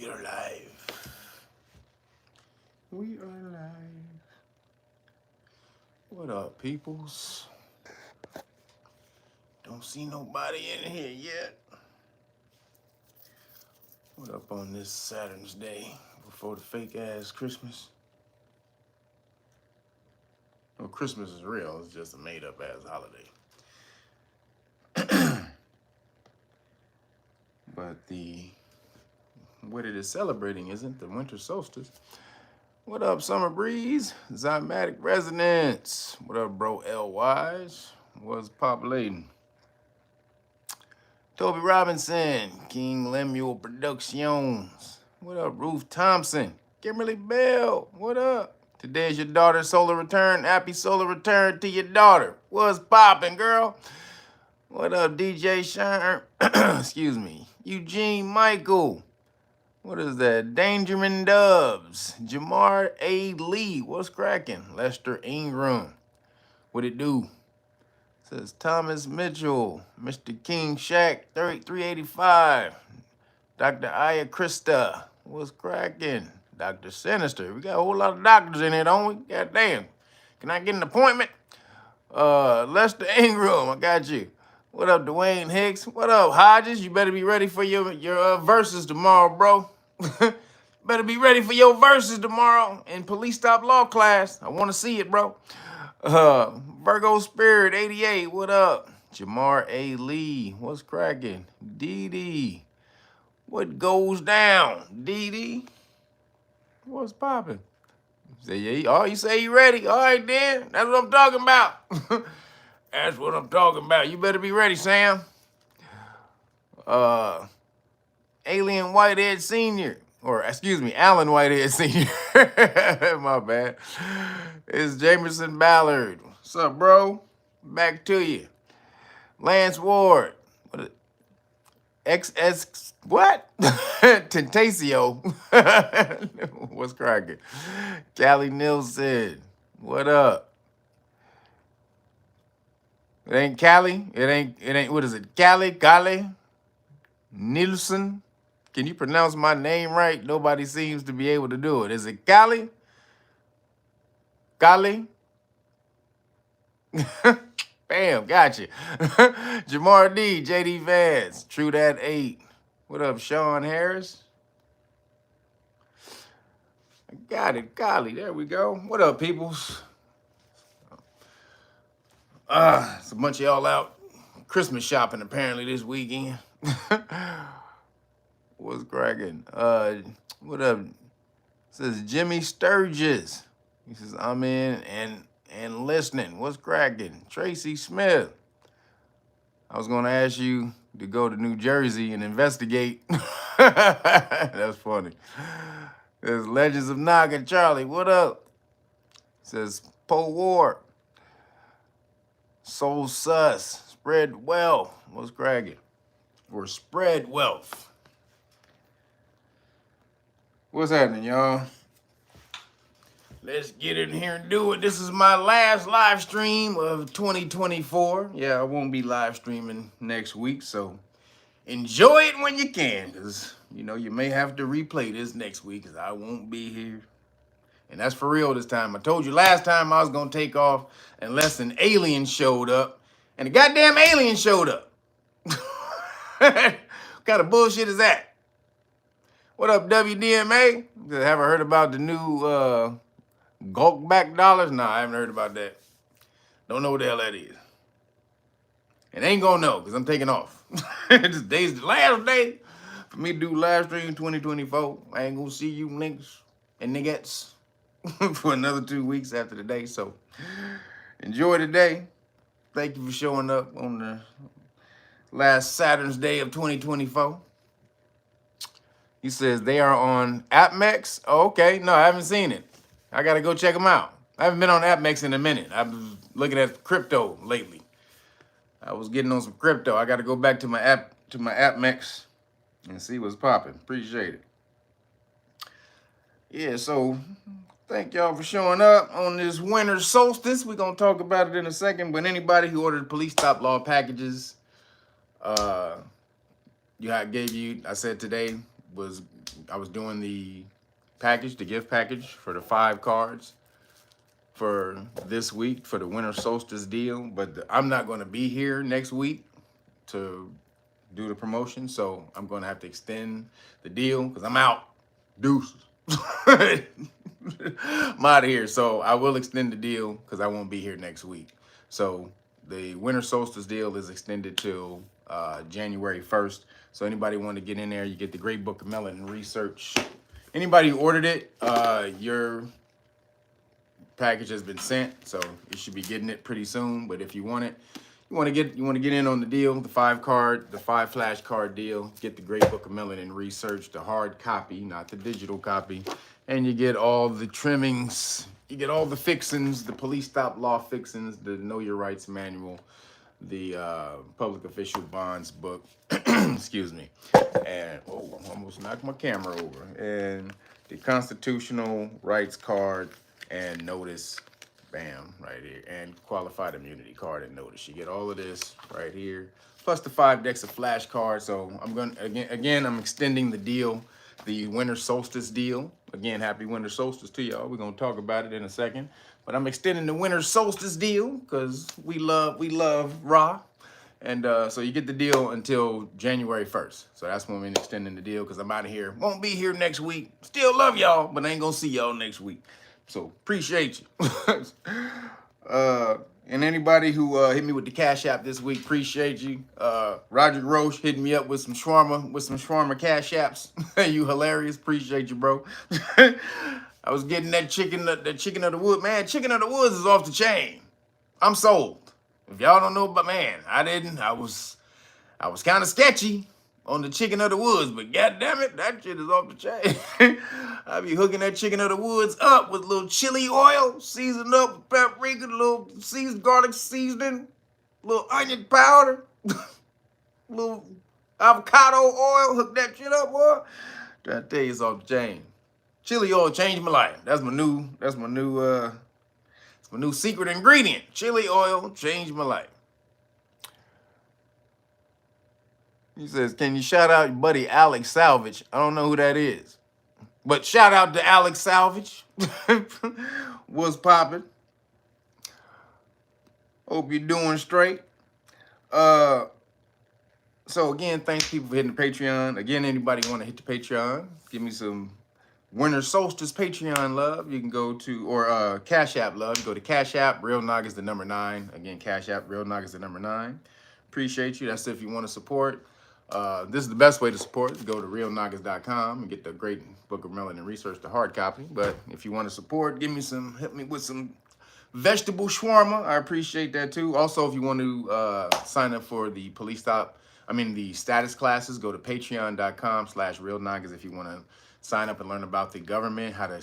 We are live. We are live. What up, peoples? Don't see nobody in here yet. What up on this Saturn's Day before the fake ass Christmas? Well, Christmas is real. It's just a made up ass holiday. But what it is celebrating isn't the winter solstice. What up, Summer Breeze? Zymatic Resonance. What up, bro? L-Wise. What's populating? Toby Robinson. King Lemuel Productions. What up, Ruth Thompson? Kimberly Bell. What up? Today is your daughter's solar return. Happy solar return to your daughter. What's poppin', girl? What up, DJ Shine? Excuse me. Eugene Michael. What is that? Dangerman Dubs. Jamar A. Lee. What's cracking? Lester Ingram. What it do? Says Thomas Mitchell. Mr. King Shack 385. Dr. Aya Krista. What's cracking? Dr. Sinister. We got a whole lot of doctors in here, don't we? God damn. Can I get an appointment? Lester Ingram. I got you. What up, Dwayne Hicks? What up, Hodges? You better be ready for your verses tomorrow, bro. Better be ready for your verses tomorrow in police stop law class. I want to see it, bro. Virgo Spirit 88. What up? Jamar A. Lee. What's cracking? Dee Dee. What goes down? Dee Dee. What's popping? Say, yeah. Oh, you say you ready? All right, then. That's what I'm talking about. That's what I'm talking about. You better be ready, Sam. Alien Whitehead Sr. Or, excuse me, Alan Whitehead Sr. My bad. It's Jamerson Ballard. What's up, bro? Back to you. Lance Ward. XS, what? Tentasio. What's cracking? Callie Nilsson. What up? It ain't Callie. It ain't, what is it? Callie Nilsson. Can you pronounce my name right? Nobody seems to be able to do it. Is it Callie? Bam, gotcha. Jamar D, JD Vance, True That 8. What up, Sean Harris? I got it, golly, there we go. What up, peoples? It's a bunch of y'all out Christmas shopping apparently this weekend. What's cracking? What up? It says Jimmy Sturgis. He says, I'm in and listening. What's cracking? Tracy Smith. I was gonna ask you to go to New Jersey and investigate. That's funny. There's Legends of Naga Charlie. What up? It says Poe War. Soul Sus. Spread Wealth. What's cracking? Or Spread Wealth. What's happening, y'all? Let's get in here and do it. This is my last live stream of 2024. Yeah, I won't be live streaming next week, so enjoy it when you can, because, you know, you may have to replay this next week, because I won't be here. And that's for real this time. I told you last time I was going to take off unless an alien showed up, and the goddamn alien showed up. What kind of bullshit is that? What up, WDMA? Have I heard about the new Gov't back dollars? Nah, I haven't heard about that. Don't know what the hell that is. And ain't gonna know, because I'm taking off. This day's the last day for me to do live stream 2024. I ain't gonna see you niggas and niggas for another 2 weeks after the day. So enjoy the day. Thank you for showing up on the last Saturn's Day of 2024. He says they are on AppMex. Oh, okay. No, I haven't seen it. I got to go check them out. I haven't been on AppMex in a minute. I've been looking at crypto lately. I was getting on some crypto. I got to go back to my AppMex and see what's popping. Appreciate it. Yeah, so thank y'all for showing up on this winter solstice. We're going to talk about it in a second. But anybody who ordered police stop law packages, I said today was I was doing the package, the gift package for the 5 cards for this week for the winter solstice deal, but I'm not going to be here next week to do the promotion, so I'm going to have to extend the deal because I'm out. Deuces. I'm out of here, so I will extend the deal because I won't be here next week. So the winter solstice deal is extended till January 1st. So anybody want to get in there, you get the Great Book of Melanin Research. Anybody who ordered it, your package has been sent, so you should be getting it pretty soon. But if you want it, you want to get in on the deal, the 5 flashcard deal. Get the Great Book of Melanin Research, the hard copy, not the digital copy, and you get all the trimmings. You get all the fixings, the police stop law fixings, the Know Your Rights manual, the public official bonds book. Excuse me. And oh, I almost knocked my camera over. And the constitutional rights card and notice. Bam, right here. And qualified immunity card and notice. You get all of this right here, plus the 5 decks of flashcards. So I'm going again, I'm extending the deal, the winter solstice deal. Again, happy winter solstice to y'all. We're gonna talk about it in a second. But I'm extending the winter solstice deal because we love Ra. And so you get the deal until January 1st. So that's when we're extending the deal because I'm out of here. Won't be here next week. Still love y'all, but I ain't gonna see y'all next week. So appreciate you. And anybody who hit me with the Cash App this week, appreciate you. Roger Roche hitting me up with some shawarma Cash Apps. You hilarious. Appreciate you, bro. I was getting that chicken of the wood. Man, chicken of the woods is off the chain. I'm sold. If y'all don't know, but man, I was kind of sketchy on the chicken of the woods, but goddamn it, that shit is off the chain. I be hooking that chicken of the woods up with a little chili oil, seasoned up with paprika, a little seasoned garlic seasoning, a little onion powder, a little avocado oil. Hook that shit up, boy. Trying to tell you, it's off the chain. Chili oil changed my life. That's my new secret ingredient. Chili oil changed my life. He says, can you shout out your buddy Alex Salvage? I don't know who that is. But shout out to Alex Salvage. What's poppin'? Hope you're doing straight. So again, thanks people for hitting the Patreon. Again, anybody want to hit the Patreon, give me some winter solstice Patreon love. You can go to, or Cash App love. Go to Cash App, Real Nagas, the number 9. Again, Cash App, Real Nagas, the number 9. Appreciate you. That's if you want to support. This is the best way to support. Go to realnagas.com and get the Great Book of Melanin Research, the hard copy. But if you want to support, hit me with some vegetable shawarma. I appreciate that too. Also, if you want to sign up for the the status classes, go to patreon.com/realnagas if you want to sign up and learn about the government, how to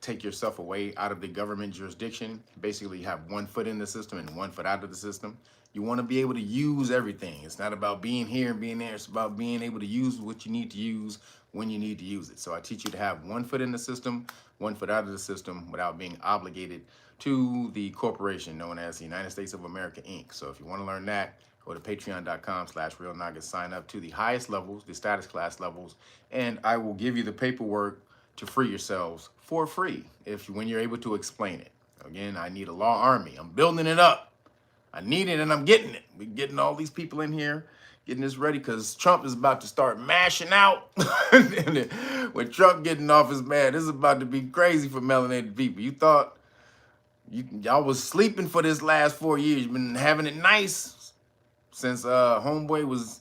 take yourself away out of the government jurisdiction. Basically, you have 1 foot in the system and 1 foot out of the system. You want to be able to use everything. It's not about being here and being there. It's about being able to use what you need to use when you need to use it. So I teach you to have 1 foot in the system, 1 foot out of the system without being obligated to the corporation known as the United States of America, Inc. So if you want to learn that, go to patreon.com/realnagas, sign up to the highest levels, the status class levels, and I will give you the paperwork to free yourselves for free when you're able to explain it. Again, I need a law army. I'm building it up. I need it and I'm getting it. We're getting all these people in here, getting this ready because Trump is about to start mashing out. When Trump getting off his man, this is about to be crazy for melanated people. You thought y'all was sleeping for this last 4 years. You've been having it nice since homeboy was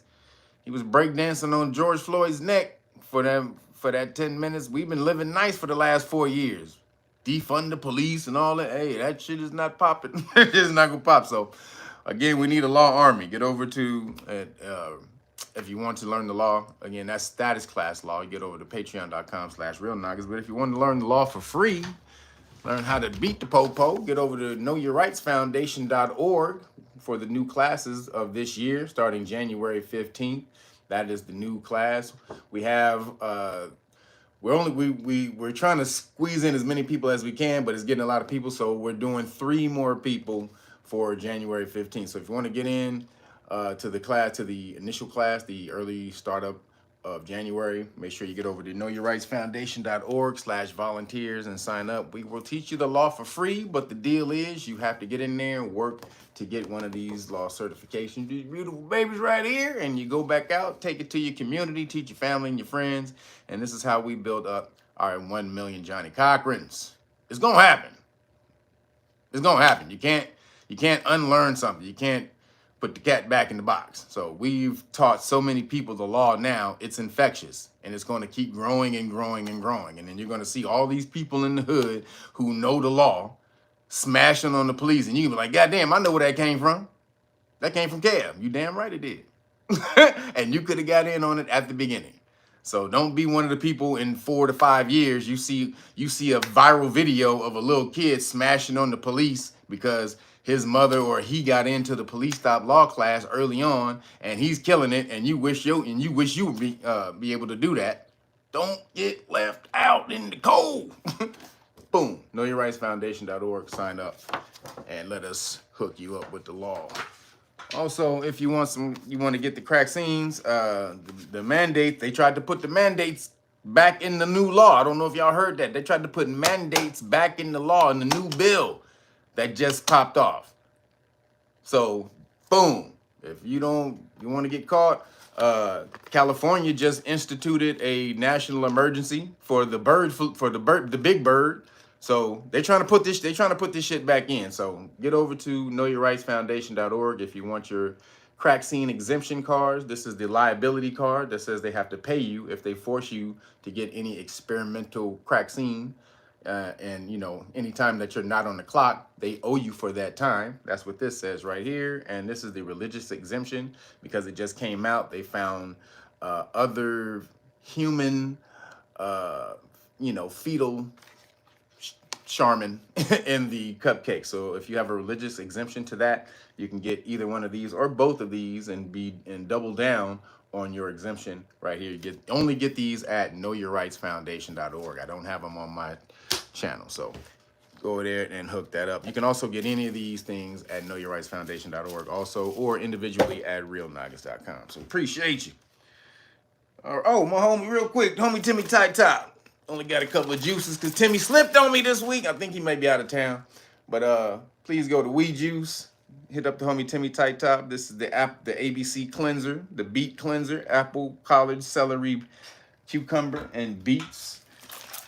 breakdancing on George Floyd's neck for that 10 minutes. We've been living nice for the last 4 years. Defund the police and all that. Hey, that shit is not popping. It's not gonna pop. So again, we need a law army. Get over to if you want to learn the law. Again, that's status class law. You get over to patreon.com/realnagas. But if you want to learn the law for free, learn how to beat the popo, get over to knowyourrightsfoundation.org for the new classes of this year, starting January 15th. That is the new class. We have we're trying to squeeze in as many people as we can, but it's getting a lot of people, so we're doing 3 more people for January 15th. So if you want to get in to the initial class, the early startup of January. Make sure you get over to knowyourrightsfoundation.org/volunteers and sign up. We will teach you the law for free, but the deal is you have to get in there and work to get one of these law certifications. These beautiful babies right here, and you go back out, take it to your community, teach your family and your friends, and this is how we build up our 1 million Johnny Cochrans. It's gonna happen. It's gonna happen. You can't unlearn something. You can't put the cat back in the box. So we've taught so many people the law now, it's infectious, and it's going to keep growing and growing and growing. And then you're going to see all these people in the hood who know the law smashing on the police, and you can be like, God damn, I know where that came from. That came from Kev. You damn right it did. And you could have got in on it at the beginning. So don't be one of the people in 4 to 5 years you see a viral video of a little kid smashing on the police because his mother or he got into the police stop law class early on and he's killing it, and you wish you would be able to do that. Don't get left out in the cold. Boom. KnowYourRightsFoundation.org. Sign up and let us hook you up with the law. Also, if you want to get the crack scenes, the mandate, they tried to put the mandates back in the new law. I don't know if y'all heard that. They tried to put mandates back in the law in the new bill that just popped off. So, boom. If you want to get caught, California just instituted a national emergency for the big bird. So they're trying to put this shit back in. So get over to knowyourrightsfoundation.org if you want your crack scene exemption cards. This is the liability card that says they have to pay you if they force you to get any experimental crack scene. And anytime that you're not on the clock, they owe you for that time. That's what this says right here. And this is the religious exemption because it just came out. They found other human, fetal Charmin in the cupcake. So if you have a religious exemption to that, you can get either one of these or both of these and double down on your exemption right here. You only get these at knowyourrightsfoundation.org. I don't have them on my channel, so go over there and hook that up. You can also get any of these things at knowyourrightsfoundation.org also, or individually at realnagas.com. So appreciate you. Oh, my homie, real quick, homie Timmy Tight Top. Only got a couple of juices because Timmy slipped on me this week. I think he may be out of town. But please go to We Juice. Hit up the homie Timmy Tight Top. This is the ABC cleanser, the beet cleanser, apple, collard, celery, cucumber, and beets.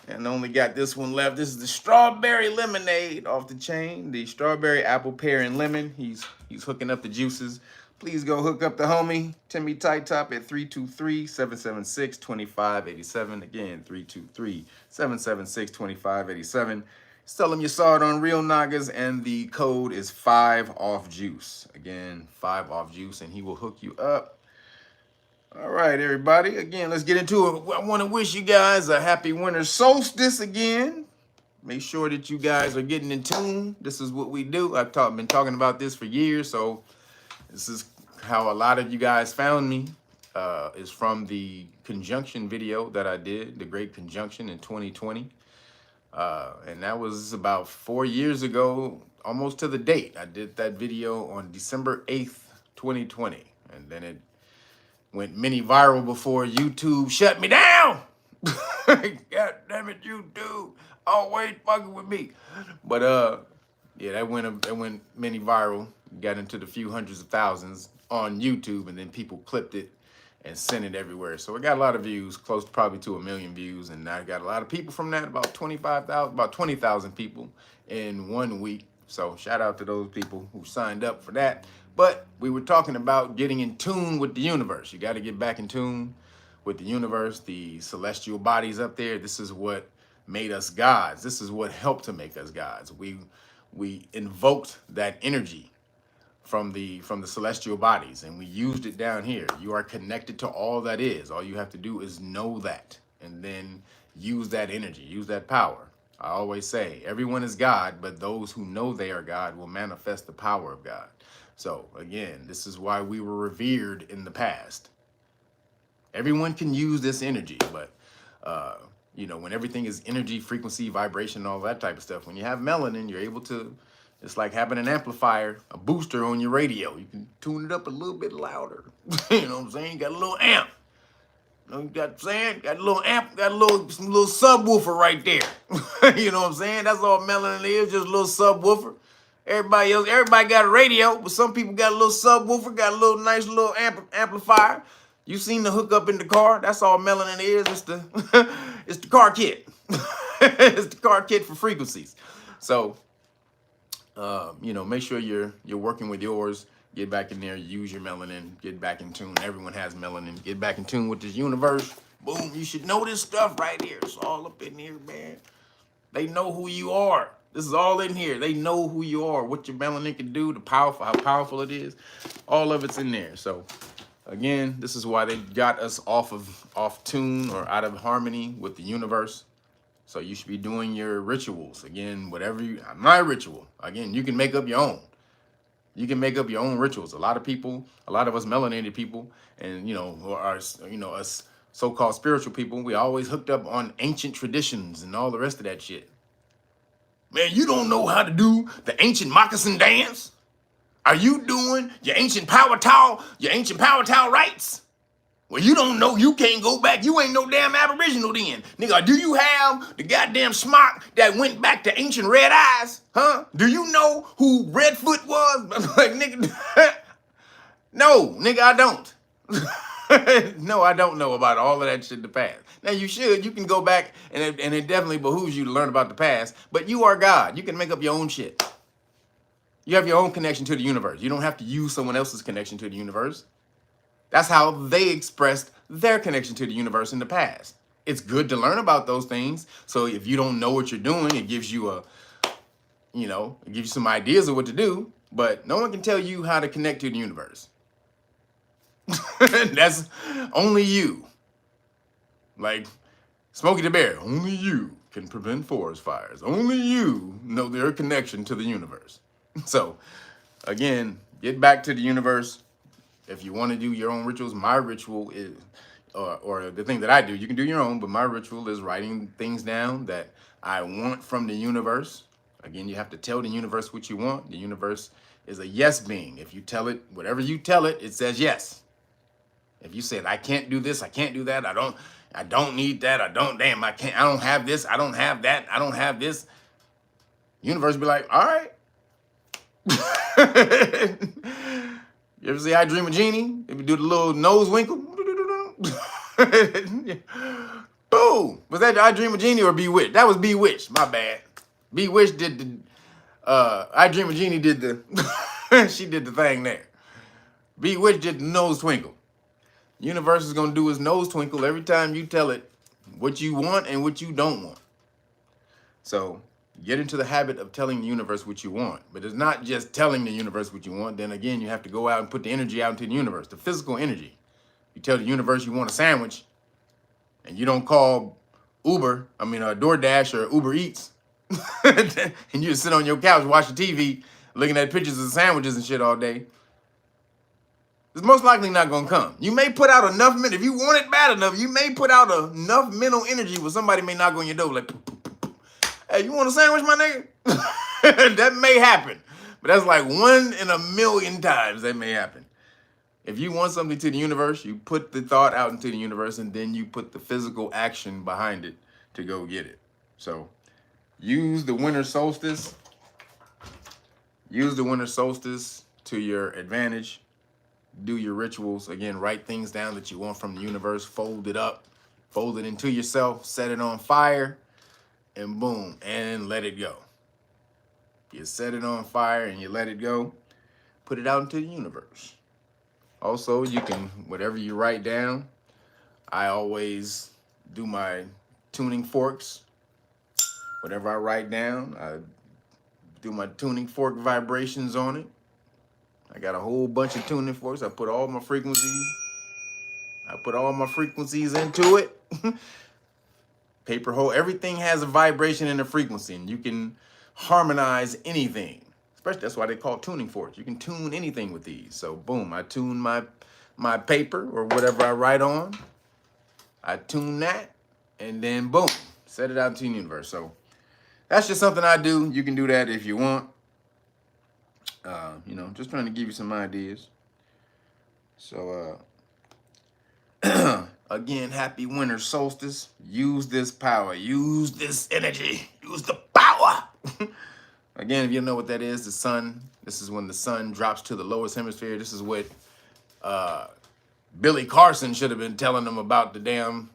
And I only got this one left. This is the strawberry lemonade off the chain. The strawberry, apple, pear, and lemon. He's hooking up the juices. Please go hook up the homie, Timmy Tight Top, at 323-776-2587. Again, 323-776-2587. Tell him you saw it on Real Nagas, and the code is 5OFFJUICE. Again, 5OFFJUICE, and he will hook you up. All right, everybody. Again, let's get into it. I want to wish you guys a happy winter solstice again. Make sure that you guys are getting in tune. This is what we do. I've been talking about this for years, so this is how a lot of you guys found me, is from the conjunction video that I did, the Great Conjunction in 2020. And that was about 4 years ago, almost to the date. I did that video on December 8th, 2020. And then it went mini viral before YouTube shut me down. God damn it, YouTube. Always fucking with me. But yeah, that went mini viral. Got into the few hundreds of thousands on YouTube, and then people clipped it and sent it everywhere. So it got a lot of views, close probably to 1 million views, and I got a lot of people from that, about 20,000 people in 1 week. So shout out to those people who signed up for that. But we were talking about getting in tune with the universe. You got to get back in tune with the universe, the celestial bodies up there. This is what made us gods. This is what helped to make us gods. We invoked that energy from the celestial bodies, and we used it down here. You are connected to all that is. All you have to do is know that, and then use that energy, use that power. I always say, everyone is God, but those who know they are God will manifest the power of God. So again, this is why we were revered in the past. Everyone can use this energy, but when everything is energy, frequency, vibration, all that type of stuff, when you have melanin, you're able to, it's like having an amplifier, a booster on your radio. You can tune it up a little bit louder. You know what I'm saying? You got a little amp. You got what I'm saying? Got a little amp, got some little subwoofer right there. You know what I'm saying? That's all melanin is, just a little subwoofer. Everybody got a radio, but some people got a little subwoofer, got a little nice little amplifier. You seen the hookup in the car? That's all melanin is. It's the it's the car kit. It's the car kit for frequencies. So you know, make sure you're working with yours. Get back in there, use your melanin, get back in tune. Everyone has melanin. Get back in tune with this universe. Boom, you should know this stuff right here. It's all up in here, man. They know who you are. This is all in here. They know who you are, what your melanin can do, how powerful it is. All of it's in there. So again, this is why they got us off tune or out of harmony with the universe. So you should be doing your rituals. Again, my ritual. Again, you can make up your own. You can make up your own rituals. A lot of us melanated people, and us so-called spiritual people, we always hooked up on ancient traditions and all the rest of that shit. Man, you don't know how to do the ancient moccasin dance? Are you doing your ancient power towel rights? Well, you don't know, you can't go back. You ain't no damn Aboriginal then. Nigga, do you have the goddamn smock that went back to ancient red eyes? Huh? Do you know who Redfoot was? Like, nigga, no, nigga, I don't. No, I don't know about all of that shit in the past. Now, you should. You can go back, and it definitely behooves you to learn about the past. But you are God. You can make up your own shit. You have your own connection to the universe. You don't have to use someone else's connection to the universe. That's how they expressed their connection to the universe in the past. It's good to learn about those things. So if you don't know what you're doing, it gives you it gives you some ideas of what to do, but no one can tell you how to connect to the universe. That's only you. Like Smokey the Bear, only you can prevent forest fires. Only you know their connection to the universe. So again, get back to the universe. If you want to do your own rituals, my ritual is, or the thing that I do, you can do your own, but my ritual is writing things down that I want from the universe. Again, you have to tell the universe what you want. The universe is a yes being. If you tell it, whatever you tell it, it says yes. If you say, I can't do this, I can't do that, I don't need that, I don't have this, I don't have that, I don't have this. Universe be like, all right. You ever see I Dream of Jeannie? If you do the little nose winkle. Boom. Was that I Dream of Jeannie or Bewitched? That was Bewitched. My bad. Bewitched did the, I Dream of Jeannie did the, she did the thing there. Bewitched did the nose twinkle. Universe is going to do his nose twinkle every time you tell it what you want and what you don't want. So get into the habit of telling the universe what you want. But it's not just telling the universe what you want. Then again, you have to go out and put the energy out into the universe, the physical energy. You tell the universe you want a sandwich, and you don't call DoorDash or Uber Eats, and you just sit on your couch watching TV, looking at pictures of sandwiches and shit all day. It's most likely not going to come. You may put out enough, if you want it bad enough, you may put out enough mental energy where somebody may knock on your door like, hey, you want a sandwich, my nigga? That may happen. But that's like 1 in a million times that may happen. If you want something to the universe, you put the thought out into the universe, and then you put the physical action behind it to go get it. So use the winter solstice. Use the winter solstice to your advantage. Do your rituals. Again, write things down that you want from the universe. Fold it up. Fold it into yourself. Set it on fire. And boom, and let it go. You set it on fire and you let it go. Put it out into the universe. Also, you can, whatever you write down, I always do my tuning forks. Whatever I write down, I do my tuning fork vibrations on it. I got a whole bunch of tuning forks. I put all my frequencies. Into it. Paper hole, everything has a vibration and a frequency, and you can harmonize anything. Especially, that's why they call tuning forks. You can tune anything with these. So boom, I tune my paper or whatever I write on. I tune that, and then boom, set it out into the universe. So that's just something I do. You can do that if you want. Just trying to give you some ideas. So Again, happy winter solstice. Use this power. Use this energy. Use the power. Again, if you don't know what that is, the sun. This is when the sun drops to the lowest hemisphere. This is what Billy Carson should have been telling them about the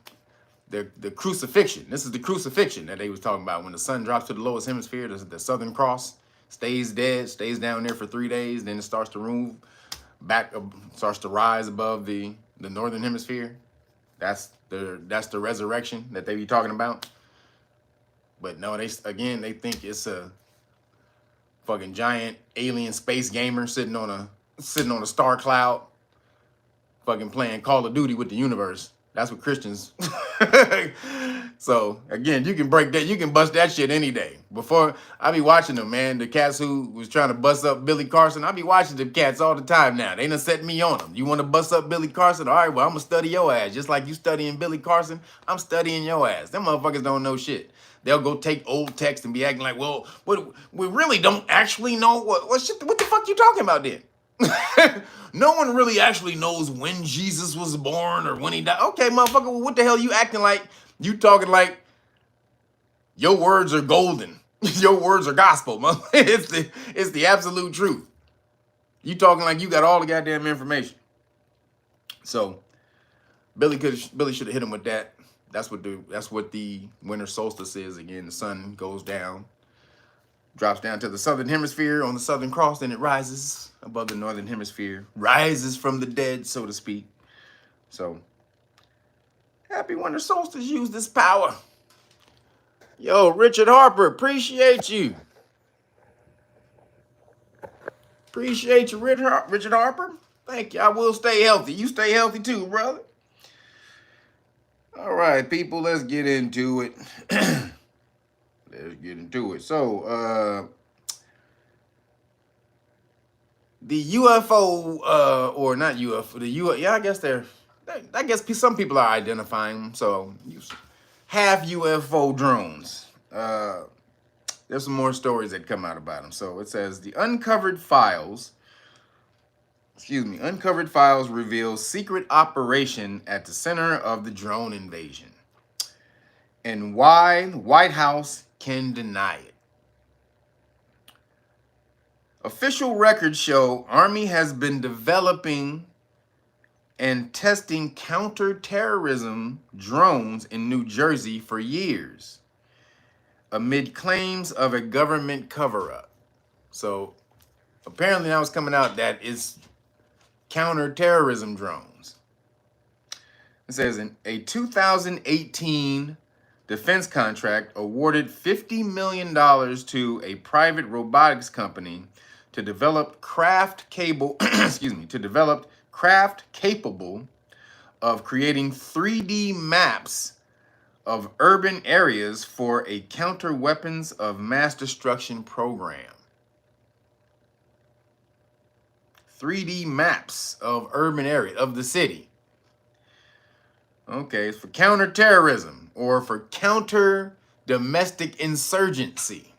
crucifixion. This is the crucifixion that they was talking about. When the sun drops to the lowest hemisphere, the Southern Cross stays dead, stays down there for 3 days, then it starts to move back, starts to rise above the Northern Hemisphere. That's the resurrection that they be talking about. But no, they think it's a fucking giant alien space gamer sitting on a star cloud, fucking playing Call of Duty with the universe. That's what Christians. So again, you can bust that shit any day. Before I be watching them, man, the cats who was trying to bust up Billy Carson, I be watching them cats all the time now. They done set me on them. You want to bust up Billy Carson? All right, well, I'm gonna study your ass. Just like you studying Billy Carson, I'm studying your ass. Them motherfuckers don't know shit. They'll go take old text and be acting like, well, we really don't actually know what the fuck you talking about then? No one really actually knows when Jesus was born or when he died. Okay, motherfucker, well, what the hell you acting like? You talking like your words are golden. Your words are gospel, man. It's the absolute truth. You talking like you got all the goddamn information. So Billy should have hit him with that. That's what the winter solstice is. Again, the sun goes down, drops down to the southern hemisphere on the Southern Cross, then it rises above the northern hemisphere, rises from the dead, so to speak. So, happy winter solstice. Use this power. Yo, Richard Harper, appreciate you. Appreciate you, Richard Harper. Thank you. I will stay healthy. You stay healthy too, brother. All right, people, let's get into it. Let's get into it. So, the UFO, or not UFO, I guess some people are identifying them. So, half UFO drones. There's some more stories that come out about them. So, it says the uncovered files reveal secret operation at the center of the drone invasion, and why the White House can deny it. Official records show Army has been developing and testing counter-terrorism drones in New Jersey for years, amid claims of a government cover-up. So apparently now it's coming out that it's counter-terrorism drones. It says in a 2018 defense contract awarded $50 million to a private robotics company to develop craft capable of creating 3D maps of urban areas for a counter weapons of mass destruction program. 3D maps of urban area of the city. Okay, it's for counterterrorism or for counter domestic insurgency.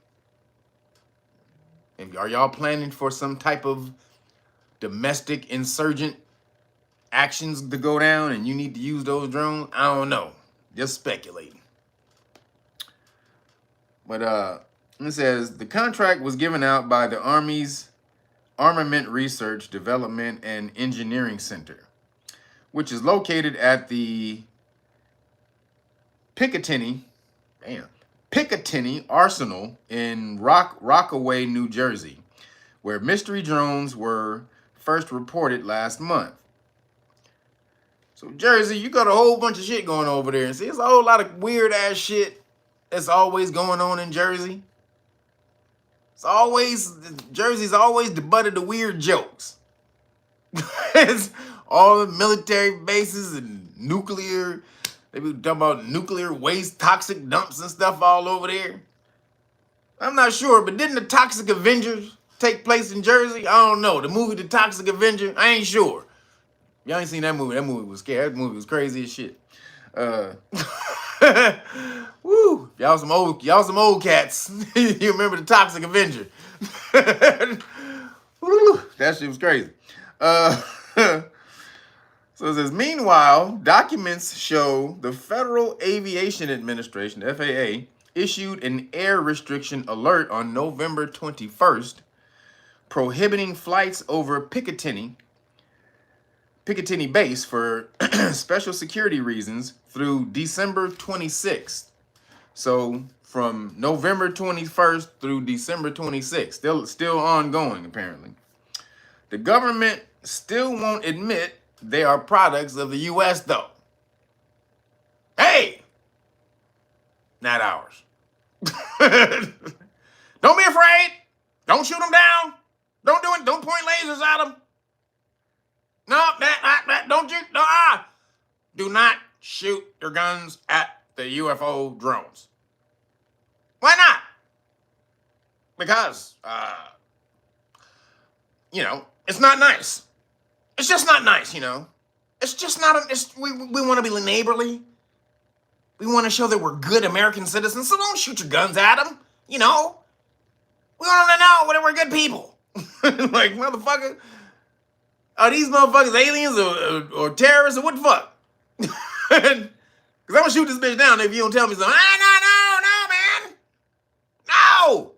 And are y'all planning for some type of domestic insurgent actions to go down and you need to use those drones? I don't know. Just speculating. But it says the contract was given out by the Army's Armament Research, Development, and Engineering Center, which is located at the Picatinny Arsenal in Rockaway, New Jersey, where mystery drones were first reported last month. So Jersey, you got a whole bunch of shit going over there. And see, it's a whole lot of weird ass shit that's always going on in Jersey. Jersey's always the butt of the weird jokes. It's all the military bases and nuclear. They be talking about nuclear waste, toxic dumps and stuff all over there. I'm not sure, but didn't the Toxic Avengers take place in Jersey? I don't know. The movie The Toxic Avenger, I ain't sure. Y'all ain't seen that movie. That movie was scary. That movie was crazy as shit. Woo! Y'all some old cats. You remember The Toxic Avenger? Woo, that shit was crazy. So it says, meanwhile, documents show the Federal Aviation Administration, FAA, issued an air restriction alert on November 21st, prohibiting flights over Picatinny base for special security reasons through December 26th. So from November 21st through December 26th, still ongoing apparently. The government still won't admit they are products of the U.S. though. Hey, not ours. Don't be afraid. Don't shoot them down. Don't do it. Don't point lasers at them. No, don't you? No, do not shoot your guns at the UFO drones. Why not? Because, it's not nice. It's just not nice, It's just not, we want to be neighborly. We want to show that we're good American citizens, so don't shoot your guns at them, We want them to know that we're good people. Like, motherfucker, are these motherfuckers aliens or terrorists or what the fuck? Because I'm going to shoot this bitch down if you don't tell me something. No, man. No.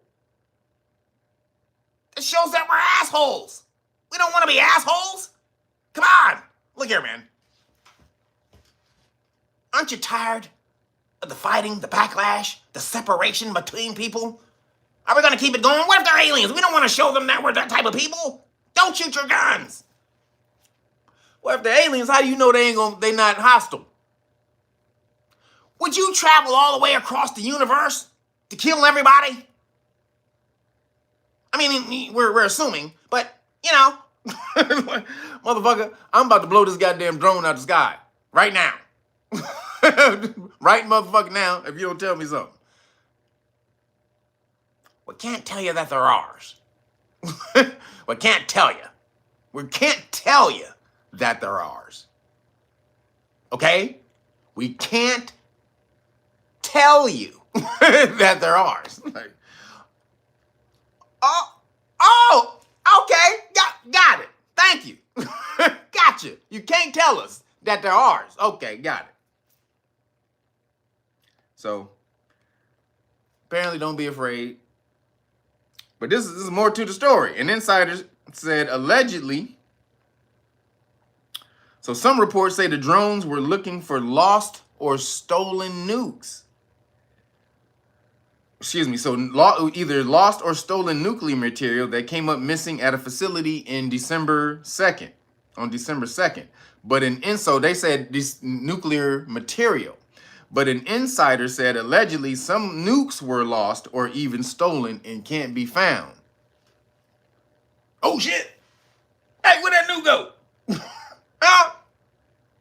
It shows that we're assholes. We don't want to be assholes. Come on. Look here, man. Aren't you tired of the fighting, the backlash, the separation between people? Are we going to keep it going? What if they're aliens? We don't want to show them that we're that type of people. Don't shoot your guns. What if they're aliens? How do you know they're not hostile? Would you travel all the way across the universe to kill everybody? I mean, we're assuming, but, motherfucker, I'm about to blow this goddamn drone out the sky right now. Right motherfucker now, if you don't tell me something. We can't tell you that they're ours. We can't tell you. We can't tell you that they're ours. Okay? We can't tell you that they're ours. Like, okay, got it. Thank you. Gotcha. You can't tell us that they're ours. Okay, got it. So, apparently don't be afraid. But this is more to the story. An insider said allegedly, so some reports say the drones were looking for lost or stolen nukes. So either lost or stolen nuclear material that came up missing at a facility in on December 2nd. So they said this nuclear material. But an insider said allegedly some nukes were lost or even stolen and can't be found. Oh shit! Hey, where'd that nuke go? Huh?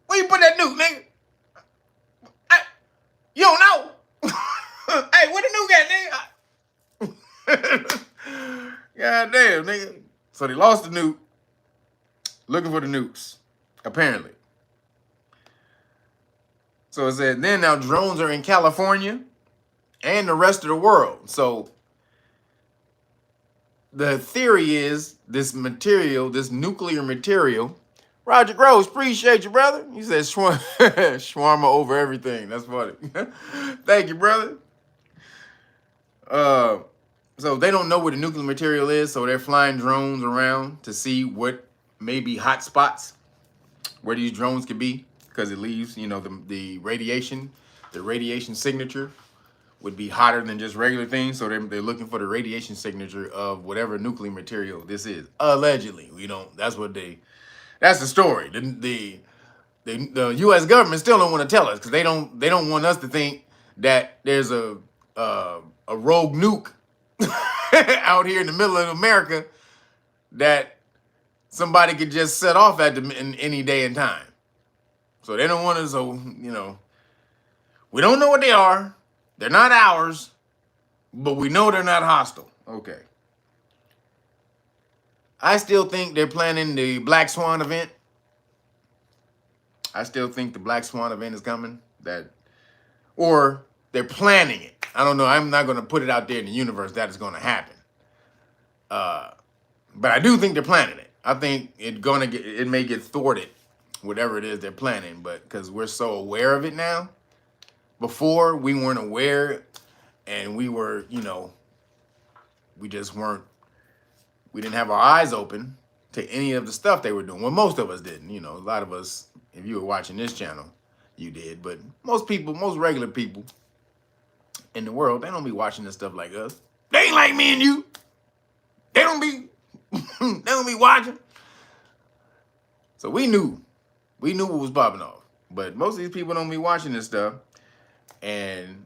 Where you put that nuke, nigga? You don't know? Hey, where the nuke at, nigga? God damn, nigga. So they lost the nuke. Looking for the nukes, apparently. So it said then now drones are in California and the rest of the world. So the theory is this nuclear material. Roger Groves, appreciate you, brother. He said shawarma over everything. That's funny. Thank you, brother. So they don't know where the nuclear material is, so they're flying drones around to see what may be hot spots where these drones could be, because it leaves, the radiation signature would be hotter than just regular things. So they're looking for the radiation signature of whatever nuclear material this is. Allegedly, that's the story. The U.S. government still don't want to tell us because they don't want us to think that there's a rogue nuke out here in the middle of America that somebody could just set off in any day and time. So they don't want us. So we don't know what they are. They're not ours, but we know they're not hostile. Okay. I still think they're planning the Black Swan event. I still think the Black Swan event is coming. Or they're planning it. I don't know. I'm not going to put it out there in the universe that it's going to happen. But I do think they're planning it. I think it may get thwarted whatever it is they're planning, but because we're so aware of it now. Before, we weren't aware, and we were, we just weren't, we didn't have our eyes open to any of the stuff they were doing. Well, most of us didn't. A lot of us, if you were watching this channel, you did. But most people, most regular people in the world, they don't be watching this stuff like us. They ain't like me and you. They don't be, they don't be watching. So we knew what was popping off. But most of these people don't be watching this stuff, and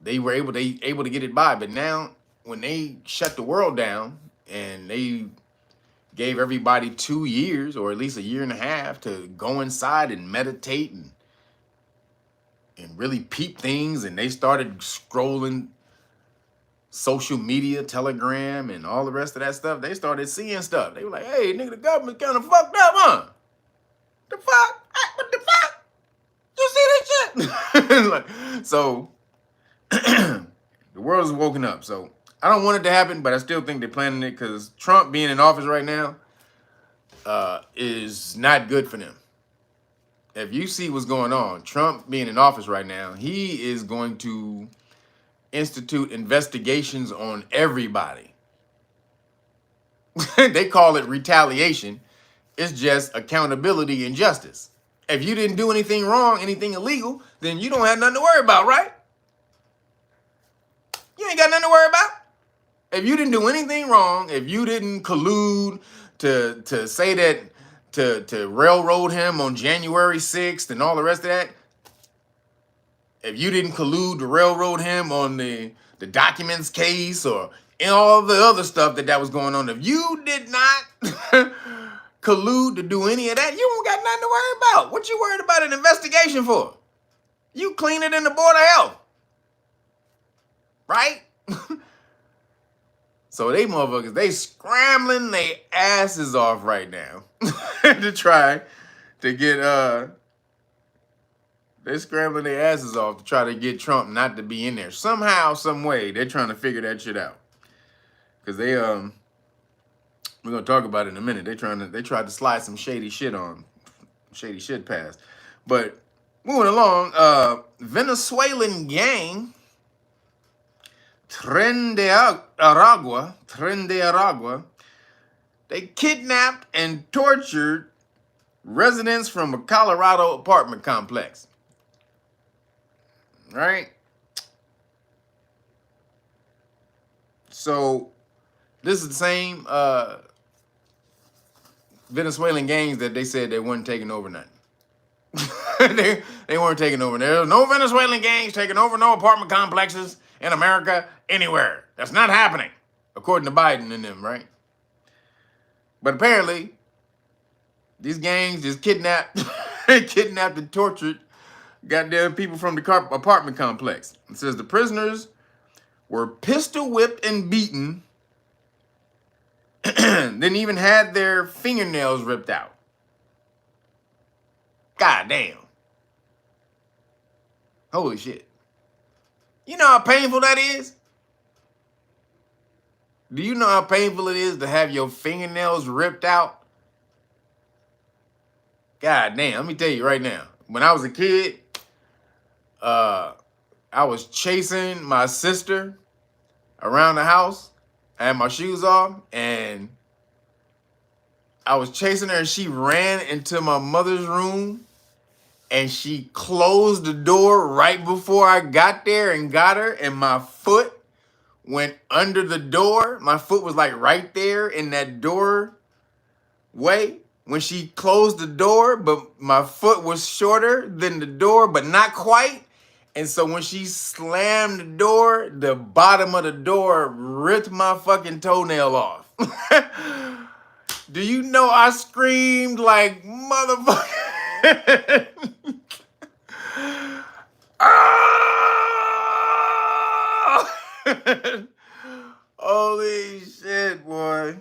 they were able to get it by. But now, when they shut the world down and they gave everybody 2 years, or at least a year and a half, to go inside and meditate and really peep things, and they started scrolling social media, Telegram, and all the rest of that stuff, they started seeing stuff. They were like, hey, nigga, the government kind of fucked up, huh? The fuck? What the fuck? You see that shit? Like, so, the world is woken up. So, I don't want it to happen, but I still think they're planning it, because Trump being in office right now is not good for them. If you see what's going on, Trump being in office right now, he is going to institute investigations on everybody. They call it retaliation. It's just accountability and justice. If you didn't do anything wrong, anything illegal, then you don't have nothing to worry about, right? You ain't got nothing to worry about. If you didn't do anything wrong, if you didn't collude to say that, to railroad him on January 6th and all the rest of that, if you didn't collude to railroad him on the documents case or all the other stuff that was going on, if you did not collude to do any of that, you don't got nothing to worry about. What you worried about an investigation for? You clean it in the Board of Health. Right? So they motherfuckers, they scrambling their asses off right now to try to get, they're scrambling their asses off to try to get Trump not to be in there. Somehow, some way, they're trying to figure that shit out. Because they, we're going to talk about it in a minute. They tried to slide some shady shit past. But moving along, Venezuelan gang, Tren de Aragua, they kidnapped and tortured residents from a Colorado apartment complex. Right? So, this is the same Venezuelan gangs that they said they weren't taking over nothing. they weren't taking over. There was no Venezuelan gangs taking over no apartment complexes in America anywhere. That's not happening, according to Biden and them, right? But apparently, these gangs just kidnapped and tortured goddamn people from the apartment complex. It says the prisoners were pistol whipped and beaten, then even had their fingernails ripped out. God damn. Holy shit. You know how painful that is? Do you know how painful it is to have your fingernails ripped out? God damn, let me tell you right now. When I was a kid, I was chasing my sister around the house. I had my shoes off, and I was chasing her, and she ran into my mother's room, and she closed the door right before I got there and got her, and my foot went under the door. My foot was like right there in that doorway when she closed the door, but my foot was shorter than the door, but not quite. And so when she slammed the door, the bottom of the door ripped my fucking toenail off. Do you know I screamed like motherfucker? Holy shit, boy.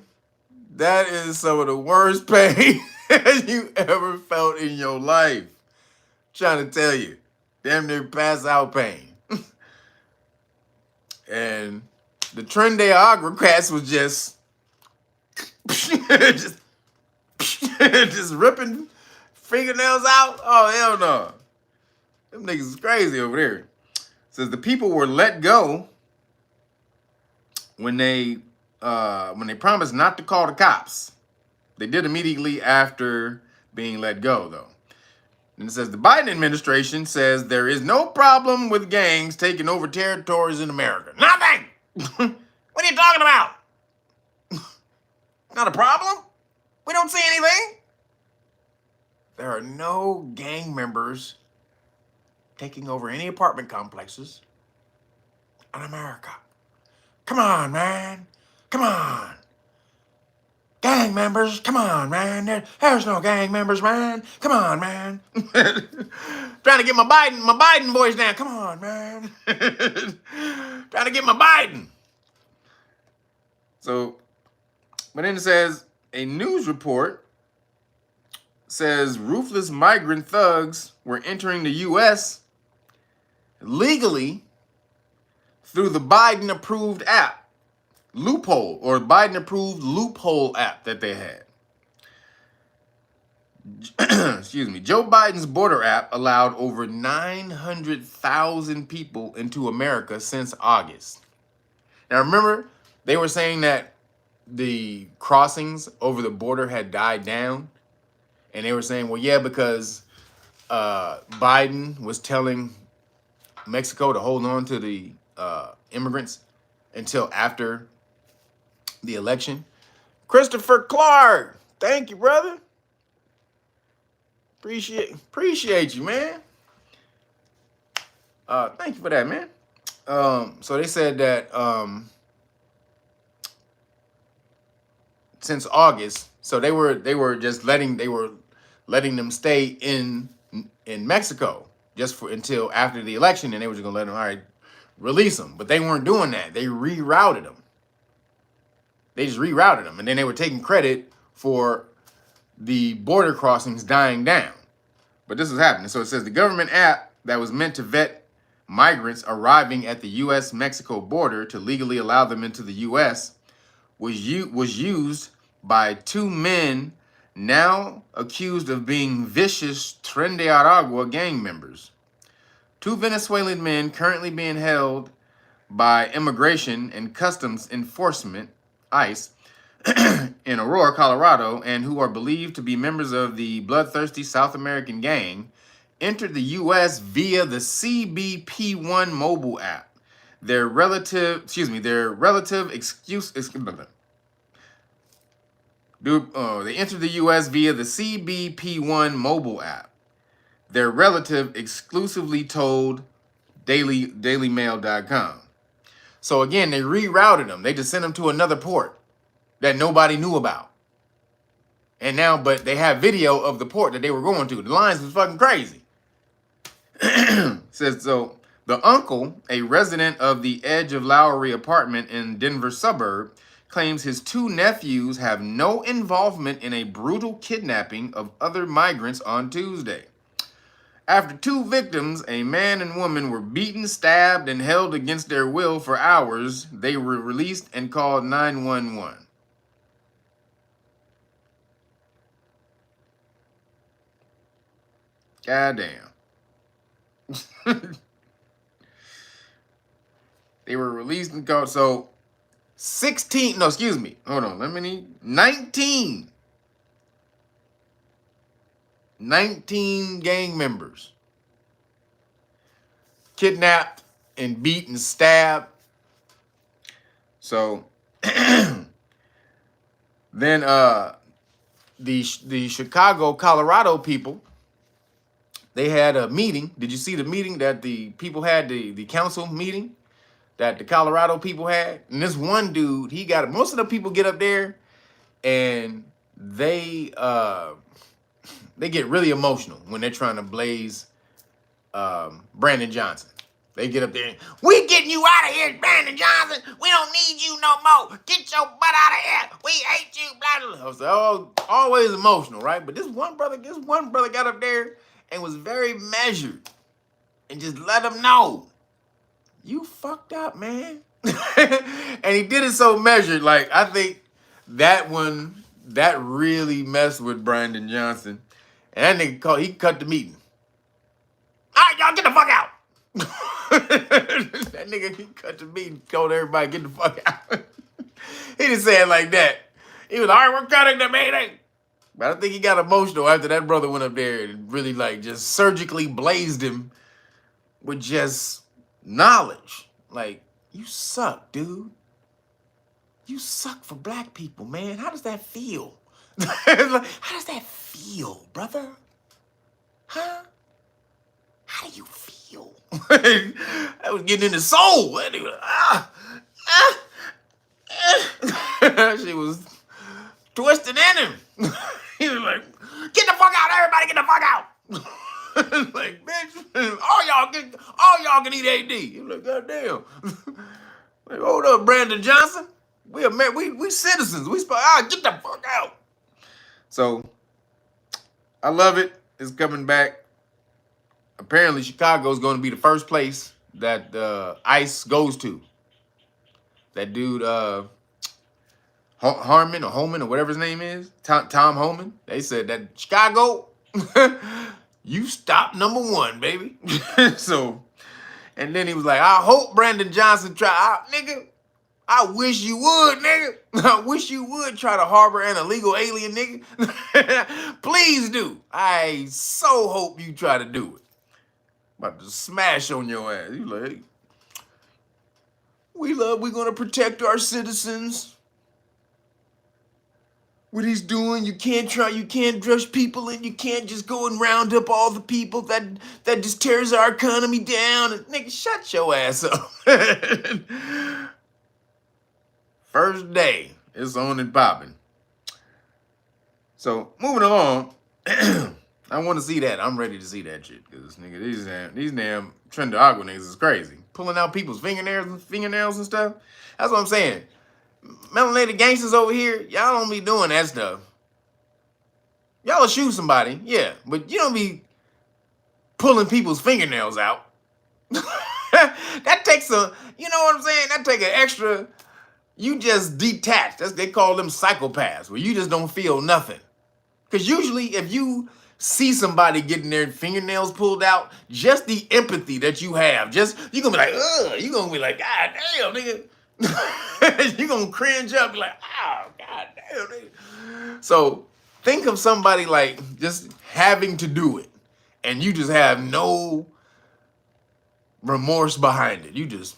That is some of the worst pain you ever felt in your life. I'm trying to tell you. Damn near pass out pain. And the Tren de Aragua was just ripping fingernails out? Oh, hell no. Them niggas is crazy over there. Says the people were let go when they promised not to call the cops. They did immediately after being let go, though. And it says the Biden administration says there is no problem with gangs taking over territories in America. Nothing! What are you talking about? Not a problem? We don't see anything. There are no gang members taking over any apartment complexes in America. Come on, man. Come on. Gang members, come on, man. There's no gang members, man. Come on, man. Trying to get my Biden voice down. Come on, man. Trying to get my Biden. So, but then it says, a news report says ruthless migrant thugs were entering the U.S. legally through the Biden-approved app. Loophole, or Biden-approved loophole app that they had. Excuse me. Joe Biden's border app allowed over 900,000 people into America since August. Now remember, they were saying that the crossings over the border had died down. And they were saying, well, yeah, because Biden was telling Mexico to hold on to the immigrants until after the election. Christopher Clark, thank you, brother. Appreciate you, man. Thank you for that, man. So they said that since August, so they were just letting them stay in Mexico just for until after the election, and they were just gonna let them, all right, release them. But they weren't doing that. They rerouted them. They just rerouted them, and then they were taking credit for the border crossings dying down. But this was happening. So it says the government app that was meant to vet migrants arriving at the U.S.-Mexico border to legally allow them into the U.S. was used by two men now accused of being vicious Tren de Aragua gang members. Two Venezuelan men currently being held by Immigration and Customs Enforcement, ICE, in Aurora, Colorado, and who are believed to be members of the bloodthirsty South American gang, entered the U.S. via the CBP1 mobile app. They entered the U.S. via the CBP1 mobile app. Their relative exclusively told dailymail.com. So again, they rerouted them. They just sent them to another port that nobody knew about. And now, but they have video of the port that they were going to. The lines was fucking crazy. Says, so the uncle, a resident of the Edge of Lowry apartment in Denver suburb, claims his two nephews have no involvement in a brutal kidnapping of other migrants on Tuesday. After two victims, a man and woman, were beaten, stabbed, and held against their will for hours, they were released and called 911. Goddamn. They were released and called, so 19 gang members kidnapped and beat and stabbed. So then the Chicago, Colorado people, they had a meeting. Did you see the meeting that the people had, the council meeting that the Colorado people had? And this one dude, he got, most of the people get up there and they get really emotional when they're trying to blaze Brandon Johnson. They get up there and, we getting you out of here, Brandon Johnson. We don't need you no more. Get your butt out of here. We hate you, blah, blah, blah. I was like, oh, always emotional, right? But this one brother got up there and was very measured and just let them know, you fucked up, man. And he did it so measured. Like, I think that really messed with Brandon Johnson. And that nigga he cut the meeting. All right, y'all get the fuck out. That nigga, he cut the meeting, told everybody get the fuck out. He didn't say it like that. He was like, all right, we're cutting the meeting. But I think he got emotional after that brother went up there and really like just surgically blazed him with just knowledge. Like, you suck, dude. You suck for black people, man. How does that feel? How does that feel, brother? Huh? How do you feel? That was getting in the soul. And he was like, she was twisting in him. He was like, get the fuck out, everybody get the fuck out. Like, bitch, all y'all can eat AD. He was like, goddamn. Like, hold up, Brandon Johnson. We citizens. Get the fuck out. So, I love it. It's coming back. Apparently, Chicago is going to be the first place that ICE goes to. That dude, Harmon or Holman or whatever his name is, Tom Holman. They said that Chicago, you stop number one, baby. So, and then he was like, I hope Brandon Johnson nigga. I wish you would, nigga. I wish you would try to harbor an illegal alien, nigga. Please do. I so hope you try to do it. About to smash on your ass. You like, we're gonna protect our citizens. What he's doing, you can't rush people in. You can't just go and round up all the people that just tears our economy down. And, nigga, shut your ass up. First day, it's on and popping. So, moving along, I want to see that. I'm ready to see that shit. Because, nigga, these damn Transgender niggas is crazy. Pulling out people's fingernails and stuff. That's what I'm saying. Melanated gangsters over here, y'all don't be doing that stuff. Y'all will shoot somebody, yeah. But you don't be pulling people's fingernails out. That takes you know what I'm saying? That take an extra... You just detached. They call them psychopaths, where you just don't feel nothing. Because usually if you see somebody getting their fingernails pulled out, just the empathy that you have, you're going to be like, ugh. You're going to be like, God damn, nigga. You're going to cringe up, be like, oh, God damn, nigga. So think of somebody like just having to do it, and you just have no remorse behind it. You just...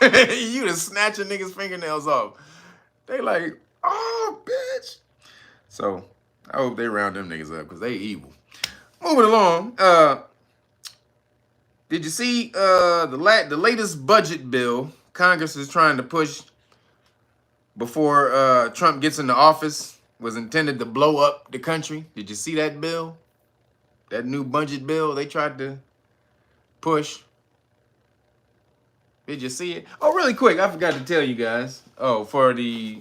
You just snatch a nigga's fingernails off. They like, oh, bitch. So I hope they round them niggas up because they evil. Moving along. Did you see the latest budget bill Congress is trying to push before Trump gets into office was intended to blow up the country? Did you see that bill? That new budget bill they tried to push? Did you see it? Oh, really quick, I forgot to tell you guys. Oh, for the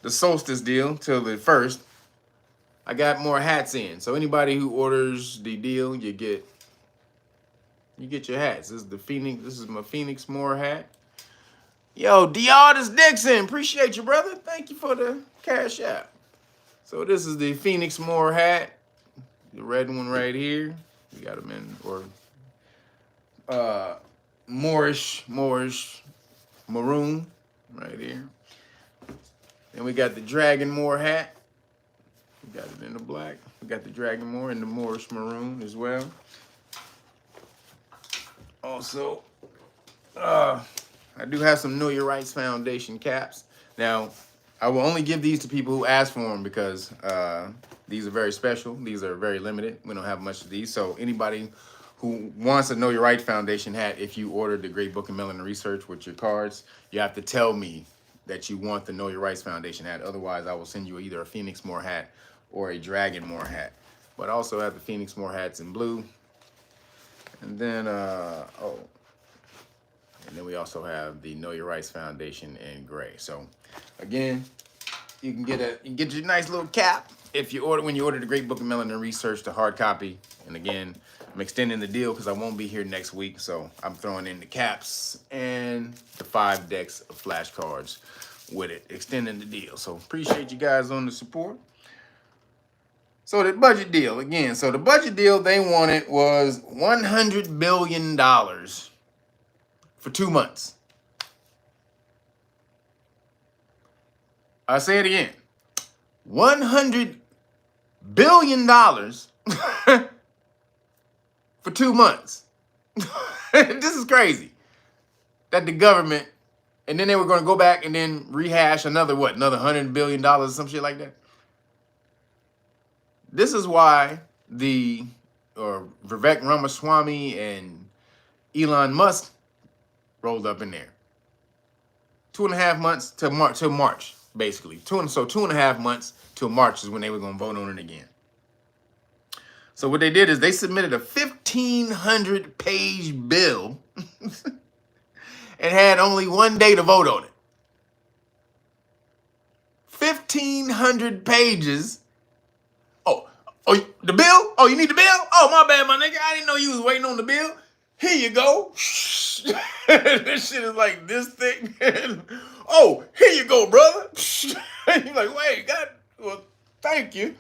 solstice deal till the 1st, I got more hats in. So anybody who orders the deal, you get your hats. This is my Phoenix MOOR hat. Yo, Deotis Dixon, appreciate you, brother. Thank you for the CashApp. So this is the Phoenix MOOR hat, the red one right here. We got them in Moorish maroon right here. Then we got the Dragon MOOR hat. We got it in the black. We got the Dragon MOOR in the Moorish maroon as well. Also, I do have some Know Your Rights Foundation caps. Now, I will only give these to people who ask for them because these are very special. These are very limited. We don't have much of these. So anybody who wants a Know Your Rights Foundation hat, if you ordered the Great Book of Melanin Research with your cards, you have to tell me that you want the Know Your Rights Foundation hat. Otherwise, I will send you either a Phoenix MOOR hat or a Dragon MOOR hat. But I also have the Phoenix MOOR hats in blue. And then, and then we also have the Know Your Rights Foundation in gray. So, again, you can get your nice little cap if you order, when you order the Great Book of Melanin Research, the hard copy, and again, I'm extending the deal because I won't be here next week, so I'm throwing in the caps and the 5 decks of flashcards with it, extending the deal. So appreciate you guys on the support. So the budget deal, again, so the budget deal they wanted was $100 billion for 2 months. I'll say it again. $100 billion for 2 months. This is crazy. That the government, and then they were going to go back and then rehash another $100 billion or some shit like that. This is why Vivek Ramaswamy and Elon Musk rolled up in there. 2.5 months till March, basically. 2.5 months till March is when they were going to vote on it again. So what they did is they submitted a 1,500-page bill and had only 1 day to vote on it. 1,500 pages. Oh, the bill? Oh, you need the bill? Oh, my bad, my nigga. I didn't know you was waiting on the bill. Here you go. This shit is like this thick. Oh, here you go, brother. You're like, wait, God, well, thank you.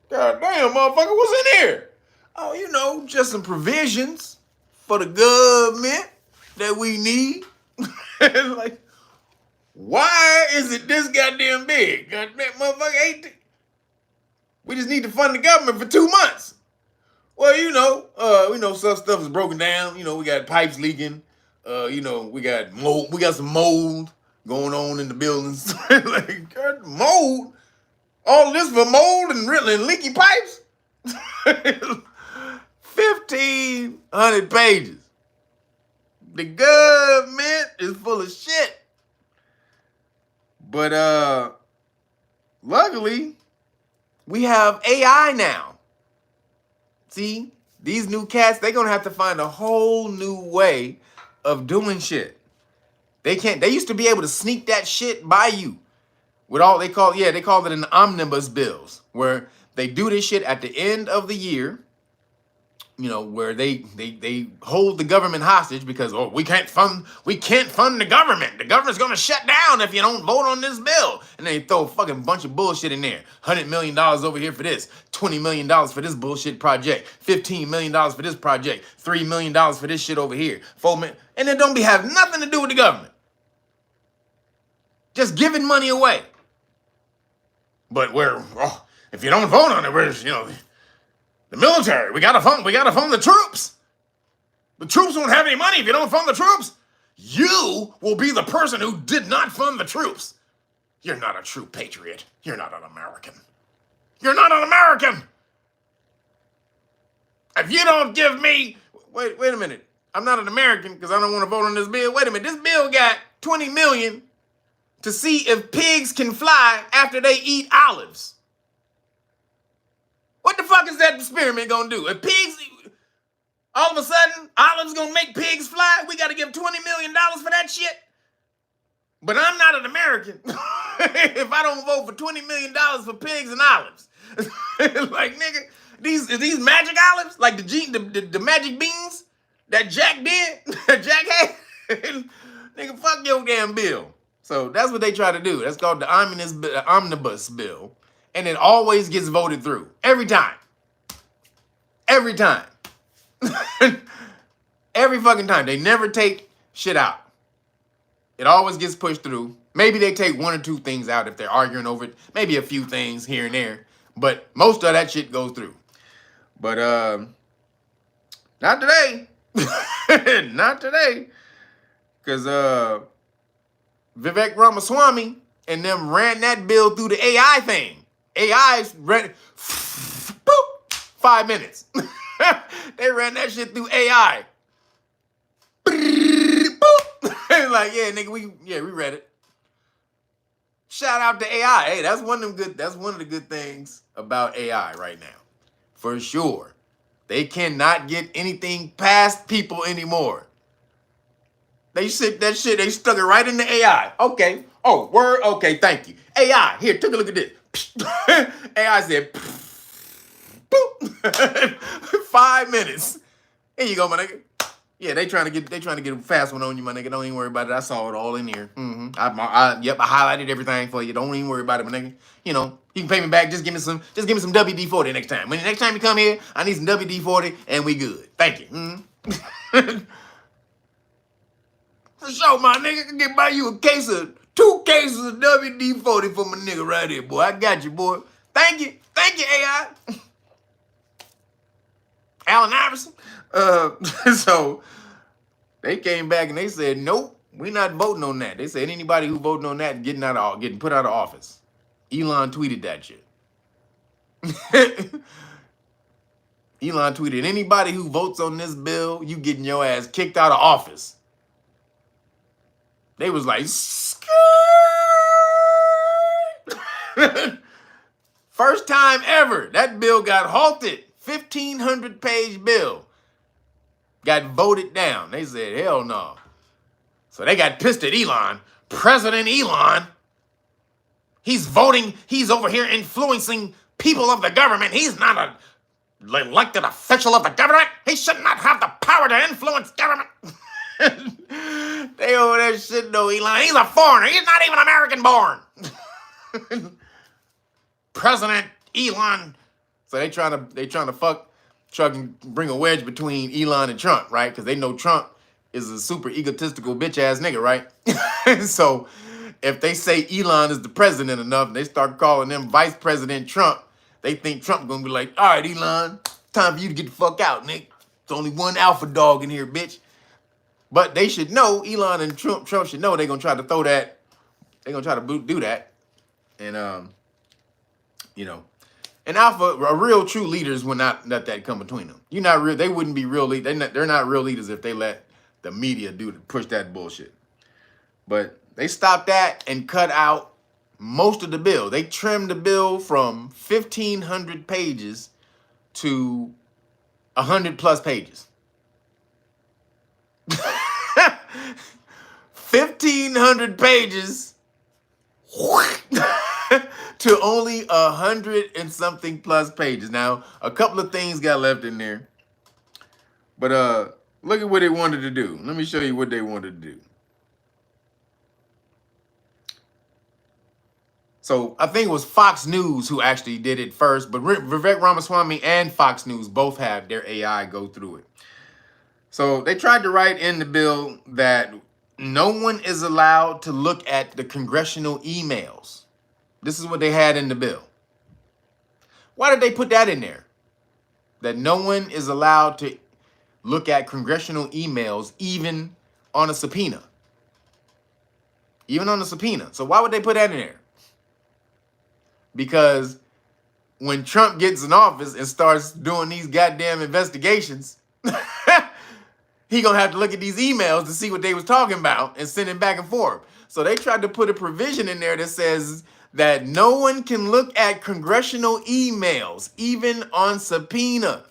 God damn, motherfucker, what's in here? Oh, you know, just some provisions for the government that we need. Like, why is it this goddamn big? Goddamn, motherfucker, ain't we just need to fund the government for 2 months. Well, you know, some stuff is broken down. You know, we got pipes leaking. You know, we got mold. We got some mold going on in the buildings. Like, God, mold? All this for mold and leaky pipes? 1,500 pages. The government is full of shit. But luckily, we have AI now. See, these new cats, they're gonna have to find a whole new way of doing shit. They used to be able to sneak that shit by you with all they call it an omnibus bills, where they do this shit at the end of the year, you know, where they hold the government hostage because, oh, we can't fund the government. The government's gonna shut down if you don't vote on this bill. And they throw a fucking bunch of bullshit in there. $100 million over here for this, $20 million for this bullshit project, $15 million for this project, $3 million for this shit over here, $4 million, and it don't have nothing to do with the government. Just giving money away. But if you don't vote on it, the military, we gotta fund the troops. The troops won't have any money if you don't fund the troops. You will be the person who did not fund the troops. You're not a true patriot. You're not an American. You're not an American. If you don't give me, wait a minute. I'm not an American because I don't want to vote on this bill. Wait a minute, this bill got 20 million to see if pigs can fly after they eat olives. What the fuck is that experiment gonna do? If pigs, all of a sudden, olives gonna make pigs fly? We gotta give $20 million for that shit? But I'm not an American if I don't vote for $20 million for pigs and olives. Like, nigga, these magic olives, like the magic beans that Jack did, Jack had, nigga, fuck your damn bill. So that's what they try to do. That's called the omnibus bill. And it always gets voted through. Every time. Every time. Every fucking time. They never take shit out. It always gets pushed through. Maybe they take 1 or 2 things out if they're arguing over it. Maybe a few things here and there. But most of that shit goes through. But not today. Not today. Because Vivek Ramaswamy and them ran that bill through the AI thing. AI's ran 5 minutes. They ran that shit through AI. Like, yeah, nigga, we read it. Shout out to AI. Hey, that's one of the good things about AI right now. For sure. They cannot get anything past people anymore. They stuck it right in the AI. Okay. Oh, word. Okay, thank you. AI, here, take a look at this. AI said, boop. 5 minutes. Here you go, my nigga. Yeah, they trying to get a fast one on you, my nigga. Don't even worry about it. I saw it all in here. I highlighted everything for you. Don't even worry about it, my nigga. You know, you can pay me back. Just give me some WD-40 next time. When the next time you come here, I need some WD-40 and we good. Thank you. For sure, my nigga. I can get by you 2 cases of WD-40 for my nigga right here, boy. I got you, boy. Thank you, AI. Allen Iverson. So they came back and they said, nope, we're not voting on that. They said anybody who voting on that getting put out of office. Elon tweeted that shit. Elon tweeted, anybody who votes on this bill, you getting your ass kicked out of office. They was like, first time ever, that bill got halted. 1,500-page bill got voted down. They said, hell no. So they got pissed at Elon. President Elon, he's voting, he's over here influencing people of the government. He's not an elected official of the government. He should not have the power to influence government. They over there shitting on Elon. He's a foreigner. He's not even American born. President Elon. So they trying to bring a wedge between Elon and Trump, right? Because they know Trump is a super egotistical bitch ass nigga, right? So if they say Elon is the president enough, and they start calling him Vice President Trump, they think Trump gonna be like, all right, Elon, time for you to get the fuck out, nigga. There's only one alpha dog in here, bitch. But they should know, Elon and Trump should know they're gonna try to throw that, they're gonna try to do that. And you know, and real true leaders would not let that come between them. They wouldn't be real leaders. They're not real leaders if they let the media push that bullshit. But they stopped that and cut out most of the bill. They trimmed the bill from 1,500 pages to 100+ pages. 1,500 pages to only 100 and something plus pages. Now, a couple of things got left in there. But look at what they wanted to do. Let me show you what they wanted to do. So I think it was Fox News who actually did it first, but Vivek Ramaswamy and Fox News both have their AI go through it. So they tried to write in the bill that no one is allowed to look at the congressional emails. This is what they had in the bill. Why did they put that in there? That no one is allowed to look at congressional emails even on a subpoena. Even on a subpoena. So why would they put that in there? Because when Trump gets in office and starts doing these goddamn investigations, he gonna have to look at these emails to see what they was talking about and send it back and forth. So they tried to put a provision in there that says that no one can look at congressional emails, even on subpoena.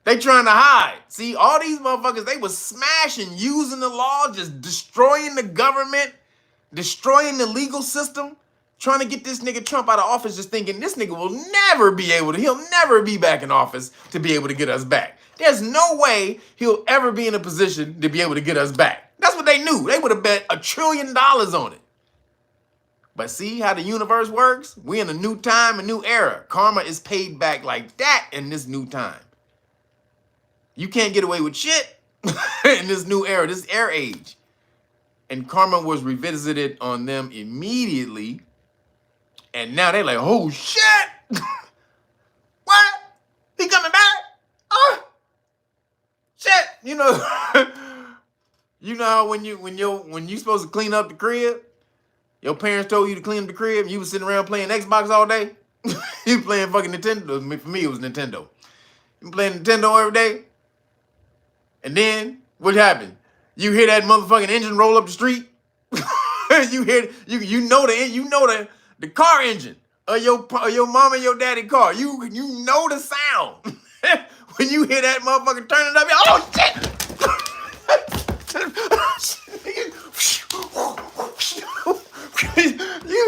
They trying to hide. See, all these motherfuckers, they was smashing, using the law, just destroying the government, destroying the legal system, trying to get this nigga Trump out of office, just thinking this nigga will never be able to, he'll never be back in office to be able to get us back. There's no way he'll ever be in a position to be able to get us back. That's what they knew. They would have bet $1 trillion on it. But see how the universe works? We're in a new time, a new era. Karma is paid back like that in this new time. You can't get away with shit in this new era, this air age. And karma was revisited on them immediately. And now they're like, oh shit! What? He coming back? Oh shit! You know, you know how when you supposed to clean up the crib, your parents told you to clean up the crib, and you was sitting around playing Xbox all day. You playing fucking Nintendo. For me, it was Nintendo. You playing Nintendo every day, and then what happened? You hear that motherfucking engine roll up the street. You hear you know the car engine of your mom and your daddy car. You know the sound. When you hear that motherfucker turning up, oh shit! You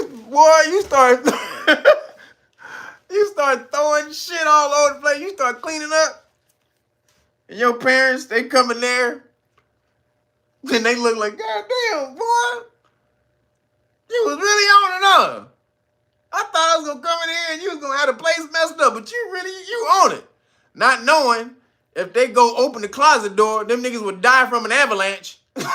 you start you start throwing shit all over the place. You start cleaning up, and your parents, they come in there, and they look like, God damn, boy, you was really on and on. I thought I was gonna come in here and you was gonna have the place messed up, but you own it. Not knowing if they go open the closet door, them niggas would die from an avalanche. Don't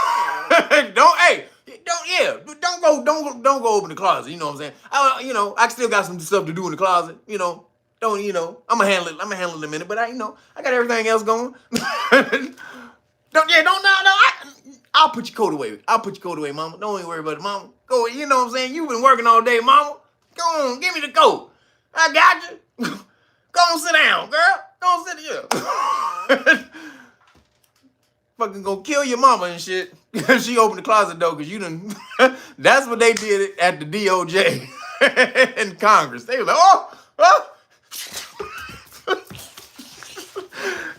go open the closet. You know what I'm saying? I still got some stuff to do in the closet. I'm gonna handle it. In a minute, but I got everything else going. I'll put your coat away. Mama. Don't even worry about it, mama. Go, you know what I'm saying? You've been working all day, mama. Go on, give me the coat. I got you. Go on, sit down, girl. Go on, sit here. Fucking go kill your mama and shit. She opened the closet door because you done. That's what they did at the DOJ and Congress. They were like, oh.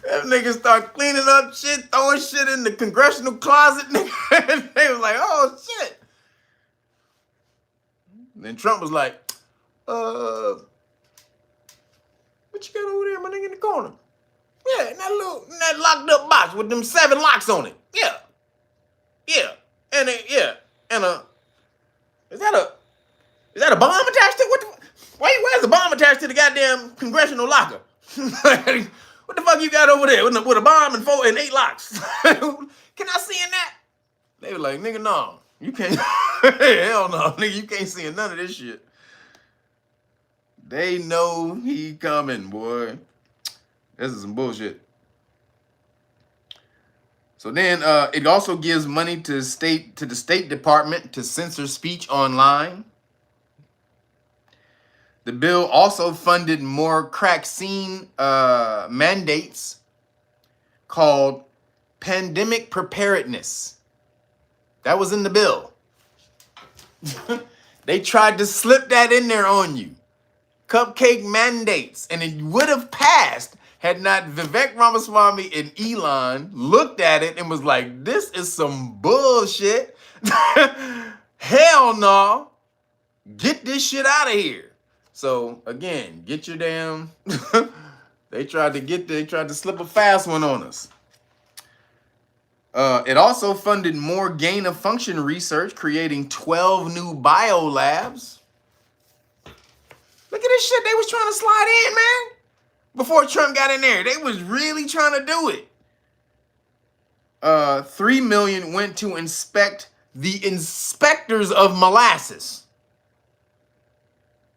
That niggas start cleaning up shit, throwing shit in the congressional closet. They was like, oh shit. Then Trump was like, what you got over there, my nigga, in the corner? Yeah, in that locked up box with them 7 locks on it. Yeah. And is that a bomb attached to it? Where's the bomb attached to the goddamn congressional locker? What the fuck you got over there with a bomb and 4 and 8 locks? Can I see in that? They were like, nigga, no. You can't. Hell no, nigga, you can't see in none of this shit. They know he coming, boy. This is some bullshit. So then it also gives money to the State Department to censor speech online. The bill also funded more vaccine mandates called pandemic preparedness. That was in the bill. They tried to slip that in there on you. Cupcake mandates. And it would have passed had not Vivek Ramaswamy and Elon looked at it and was like, this is some bullshit. Hell no. Get this shit out of here. So again, get your damn. They tried to slip a fast one on us. It also funded more gain of function research, creating 12 new biolabs. Look at this shit they was trying to slide in, man. Before Trump got in there, they was really trying to do it. $3 million went to inspect the inspectors of molasses.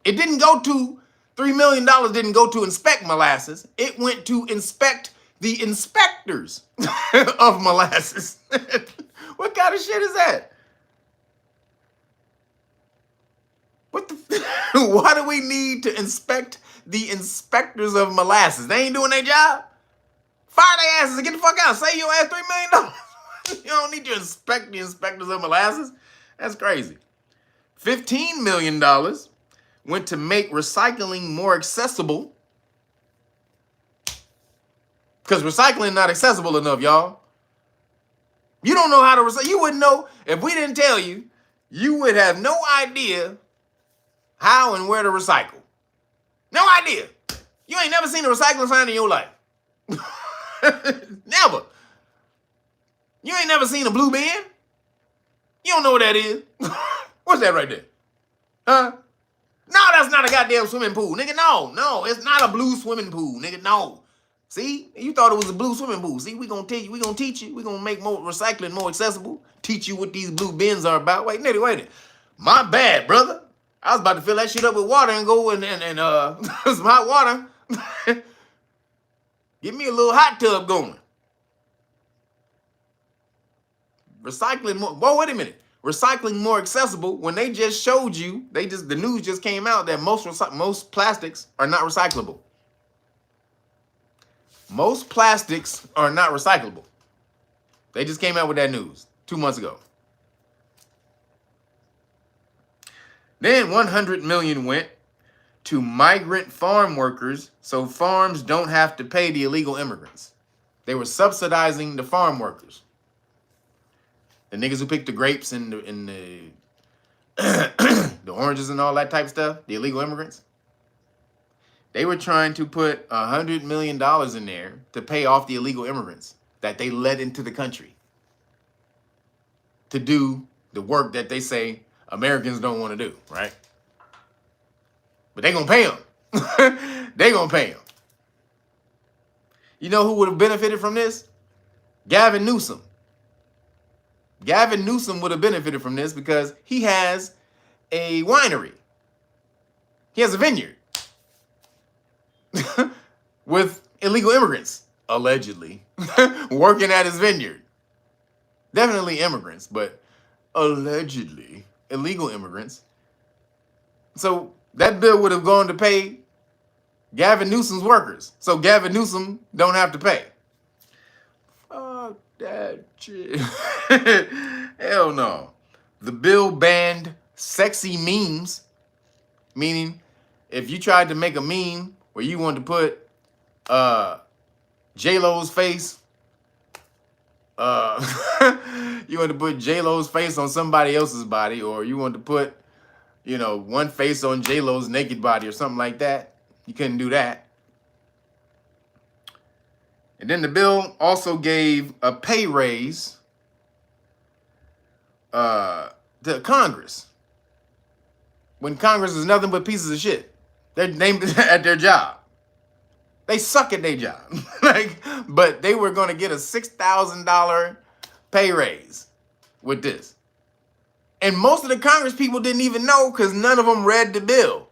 It didn't go to $3 million. Didn't go to inspect molasses. It went to inspect the inspectors of molasses. What kind of shit is that? What the? Why do we need to inspect the inspectors of molasses? They ain't doing their job. Fire their asses and get the fuck out. Save your ass $3 million. You don't need to inspect the inspectors of molasses. That's crazy. $15 million went to make recycling more accessible. Because recycling not accessible enough, y'all. You don't know how to recycle. You wouldn't know if we didn't tell you. You would have no idea how and where to recycle. No idea. You ain't never seen a recycling sign in your life. Never. You ain't never seen a blue bin. You don't know what that is. What's that right there? Huh? No, that's not a goddamn swimming pool, nigga. No, it's not a blue swimming pool, nigga. No. See, you thought it was a blue swimming pool. See, we gonna teach you. We gonna make more recycling more accessible. Teach you what these blue bins are about. Wait a minute. My bad, brother. I was about to fill that shit up with water and go and some hot water. Get me a little hot tub going. Recycling more. Whoa, wait a minute. Recycling more accessible when they just showed you. The news just came out that most plastics are not recyclable. Most plastics are not recyclable. They just came out with that news 2 months ago. Then $100 million went to migrant farm workers so farms don't have to pay the illegal immigrants. They were subsidizing the farm workers. The niggas who picked the grapes and the the oranges and all that type of stuff, the illegal immigrants, they were trying to put $100 million in there to pay off the illegal immigrants that they let into the country to do the work that they say Americans don't want to do, right? But they gonna pay them. They gonna pay them. You know who would have benefited from this? Gavin Newsom. Gavin Newsom would have benefited from this because he has a winery. He has a vineyard with illegal immigrants, allegedly, working at his vineyard. Definitely immigrants, but allegedly illegal immigrants. So that bill would have gone to pay Gavin Newsom's workers. So Gavin Newsom don't have to pay. Fuck that shit. Hell no. The bill banned sexy memes, meaning if you tried to make a meme where you wanted to put J-Lo's face, you wanted to put J-Lo's face on somebody else's body, or you wanted to put, you know, one face on J-Lo's naked body or something like that, you couldn't do that. And then the bill also gave a pay raise to Congress, when Congress is nothing but pieces of shit. They're named at their job. They suck at their job. But they were going to get a $6,000 pay raise with this. And most of the Congress people didn't even know because none of them read the bill.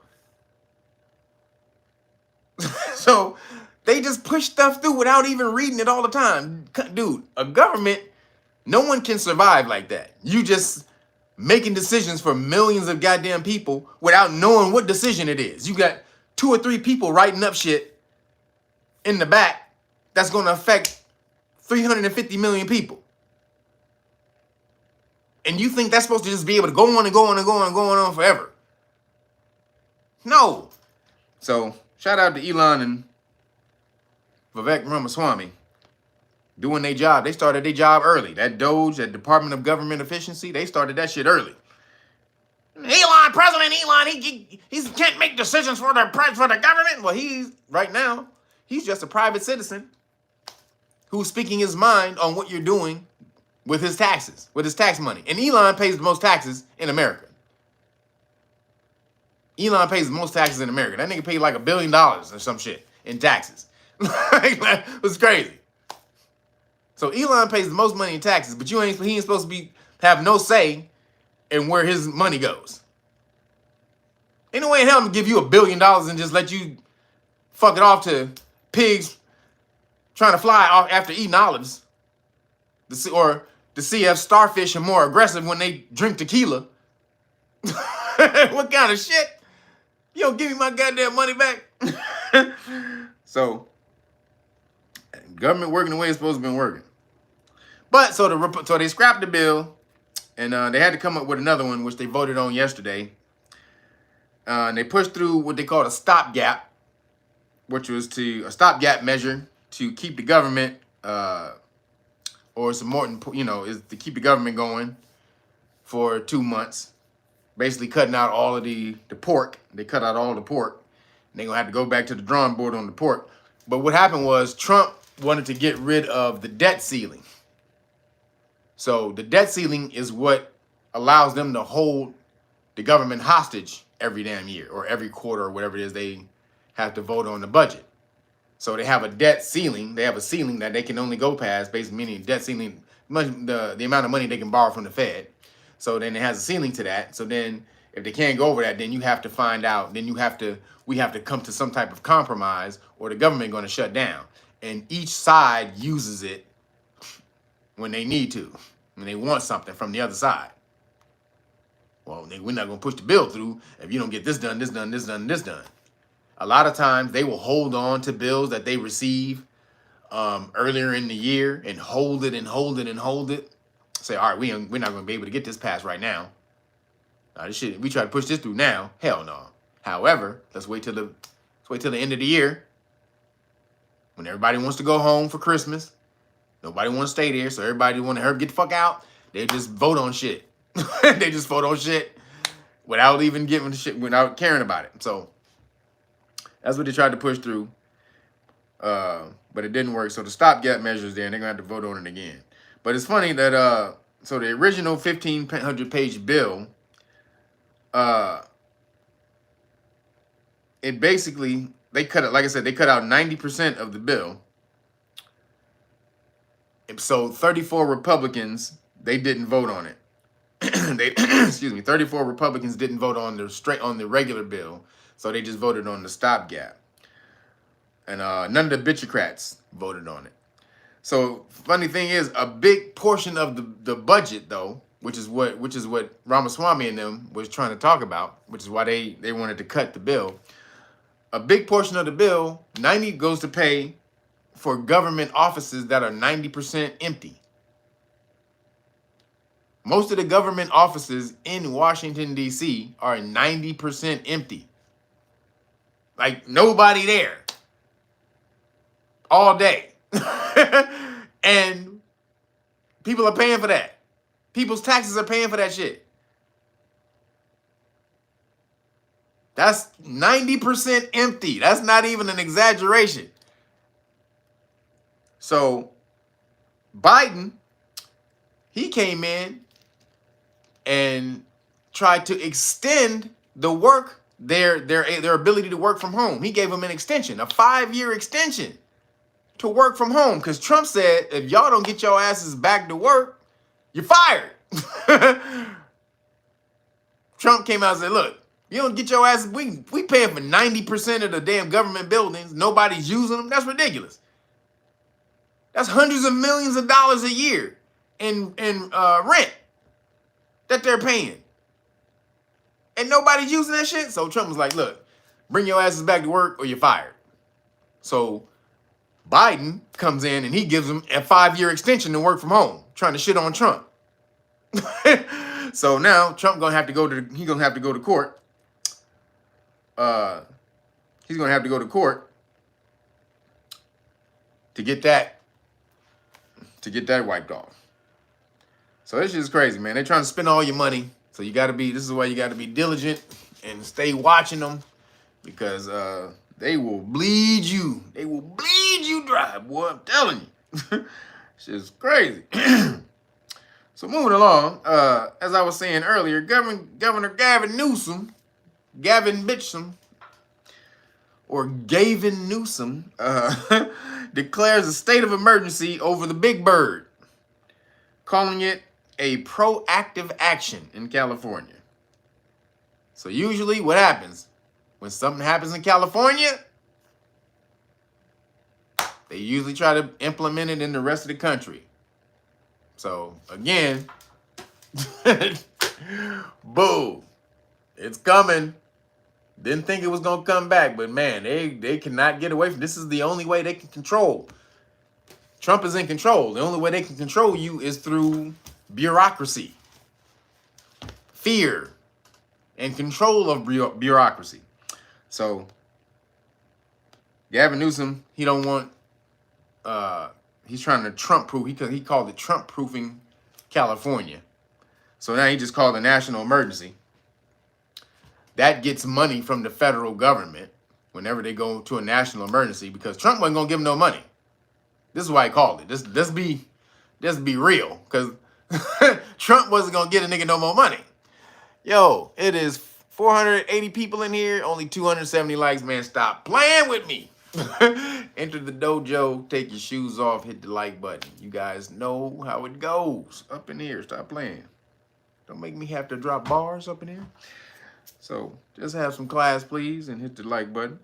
So they just push stuff through without even reading it all the time. Dude, a government, no one can survive like that. You just making decisions for millions of goddamn people without knowing what decision it is. You got 2 or 3 people writing up shit in the back that's going to affect 350 million people. And you think that's supposed to just be able to go on and go on and go on and go on forever? No. So shout out to Elon and Vivek Ramaswamy doing their job. They started their job early. That Doge, that Department of Government Efficiency, they started that shit early. Elon, President Elon, he can't make decisions for the government. Well, right now, he's just a private citizen who's speaking his mind on what you're doing with his taxes, with his tax money. And Elon pays the most taxes in America. Elon pays the most taxes in America. That nigga paid like $1 billion or some shit in taxes. It was crazy. So Elon pays the most money in taxes, but he ain't supposed to have no say in where his money goes. Ain't no way in hell I'm gonna give you $1 billion and just let you fuck it off to pigs trying to fly off after eating olives. Or to see if starfish are more aggressive when they drink tequila. What kind of shit? You don't give me my goddamn money back? So, government working the way it's supposed to be working. But, so they scrapped the bill, and they had to come up with another one, which they voted on yesterday. And they pushed through what they called a stopgap, which was a stopgap measure to keep the government, or some more, is to keep the government going for 2 months. Basically cutting out all of the pork. They cut out all the pork. And they're going to have to go back to the drawing board on the pork. But what happened was Trump wanted to get rid of the debt ceiling. So the debt ceiling is what allows them to hold the government hostage every damn year or every quarter or whatever it is they have to vote on the budget. So they have a debt ceiling. They have a ceiling that they can only go past, basically meaning debt ceiling, the amount of money they can borrow from the Fed. So then it has a ceiling to that. So then if they can't go over that, then you have to find out. Then we have to come to some type of compromise or the government going to shut down. And each side uses it when they need to, when they want something from the other side. Well, we're not going to push the bill through if you don't get this done, this done, this done, this done. A lot of times they will hold on to bills that they receive earlier in the year and hold it and hold it and hold it. Say, all right, we're not going to be able to get this passed right now. We try to push this through now. Hell no. However, let's wait till the end of the year when everybody wants to go home for Christmas. Nobody wants to stay there, so everybody want to get the fuck out. They just vote on shit. They just vote on shit without even giving a shit, without caring about it. So that's what they tried to push through. But it didn't work. So the stopgap measures there, and they're gonna have to vote on it again. But it's funny that so the original 1,500-page bill, it basically, they cut it, like I said, they cut out 90% of the bill. So 34 Republicans, they didn't vote on it. They excuse me, 34 Republicans didn't vote on the regular bill, so they just voted on the stopgap. And none of the bitchocrats voted on it. So funny thing is, a big portion of the budget, though, which is what Ramaswamy and them was trying to talk about, which is why they wanted to cut the bill. A big portion of the bill, 90, goes to pay for government offices that are 90% empty. Most of the government offices in Washington, D.C. are 90% empty. Like, nobody there. All day. And people are paying for that. People's taxes are paying for that shit. That's 90% empty. That's not even an exaggeration. So Biden, he came in and tried to extend the work, their ability to work from home. He gave them an extension, a 5-year extension to work from home, because Trump said, if y'all don't get your asses back to work, you're fired. Trump came out and said, look, you don't get your asses, we paying for 90% of the damn government buildings. Nobody's using them. That's ridiculous. That's hundreds of millions of dollars a year in rent that they're paying. And nobody's using that shit. So Trump was like, look, bring your asses back to work or you're fired. So Biden comes in and he gives them a 5-year extension to work from home, trying to shit on Trump. So now Trump gonna have to go to court. He's gonna have to go to court to get that wiped off. So this shit is crazy, man. They're trying to spend all your money. So this is why you gotta be diligent and stay watching them, because they will bleed you. They will bleed you dry, boy. I'm telling you. Shit's crazy. So moving along, as I was saying earlier, Governor Gavin Newsom, declares a state of emergency over the big bird, calling it a proactive action in California. So usually what happens when something happens in California, they usually try to implement it in the rest of the country. So again, boom, it's coming. Didn't think it was gonna come back, but man, they cannot get away from this. Is the only way they can control. Trump is in control. The only way they can control you is through bureaucracy, fear, and control of bureaucracy. So Gavin Newsom, he don't want. He's trying to Trump-proof. He called it Trump-proofing California. So now he just called a national emergency. That gets money from the federal government whenever they go to a national emergency, because Trump wasn't gonna give him no money. This is why he called it. Let's be real, because Trump wasn't gonna get a nigga no more money. Yo, it is 480 people in here, only 270 likes, man. Stop playing with me. Enter the dojo, take your shoes off, hit the like button. You guys know how it goes up in here. Stop playing. Don't make me have to drop bars up in here. So just have some class, please, and hit the like button.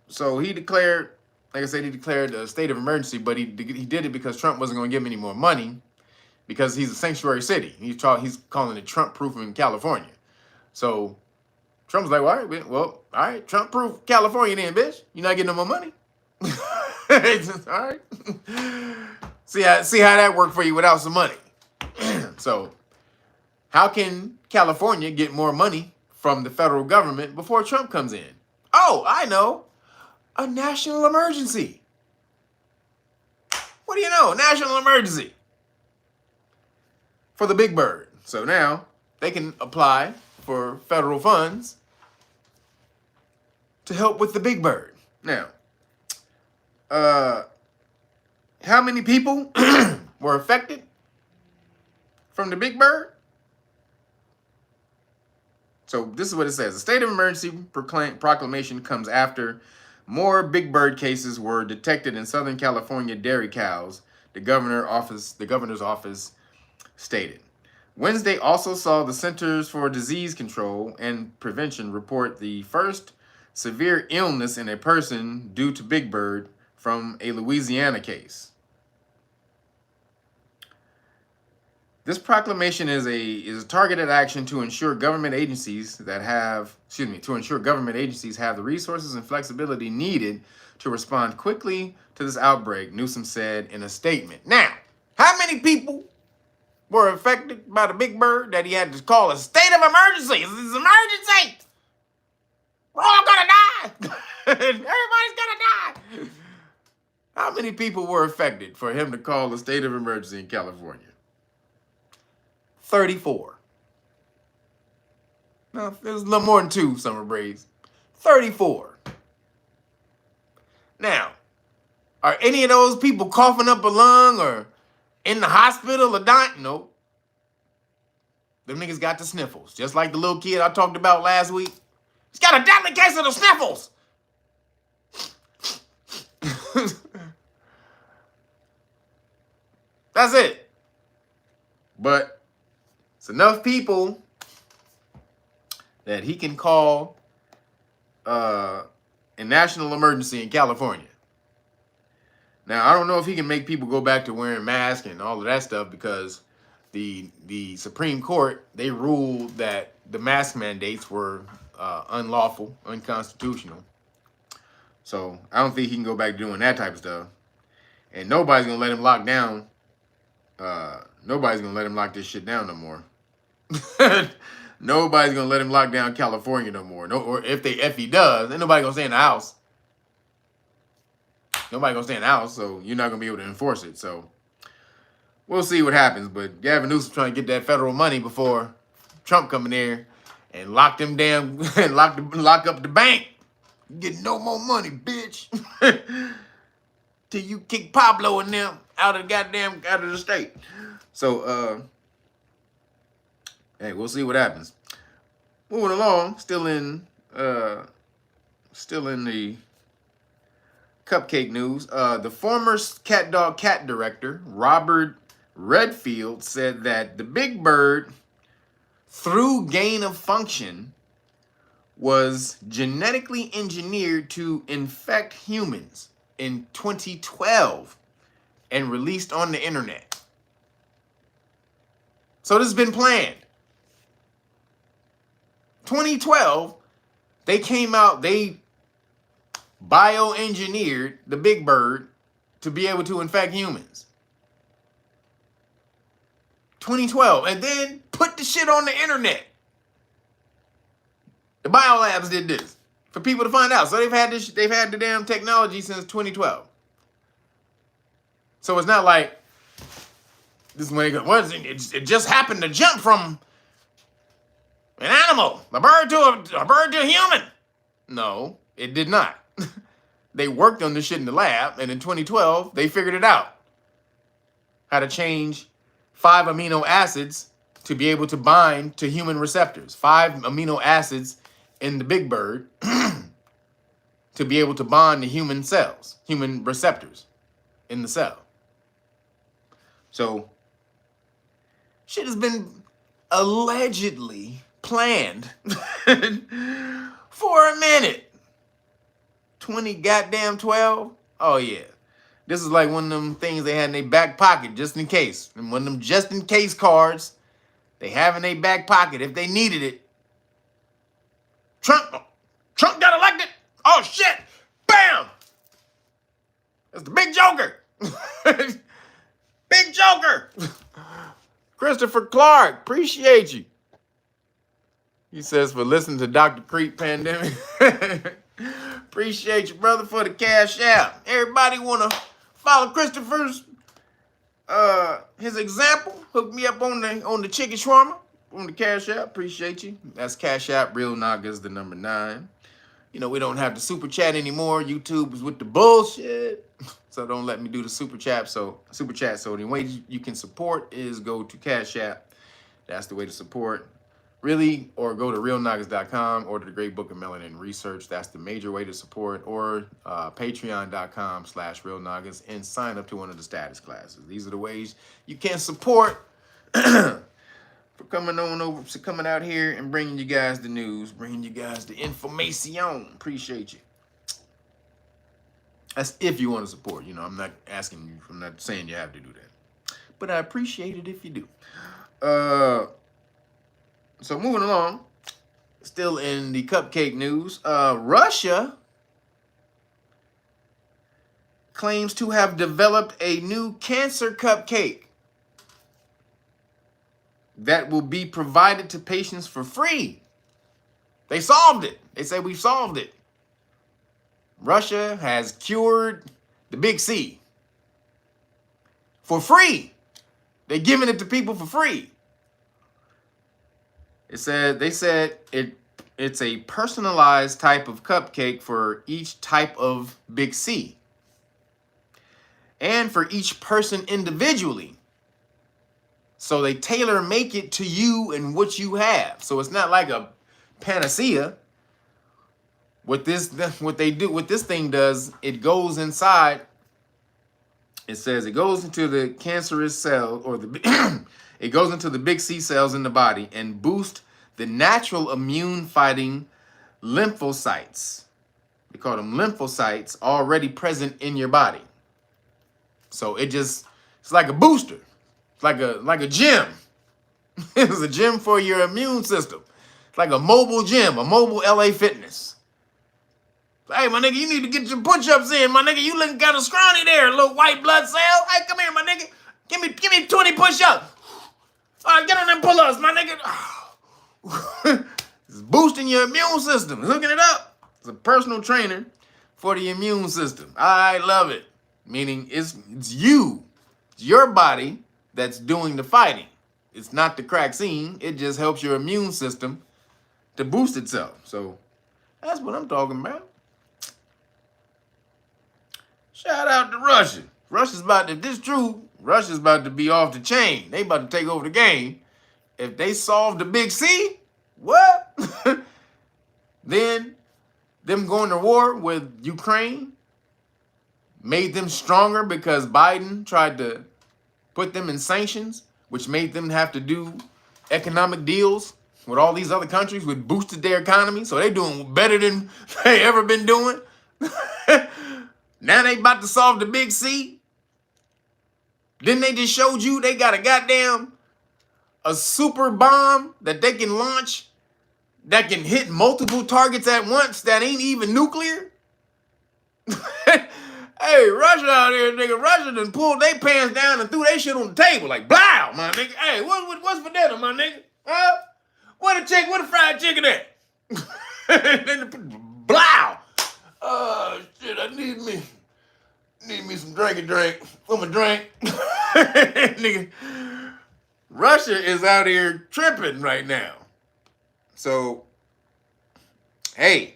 So he declared, like I said, he declared a state of emergency, but he did it because Trump wasn't going to give him any more money, because he's a sanctuary city. He's calling it Trump-proofing California. So Trump's like, well, all right, Trump-proof California then, bitch. You're not getting no more money. All right. See how that worked for you without some money. So how can California get more money from the federal government before Trump comes in? Oh, I know. A national emergency. What do you know? National emergency for the big bird. So now they can apply for federal funds to help with the big bird. Now, how many people were affected from the big bird? So this is what it says. The state of emergency proclamation comes after more big bird cases were detected in Southern California dairy cows, the governor's office stated. Wednesday also saw the Centers for Disease Control and Prevention report the first severe illness in a person due to big bird from a Louisiana case. This proclamation is a targeted action to ensure government agencies have the resources and flexibility needed to respond quickly to this outbreak, Newsom said in a statement. Now, how many people were affected by the big bird that he had to call a state of emergency? It's an emergency. We're all gonna die. Everybody's gonna die. How many people were affected for him to call a state of emergency in California? 34. No, there's a little more than 2 summer breeze. 34. Now, are any of those people coughing up a lung or in the hospital or dying? No. Them niggas got the sniffles. Just like the little kid I talked about last week. He's got a deadly case of the sniffles. That's it. But it's enough people that he can call a national emergency in California. Now, I don't know if he can make people go back to wearing masks and all of that stuff because the Supreme Court, they ruled that the mask mandates were unlawful, unconstitutional. So I don't think he can go back to doing that type of stuff. And nobody's going to let him lock down. Nobody's going to let him lock this shit down no more. Nobody's going to let him lock down California no more. No, or if he does, ain't nobody going to stay in the house. Nobody going to stay in the house, so you're not going to be able to enforce it. So we'll see what happens. But Gavin Newsom's trying to get that federal money before Trump come in there and lock them damn, lock up the bank. You get no more money, bitch. Till you kick Pablo and them out of the state. So, hey, we'll see what happens. Moving along, still in the cupcake news. The former cat director, Robert Redfield, said that the big bird, through gain of function, was genetically engineered to infect humans in 2012 and released on the internet. So this has been planned. 2012, they came out, they bioengineered the big bird to be able to infect humans. 2012, and then put the shit on the internet. The biolabs did this for people to find out. So they've had the damn technology since 2012. So it's not like this is when it just happened to jump from an animal, a bird to a human. No, it did not. They worked on this shit in the lab, and in 2012, they figured it out. How to change 5 amino acids to be able to bind to human receptors. 5 amino acids in the big bird to be able to bond to human cells, human receptors in the cell. So, shit has been allegedly planned for a minute. 20 goddamn 12? Oh, yeah. This is like one of them things they had in their back pocket just in case. And one of them just in case cards they have in their back pocket if they needed it. Trump got elected. Oh, shit. Bam. That's the big joker. Big joker. Christopher Clark, appreciate you. He says for listening to Dr. Creep Pandemic. Appreciate you, brother, for the CashApp. Everybody want to follow Christopher's his example. Hook me up on the chicken shawarma. on the Cash App, appreciate you. That's Cash App, Real Nagas, the number 9. You know, we don't have the super chat anymore. YouTube is with the bullshit. So don't let me do the super chat. So the way you can support is go to Cash App. That's the way to support. Really, or go to realnagas.com, order the Great Book of Melanin Research. That's the major way to support. Or patreon.com/realnagas and sign up to one of the status classes. These are the ways you can support for coming on over, for coming out here and bringing you guys the news, bringing you guys the information. Appreciate you. That's if you want to support. You know, I'm not asking you, I'm not saying you have to do that. But I appreciate it if you do. So moving along, still in the cupcake news, Russia claims to have developed a new cancer cupcake that will be provided to patients for free. They solved it. They say we've solved it. Russia has cured the big C for free. They're giving it to people for free. They said it's a personalized type of cupcake for each type of big C. And for each person individually. So they tailor make it to you and what you have. So it's not like a panacea. What this thing does, it goes inside. It says it goes into the cancerous cell, or it goes into the big C cells in the body and boosts the natural immune fighting lymphocytes. They call them lymphocytes already present in your body. So it's like a booster. It's like a gym. It's a gym for your immune system. It's like a mobile gym, a mobile LA Fitness. Hey, my nigga, you need to get your push-ups in, my nigga. You looking kind of scrawny there, little white blood cell. Hey, come here, my nigga. Give me 20 push-ups. All right, get on them pull-ups, my nigga. It's boosting your immune system. Hooking it up. It's a personal trainer for the immune system. I love it. Meaning it's you. It's your body that's doing the fighting. It's not the crack scene. It just helps your immune system to boost itself. So that's what I'm talking about. Shout out to Russia. Russia's about to, if this is true, Russia's about to be off the chain. They about to take over the game. If they solve the big C, what? Then them going to war with Ukraine made them stronger because Biden tried to put them in sanctions, which made them have to do economic deals with all these other countries, which boosted their economy. So they're doing better than they ever been doing. Now they about to solve the big C. Then they just showed you they got a super bomb that they can launch that can hit multiple targets at once that ain't even nuclear. Hey, Russia out here, nigga. Russia done pulled their pants down and threw their shit on the table like, blow, my nigga. Hey, what's for dinner, my nigga? Huh? What a fried chicken at? Blow. Oh, shit, I need me some drink for my drink. Nigga, Russia is out here tripping right now. So, hey,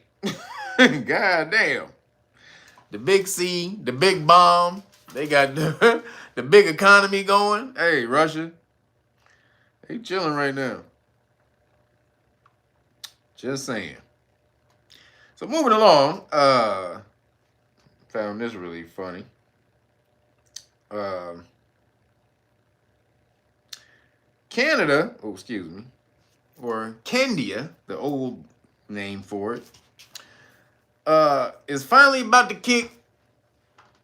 goddamn. The big C, the big bomb, they got the big economy going. Hey, Russia, they chilling right now. Just saying. So moving along, found this really funny. Canada, or Candia, the old name for it, is finally about to kick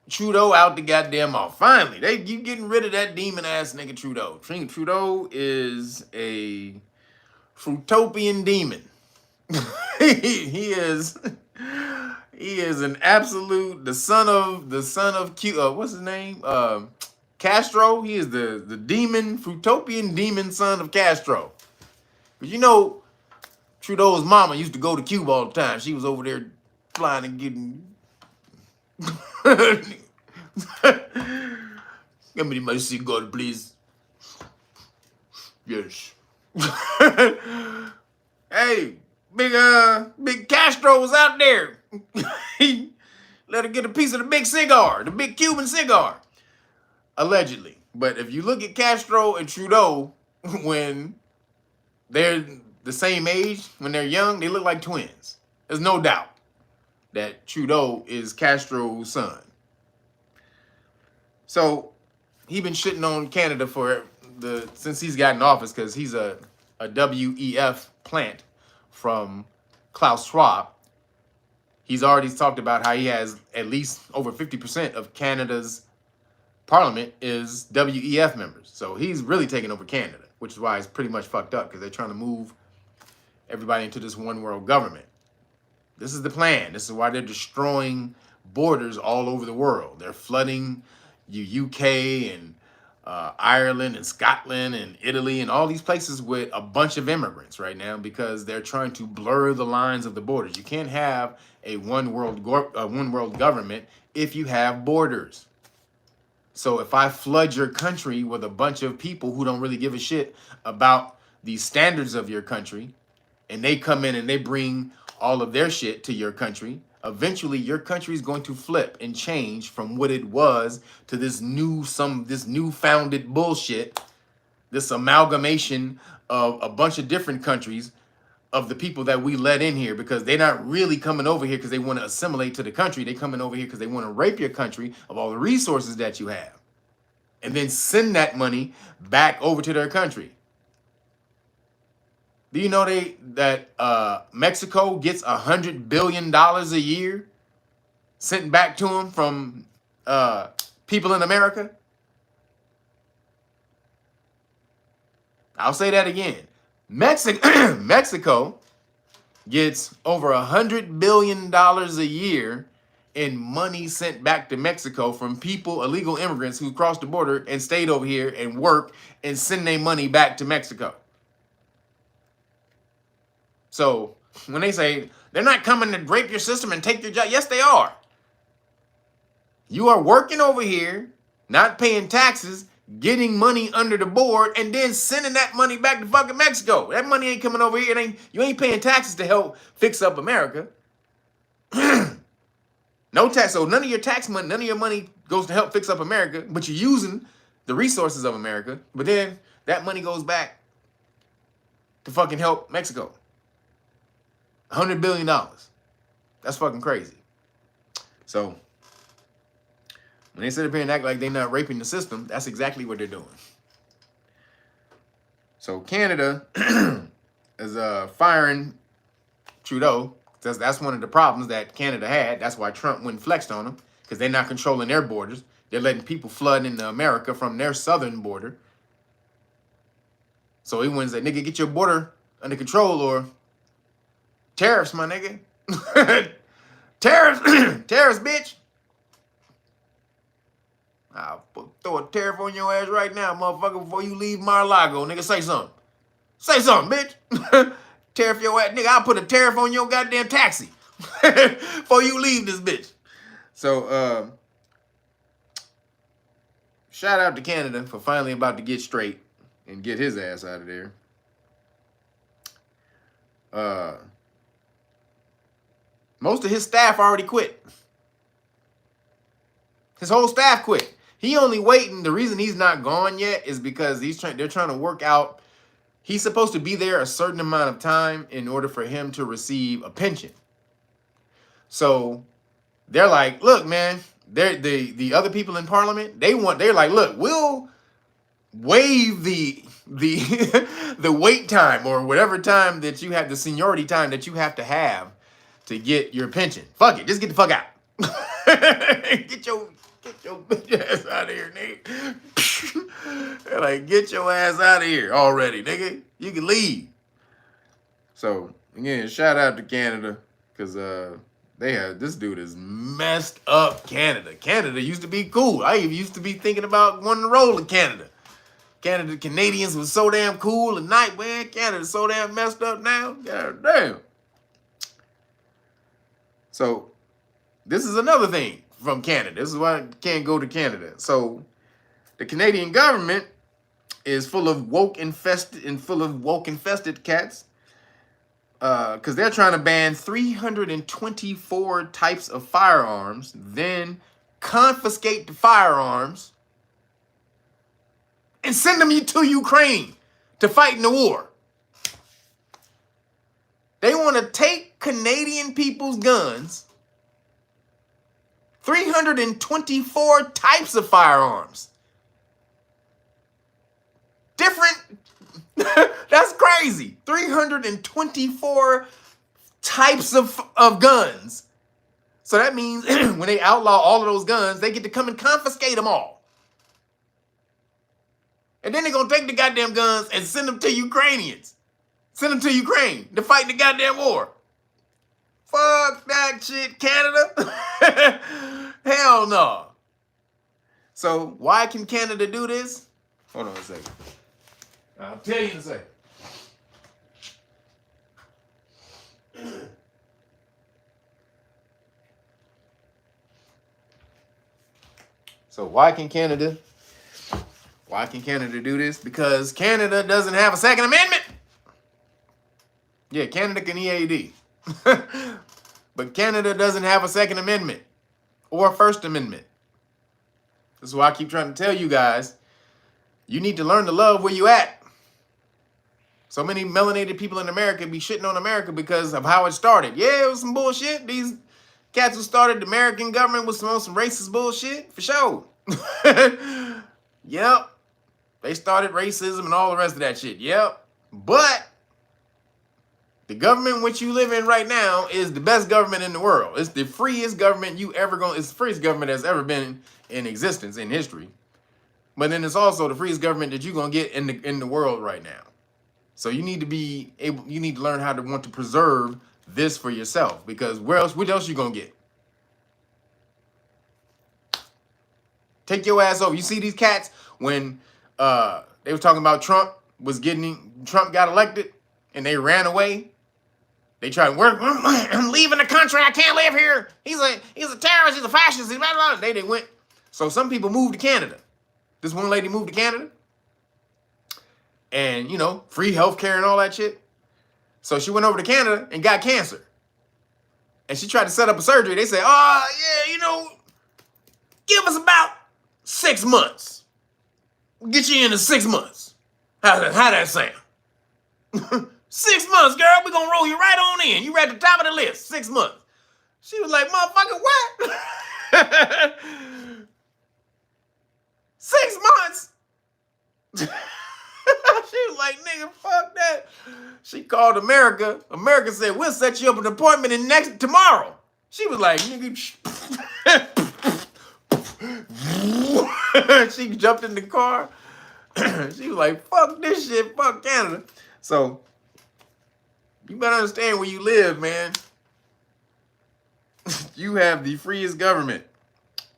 Trudeau out the goddamn off. Finally, you getting rid of that demon ass nigga Trudeau. Trudeau is a fruitopian demon. he is an absolute the son of Q. What's his name? Castro. He is the demon, fruitopian demon son of Castro. But you know, Trudeau's mama used to go to Cuba all the time. She was over there flying and getting. Give me my cigar, please. Yes. Hey, big Castro was out there. He let her get a piece of the big cigar, the big Cuban cigar. Allegedly. But if you look at Castro and Trudeau, when they're the same age, when they're young, they look like twins. There's no doubt that Trudeau is Castro's son. So he been shitting on Canada since he's got in office, because he's a WEF plant from Klaus Schwab. He's already talked about how he has at least over 50% of Canada's parliament is WEF members. So he's really taking over Canada, which is why it's pretty much fucked up, because they're trying to move everybody into this one world government. This is the plan. This is why they're destroying borders all over the world. They're flooding UK and Ireland and Scotland and Italy and all these places with a bunch of immigrants right now, because they're trying to blur the lines of the borders. You can't have a one world government if you have borders. So if I flood your country with a bunch of people who don't really give a shit about the standards of your country, and they come in and they bring all of their shit to your country, eventually your country is going to flip and change from what it was to this newfounded bullshit, this amalgamation of a bunch of different countries of the people that we let in here, because they're not really coming over here because they want to assimilate to the country. They're coming over here because they want to rape your country of all the resources that you have, and then send that money back over to their country. Do you know that Mexico gets $100 billion a year sent back to them from people in America? I'll say that again. Mexico gets over $100 billion a year in money sent back to Mexico from people, illegal immigrants who crossed the border and stayed over here and work and send their money back to Mexico. So when they say they're not coming to rape your system and take your job, yes, they are. You are working over here, not paying taxes, getting money under the board, and then sending that money back to fucking Mexico. That money ain't coming over here. You ain't paying taxes to help fix up America. No tax. So none of your tax money, none of your money goes to help fix up America, but you're using the resources of America. But then that money goes back to fucking help Mexico. $100 billion. That's fucking crazy. So when they sit up here and act like they're not raping the system, that's exactly what they're doing. So Canada is firing Trudeau. That's one of the problems that Canada had. That's why Trump went and flexed on them, because they're not controlling their borders. They're letting people flood into America from their southern border. So he went and said, nigga, get your border under control, or tariffs, my nigga. Tariffs, bitch. I'll throw a tariff on your ass right now, motherfucker, before you leave Mar-a-Lago. Nigga, say something. Say something, bitch. Tariff your ass. Nigga, I'll put a tariff on your goddamn taxi before you leave this bitch. So, shout out to Canada for finally about to get straight and get his ass out of there. Most of his staff already quit. His whole staff quit. He only waiting. The reason he's not gone yet is because they're trying to work out. He's supposed to be there a certain amount of time in order for him to receive a pension. So they're like, look, man, the other people in Parliament, they're like, look, we'll waive the wait time, or whatever time that you have, the seniority time that you have to get your pension. Fuck it, just get the fuck out. Get your bitch ass out of here, nigga. They're like, get your ass out of here already, nigga. You can leave. So again, shout out to Canada, because this dude is messed up. Canada used to be cool. I even used to be thinking about wanting to roll in Canada. Canadians was so damn cool at night, man. Canada's so damn messed up now. God damn. So this is another thing from Canada. This is why I can't go to Canada. So the Canadian government is full of woke infested cats. Because they're trying to ban 324 types of firearms, then confiscate the firearms and send them to Ukraine to fight in the war. They want to take Canadian people's guns, 324 types of firearms. Different, that's crazy. 324 types of guns. So that means when they outlaw all of those guns, they get to come and confiscate them all. And then they're going to take the goddamn guns and send them to Ukrainians. Send them to Ukraine to fight the goddamn war. Fuck that shit, Canada. Hell no. So why can Canada do this? Hold on a second. I'll tell you in a second. So why can Canada do this? Because Canada doesn't have a Second Amendment. Yeah, Canada can EAD. But Canada doesn't have a Second Amendment or a First Amendment. This is why I keep trying to tell you guys, you need to learn to love where you at. So many melanated people in America be shitting on America because of how it started. Yeah, it was some bullshit. These cats who started the American government was some racist bullshit, for sure. Yep. They started racism and all the rest of that shit. Yep. But the government in which you live in right now is the best government in the world. It's the freest government it's the freest government that's ever been in existence in history. But then it's also the freest government that you're gonna get in the world right now. So you need to learn how to want to preserve this for yourself, because what else you gonna get? Take your ass over. You see these cats when they were talking about Trump got elected and they ran away. They tried to work. I'm leaving the country. I can't live here. He's a terrorist. He's a fascist. Blah, blah, blah. They went. So some people moved to Canada. This one lady moved to Canada. And, free healthcare and all that shit. So she went over to Canada and got cancer. And she tried to set up a surgery. They said, give us about 6 months. We'll get you in 6 months. How that sound? 6 months, girl. We're going to roll you right on in. You right at the top of the list. 6 months. She was like, motherfucker, what? 6 months? She was like, nigga, fuck that. She called America. America said, we'll set you up an appointment tomorrow. She was like, nigga. She jumped in the car. She was like, fuck this shit. Fuck Canada. So you better understand where you live, man. You have the freest government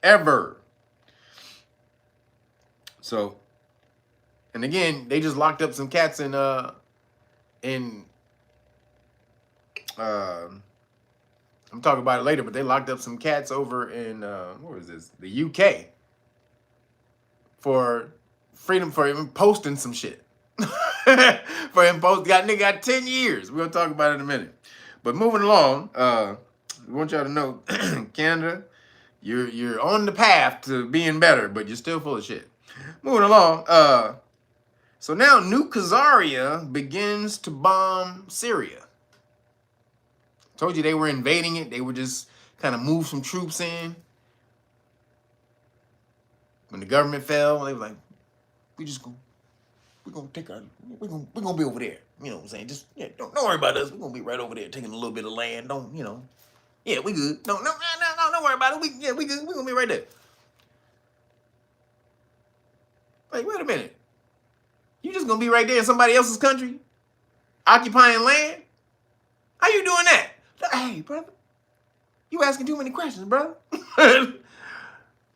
ever. So, and again, they just locked up some cats in I'm talking about it later, but they locked up some cats over in where is this? The UK for even posting some shit. Nigga got 10 years. We'll talk about it in a minute. But moving along, we want y'all to know, Canada, you're on the path to being better, but you're still full of shit. Moving along, so now NUKES begins to bomb Syria. Told you they were invading it. They were just kind of move some troops in. When the government fell, they were like, we're gonna be over there. You know what I'm saying? Just don't worry about us. We're gonna be right over there, taking a little bit of land. Yeah, we good. No, don't worry about it. We good. We're gonna be right there. Like, wait a minute. You just gonna be right there in somebody else's country, occupying land? How you doing that? Hey, brother, you asking too many questions, brother.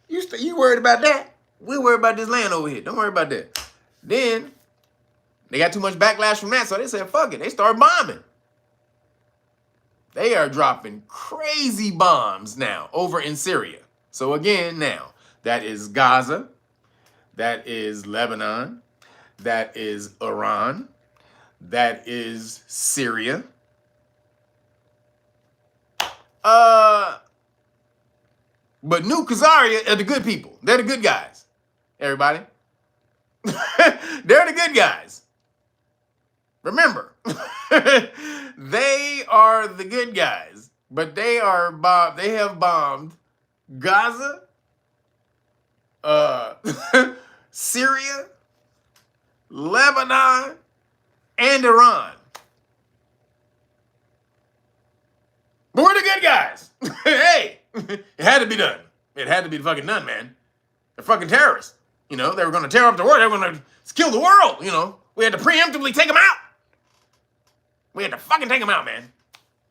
You worried about that? We'll worry about this land over here. Don't worry about that. Then they got too much backlash from that, so they said, fuck it. They started bombing. They are dropping crazy bombs now over in Syria. So again, now, that is Gaza. That is Lebanon. That is Iran. That is Syria. But NUKES are the good people. They're the good guys. Everybody. They're the good guys. Remember, they are the good guys, but they have bombed Gaza, Syria, Lebanon, and Iran. But we're the good guys. Hey, it had to be done. It had to be fucking done, man. They're fucking terrorists. You know, they were going to tear up the world. They were going to kill the world, you know. We had to preemptively take them out. We had to fucking take them out, man.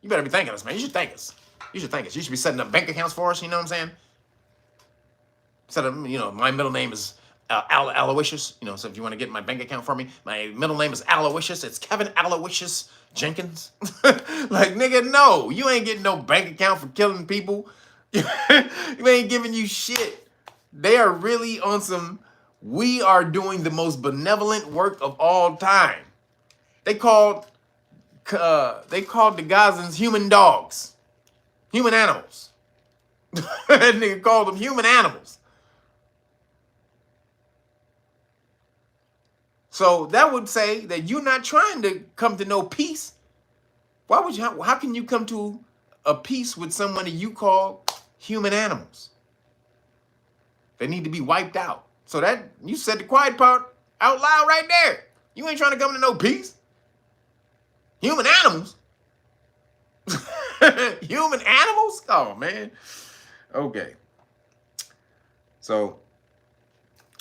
You better be thanking us, man. You should thank us. You should thank us. You should be setting up bank accounts for us, you know what I'm saying? Set up, you know, my middle name is Aloysius. You know, so if you want to get my bank account for me, my middle name is Aloysius. It's Kevin Aloysius Jenkins. Like, nigga, no. You ain't getting no bank account for killing people. You ain't giving you shit. They are really on some, we are doing the most benevolent work of all time. They called the Gazans human dogs. Human animals. That nigga called them human animals. So that would say that you're not trying to come to no peace. Why would you? How can you come to a peace with someone that you call human animals? They need to be wiped out. So that, you said the quiet part out loud right there. You ain't trying to come to no peace. Human animals? Human animals? Oh, man. Okay. So,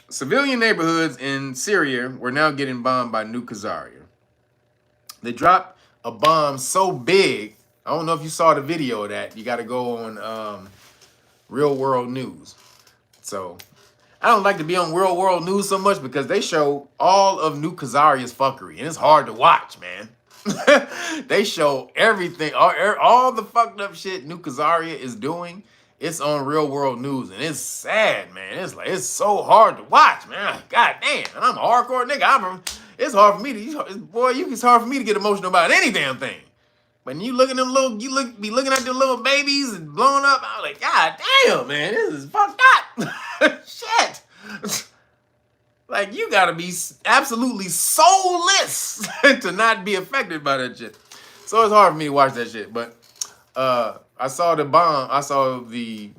civilian neighborhoods in Syria were now getting bombed by NUKES. They dropped a bomb so big, I don't know if you saw the video of that. You got to go on Real World News. So, I don't like to be on Real World News so much because they show all of NUKES' fuckery, and it's hard to watch, man. They show everything, all the fucked up shit NUKES is doing. It's on Real World News, and it's sad, man. It's like, it's so hard to watch, man. God damn, and I'm a hardcore nigga. It's hard for me to, it's hard for me to get emotional about any damn thing. When you look at them little, be looking at them little babies and blowing up, I'm like, God damn, man, this is fucked up. Shit. Like, you gotta be absolutely soulless to not be affected by that shit. So it's hard for me to watch that shit. But I saw the bomb. I saw the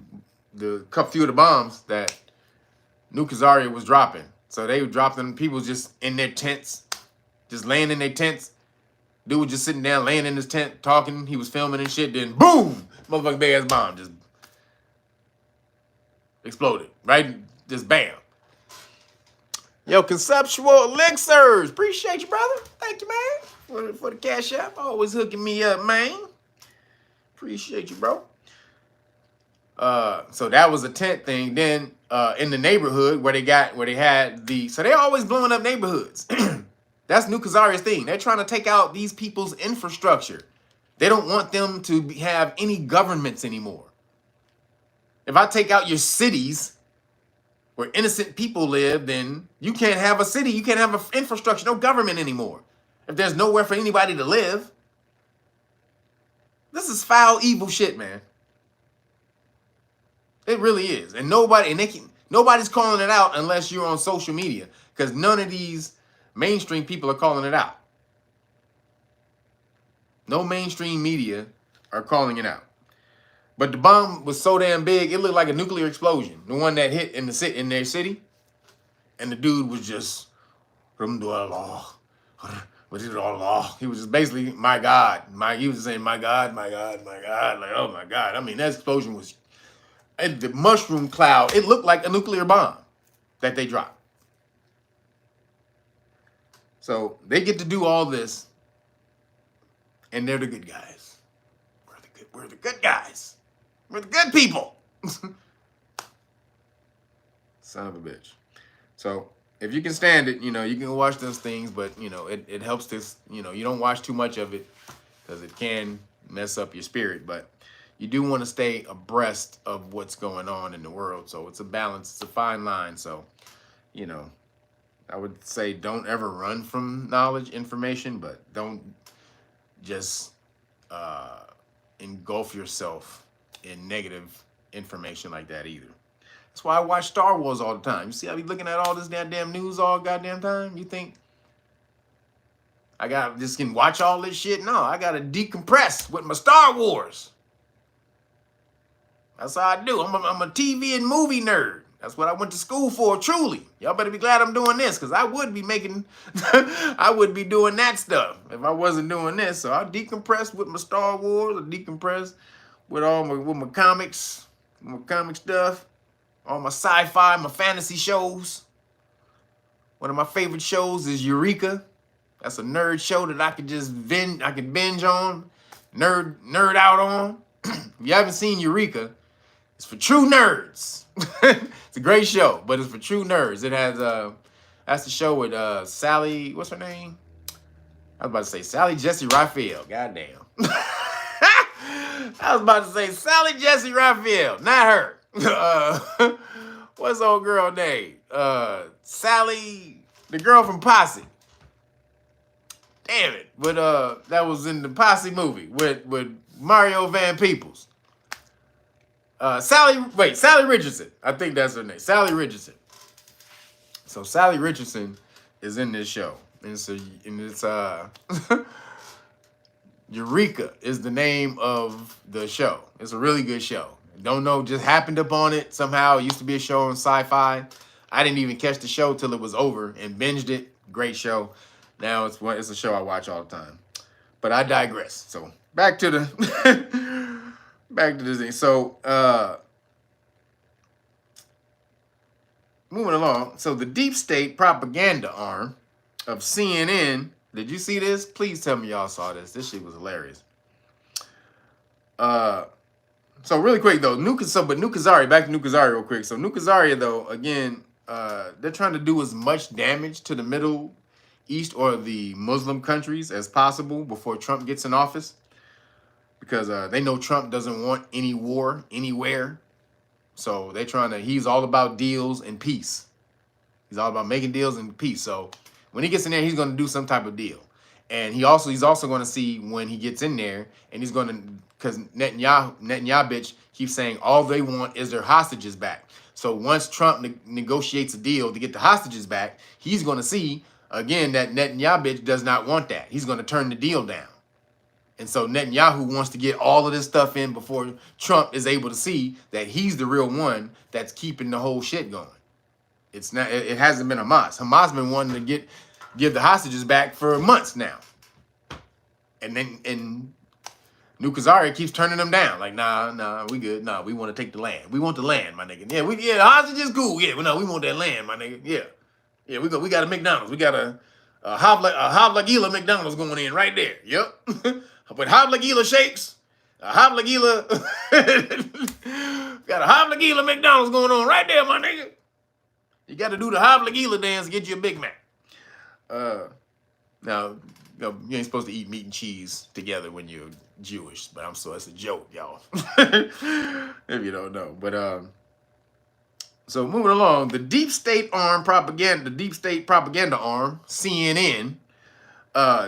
few of the bombs that NUKES was dropping. So they were dropping, people just in their tents, just laying in their tents. Dude was just sitting down, laying in his tent, talking. He was filming and shit. Then boom, motherfucking big ass bomb just exploded. Right, just bam. Yo, Conceptual Elixirs. Appreciate you, brother. Thank you, man. For the CashApp. Always hooking me up, man. Appreciate you, bro. So that was a tent thing. Then in the neighborhood where they had so they're always blowing up neighborhoods. That's NUKES' thing. They're trying to take out these people's infrastructure. They don't want them to have any governments anymore. If I take out your cities where innocent people live, then you can't have a city. You can't have an infrastructure, no government anymore. If there's nowhere for anybody to live. This is foul, evil shit, man. It really is. And nobody's calling it out unless you're on social media, because none of these mainstream people are calling it out. No mainstream media are calling it out. But the bomb was so damn big, it looked like a nuclear explosion. The one that hit in their city. And the dude was just, he was just basically, my God. He was just saying, my God, my God, my God. Like, oh my God. I mean, that explosion was, the mushroom cloud, it looked like a nuclear bomb that they dropped. So they get to do all this, and they're the good guys. We're the good guys. We're the good people. Son of a bitch. So if you can stand it, you know, you can watch those things, but, you know, it helps this, you know, you don't watch too much of it because it can mess up your spirit, but you do want to stay abreast of what's going on in the world. So it's a balance. It's a fine line. So, you know, I would say don't ever run from knowledge, information, but don't just engulf yourself in negative information like that either. That's why I watch Star Wars all the time. You see, I be looking at all this goddamn news all goddamn time. You think I got just can watch all this shit? No, I gotta decompress with my Star Wars. That's how I do. I'm a TV and movie nerd. That's what I went to school for, truly. Y'all better be glad I'm doing this, because I would be making, I would be doing that stuff if I wasn't doing this. So I decompress with my Star Wars. I decompress with my comics, my comic stuff, all my sci-fi, my fantasy shows. One of my favorite shows is Eureka. That's a nerd show that I could just binge on, nerd out on. If you haven't seen Eureka, it's for true nerds. It's a great show, but it's for true nerds. It has that's the show with Sally, what's her name? I was about to say Sally Jesse Raphael. Goddamn. I was about to say Sally Jesse Raphael, not her. What's the old girl name? Sally, the girl from Posse. Damn it. But that was in the Posse movie with Mario Van Peebles. Sally Richardson. I think that's her name. Sally Richardson. So Sally Richardson is in this show. And it's Eureka is the name of the show. It's a really good show. Don't know, just happened upon it somehow. It used to be a show on Sci-Fi. I didn't even catch the show till it was over and binged it. Great show. Now it's a show I watch all the time. But I digress. So back to the back to this thing. So moving along. So the deep state propaganda arm of CNN. Did you see this? Please tell me y'all saw this. This shit was hilarious. So really quick though, Nukes back to Nukes real quick. So Nukes though, again, they're trying to do as much damage to the Middle East or the Muslim countries as possible before Trump gets in office, because they know Trump doesn't want any war anywhere. So he's all about deals and peace. He's all about making deals and peace. So when he gets in there, he's going to do some type of deal. And he's also going to see when he gets in there, and he's going to, because Netanyahu bitch keeps saying all they want is their hostages back. So once Trump negotiates a deal to get the hostages back, he's going to see again that Netanyahu bitch does not want that. He's going to turn the deal down. And so Netanyahu wants to get all of this stuff in before Trump is able to see that he's the real one that's keeping the whole shit going. It's not. It hasn't been Hamas. Hamas been wanting to give the hostages back for months now. And Nukes keeps turning them down. Like, nah, we good. Nah, we want to take the land. We want the land, my nigga. Yeah, the hostages cool. Yeah, we want that land, my nigga. Yeah, we got a McDonald's. We got a Havla Gila McDonald's going in right there. Yep. With Havla Gila shakes. A Havla Gila. Got a Havla Gila McDonald's going on right there, my nigga. You got to do the Havla Gila dance to get you a Big Mac. Now, you ain't supposed to eat meat and cheese together when you're Jewish, but it's a joke, y'all. If you don't know. But so moving along, the deep state propaganda arm, CNN,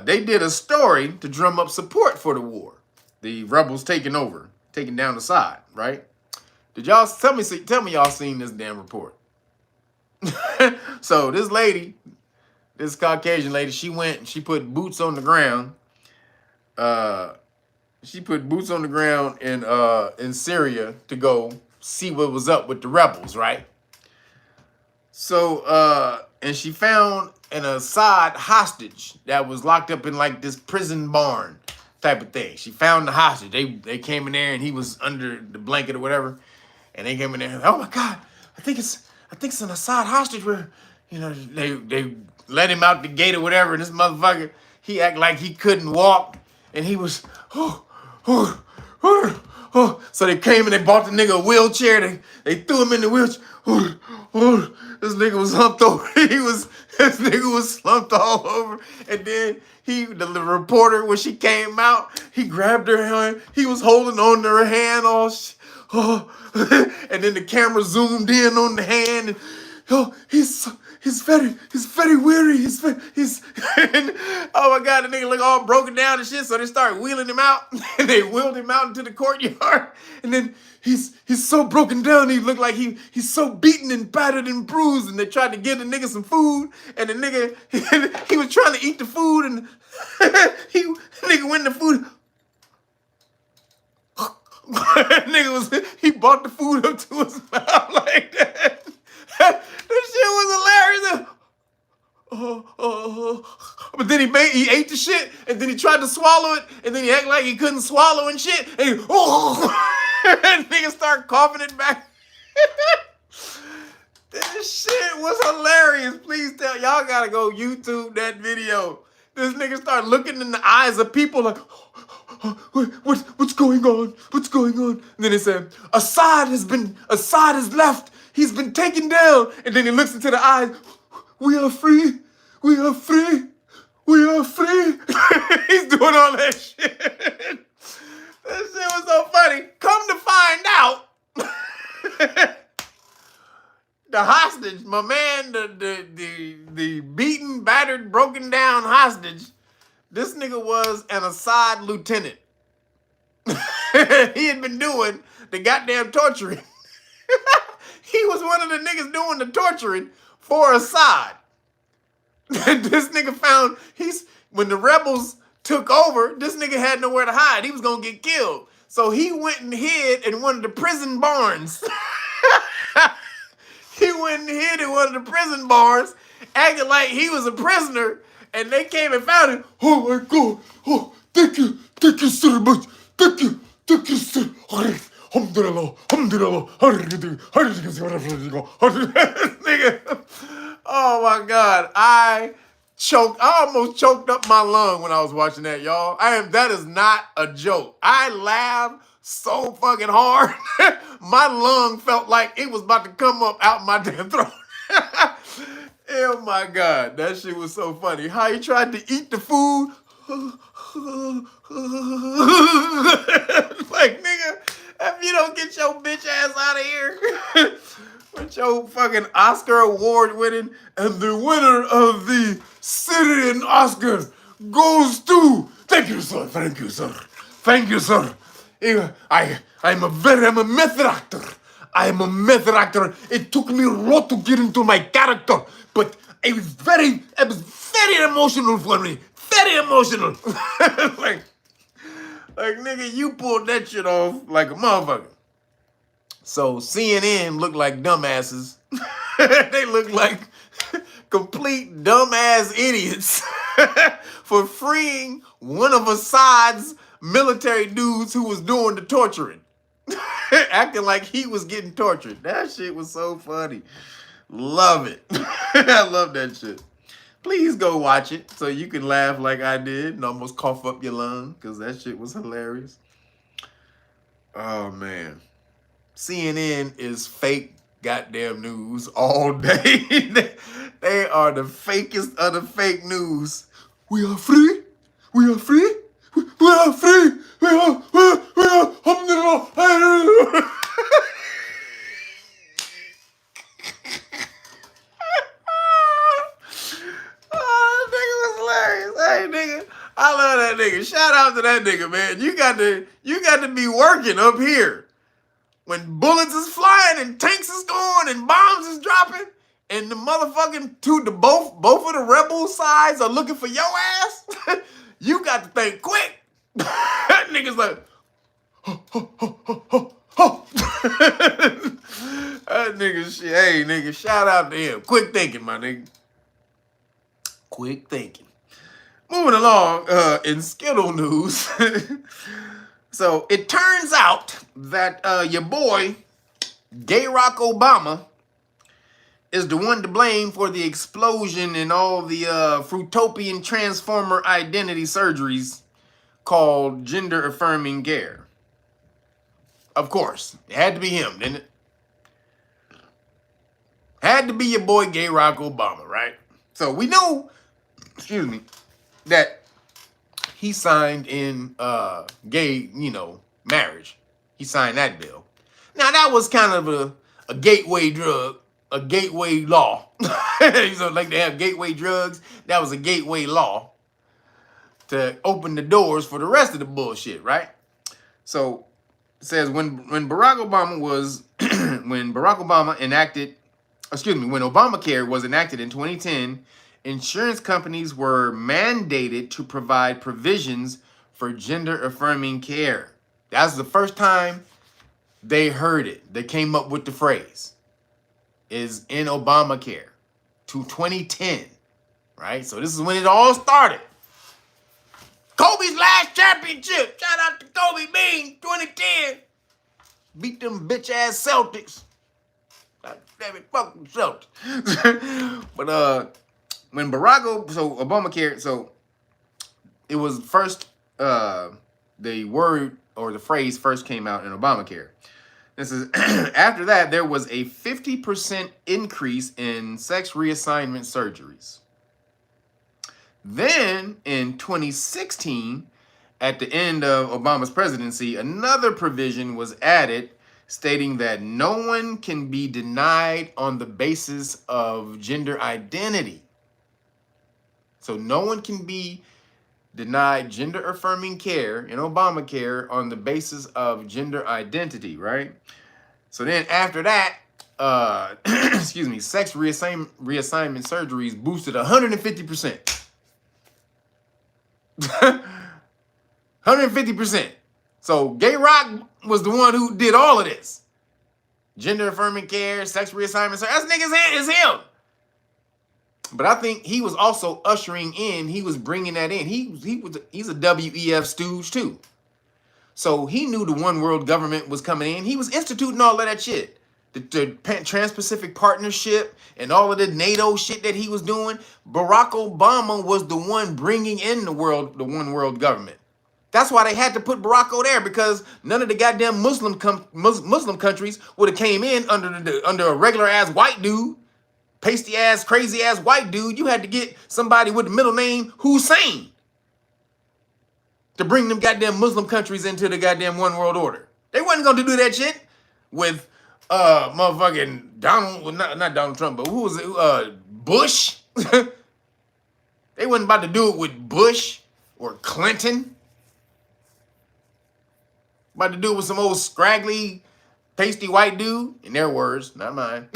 they did a story to drum up support for the war. The rebels taking down the side, right? Did y'all tell me y'all seen this damn report? So this Caucasian lady, she went and she put boots on the ground. She put boots on the ground in Syria to go see what was up with the rebels, right? So and she found an Assad hostage that was locked up in like this prison barn type of thing. She found the hostage. They came in there and he was under the blanket or whatever, and they came in there. Oh my God, I think it's an Assad hostage where, they let him out the gate or whatever. And this motherfucker, he act like he couldn't walk, and he was So they came and they bought the nigga a wheelchair. They threw him in the wheelchair. This nigga was humped over. This nigga was slumped all over. And then the reporter, when she came out, he grabbed her hand. He was holding on to her hand and then the camera zoomed in on the hand. And he's very weary. He's and, oh my God, the nigga look all broken down and shit. So they start wheeling him out, and they wheeled him out into the courtyard. And then he's so broken down. He looked like he's so beaten and battered and bruised. And they tried to give the nigga some food, and the nigga he was trying to eat the food, and nigga went in the food. He brought the food up to his mouth like that. That shit was hilarious. But then he ate the shit, and then he tried to swallow it, and then he acted like he couldn't swallow and shit. And and nigga start coughing it back. This shit was hilarious. Please tell y'all gotta go YouTube that video. This nigga start looking in the eyes of people like, what's going on? What's going on? And then he said, Assad has left. He's been taken down. And then he looks into the eyes. We are free. We are free. We are free. He's doing all that shit. That shit was so funny. Come to find out, the hostage, my man, the beaten, battered, broken down hostage, this nigga was an Assad lieutenant. He had been doing the goddamn torturing. He was one of the niggas doing the torturing for Assad. This nigga found, when the rebels took over, this nigga had nowhere to hide. He was gonna get killed. So he went and hid in one of the prison barns. He went and hid in one of the prison barns, acting like he was a prisoner, and they came and found him. Oh my God. Oh, thank you so much. Thank you, sir. Alhamdulillah. Nigga. Oh my God. I almost choked up my lung when I was watching that, y'all. That is not a joke. I laughed so fucking hard. My lung felt like it was about to come up out my damn throat. Oh my God, that shit was so funny. How he tried to eat the food. Like, nigga, if you don't get your bitch ass out of here with your fucking Oscar award winning, and the winner of the Syrian Oscar goes to, thank you, sir. I'm a method actor. I'm a method actor. It took me a lot to get into my character, but it was very emotional for me. Very emotional. like nigga, you pulled that shit off like a motherfucker. So CNN looked like dumbasses. They look like complete dumbass idiots for freeing one of Assad's military dudes who was doing the torturing. Acting like he was getting tortured. That shit was so funny. Love it. I love that shit. Please go watch it so you can laugh like I did and almost cough up your lung, because that shit was hilarious. Oh, man. CNN is fake goddamn news all day. They are the fakest of the fake news. We are free. We are free. We are free. We are. I love that nigga. Shout out to that nigga, man. You got to be working up here when bullets is flying and tanks is going and bombs is dropping and the motherfucking both of the rebel sides are looking for your ass. You got to think quick. That nigga's like, that nigga shit. Hey, nigga, shout out to him. Quick thinking, my nigga. Quick thinking. Moving along, in Skittle news. So it turns out that your boy, Gay Rock Obama, is the one to blame for the explosion in all the Fruitopian Transformer identity surgeries called gender-affirming care. Of course, it had to be him, didn't it? Had to be your boy, Gay Rock Obama, right? So we know, that he signed in gay, marriage. He signed that bill. Now, that was kind of a gateway drug a gateway law. So like they have gateway drugs. That was a gateway law to open the doors for the rest of the bullshit, right? So it says when Barack Obama was when Obamacare was enacted in 2010, insurance companies were mandated to provide provisions for gender affirming care. That's the first time they heard it. They came up with the phrase. Is in Obamacare to 2010, right? So this is when it all started. Kobe's last championship. Shout out to Kobe Bean, 2010. Beat them bitch ass Celtics. Damn it, fuck them Celtics. But when Obamacare, so it was first the word or the phrase first came out in Obamacare. This is after that, there was a 50% increase in sex reassignment surgeries. Then in 2016, at the end of Obama's presidency, another provision was added stating that no one can be denied on the basis of gender identity. So no one can be denied gender affirming care in Obamacare on the basis of gender identity, right? So then after that, sex reassignment surgeries boosted 150%. 150%. So Gay Rock was the one who did all of this. Gender affirming care, sex reassignment. That's niggas is him. But I think he was also ushering in, he was bringing that in. He's a WEF stooge too. So he knew the one world government was coming in. He was instituting all of that shit. The Trans-Pacific Partnership and all of the NATO shit that he was doing. Barack Obama was the one bringing in the one world government. That's why they had to put Barack there, because none of the goddamn Muslim countries would have came in under a regular ass white dude. Pasty ass, crazy ass white dude. You had to get somebody with the middle name Hussein to bring them goddamn Muslim countries into the goddamn one world order. They wasn't going to do that shit with motherfucking Donald, not Donald Trump, but who was it? Bush. They wasn't about to do it with Bush or Clinton. About to do it with some old scraggly, pasty white dude, in their words, not mine.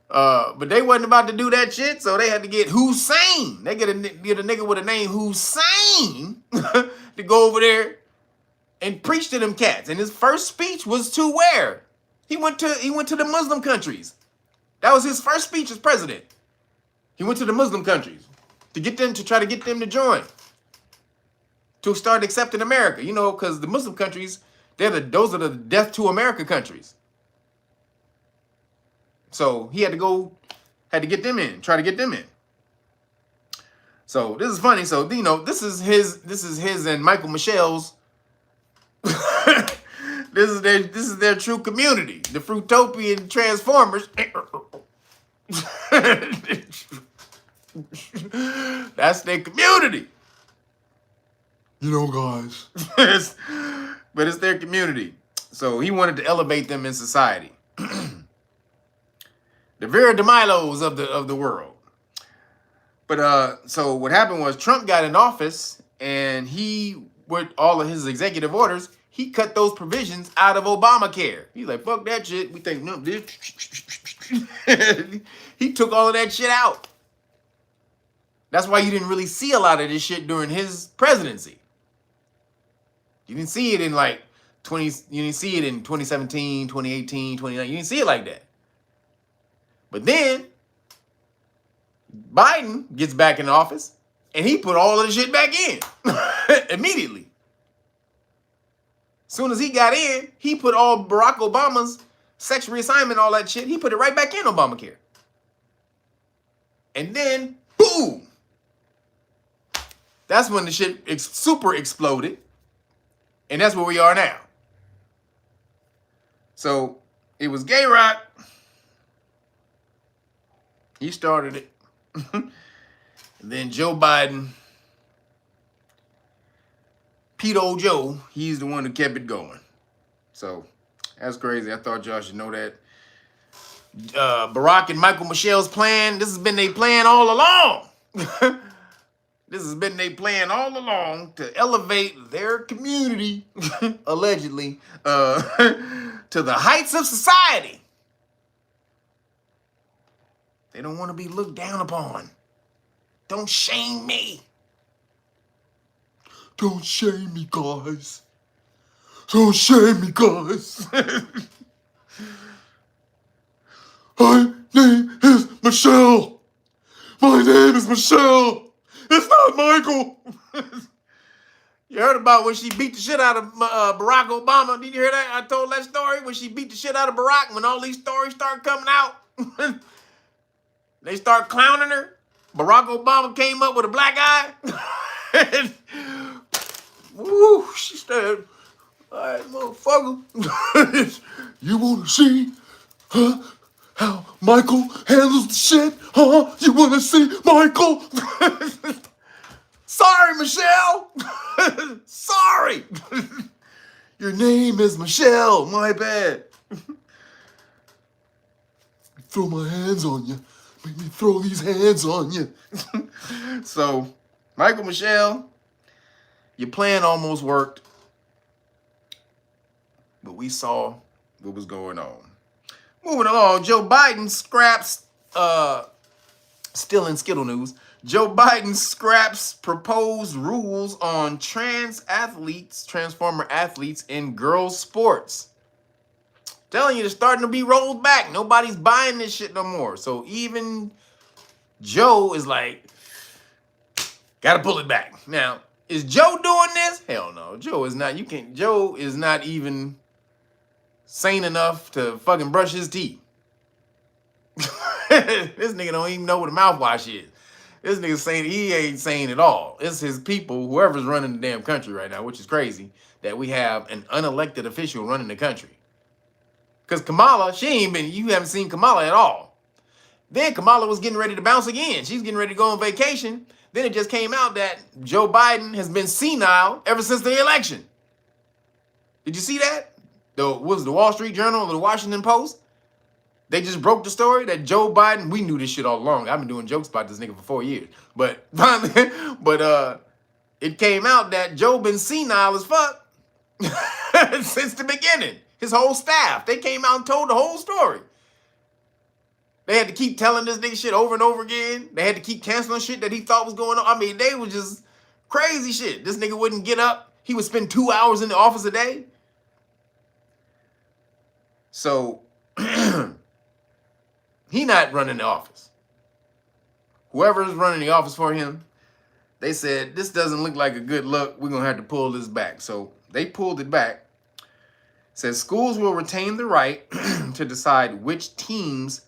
But they wasn't about to do that shit, so they had to get Hussein. They get a nigga with a name Hussein to go over there and preach to them cats. And his first speech was to where? He went to the Muslim countries. That was his first speech as president. He went to the Muslim countries to try to get them to join, to start accepting America. You know, because the Muslim countries, those are the death to America countries. So he had to get them in, try to get them in. So this is funny. So, you know, this is his and Michael Michelle's. This is their true community. The Fruitopian Transformers. That's their community. You know, guys. But it's their community. So he wanted to elevate them in society. The Vera DeMilos of the world. But so what happened was Trump got in office, and he, with all of his executive orders, he cut those provisions out of Obamacare. He's like, fuck that shit. We think no, this. He took all of that shit out. That's why you didn't really see a lot of this shit during his presidency. You didn't see it in like you didn't see it in 2017, 2018, 2019. You didn't see it like that. But then Biden gets back in office and he put all of the shit back in immediately. As soon as he got in, he put all Barack Obama's sex reassignment, all that shit, he put it right back in Obamacare. And then, boom! That's when the shit super exploded. And that's where we are now. So, it was Gay Rock. He started it. And then Joe Biden, Pedo Joe, he's the one who kept it going. So, that's crazy. I thought y'all should know that. Barack and Michael Michelle's plan. This has been their plan all along. This has been their plan all along to elevate their community, allegedly, to the heights of society. They don't want to be looked down upon. Don't shame me. Don't shame me, guys. Don't shame me, guys. My name is Michelle. My name is Michelle. It's not Michael. You heard about when she beat the shit out of Barack Obama? Did you hear that? I told that story when she beat the shit out of Barack. When all these stories start coming out, they start clowning her. Barack Obama came up with a black eye. Woo, she said, all right, motherfucker. You want to see how Michael handles the shit? Huh? You want to see Michael? Sorry, Michelle. Sorry. Your name is Michelle. My bad. Throw my hands on you. Make me throw these hands on you. So, Michael, Michelle, your plan almost worked. But we saw what was going on. Moving along, Joe Biden scraps, still in Skittle news, Joe Biden scraps proposed rules on transformer athletes in girls' sports. Telling you, it's starting to be rolled back. Nobody's buying this shit no more. So even Joe is like, gotta pull it back. Now, is Joe doing this? Hell no. Joe is not. Joe is not even sane enough to fucking brush his teeth. This nigga don't even know what a mouthwash is. This nigga saying he ain't sane at all. It's his people, whoever's running the damn country right now, which is crazy that we have an unelected official running the country. Because Kamala, you haven't seen Kamala at all. Then Kamala was getting ready to bounce again. She's getting ready to go on vacation. Then it just came out that Joe Biden has been senile ever since the election. Did you see that? Was the Wall Street Journal or the Washington Post? They just broke the story that Joe Biden, we knew this shit all along. I've been doing jokes about this nigga for 4 years. But it came out that Joe been senile as fuck since the beginning. His whole staff, they came out and told the whole story. They had to keep telling this nigga shit over and over again. They had to keep canceling shit that he thought was going on. I mean, they was just crazy shit. This nigga wouldn't get up. He would spend 2 hours in the office a day. So, he not running the office. Whoever is running the office for him, they said, this doesn't look like a good look. We're going to have to pull this back. So, they pulled it back. It says, schools will retain the right to decide which teams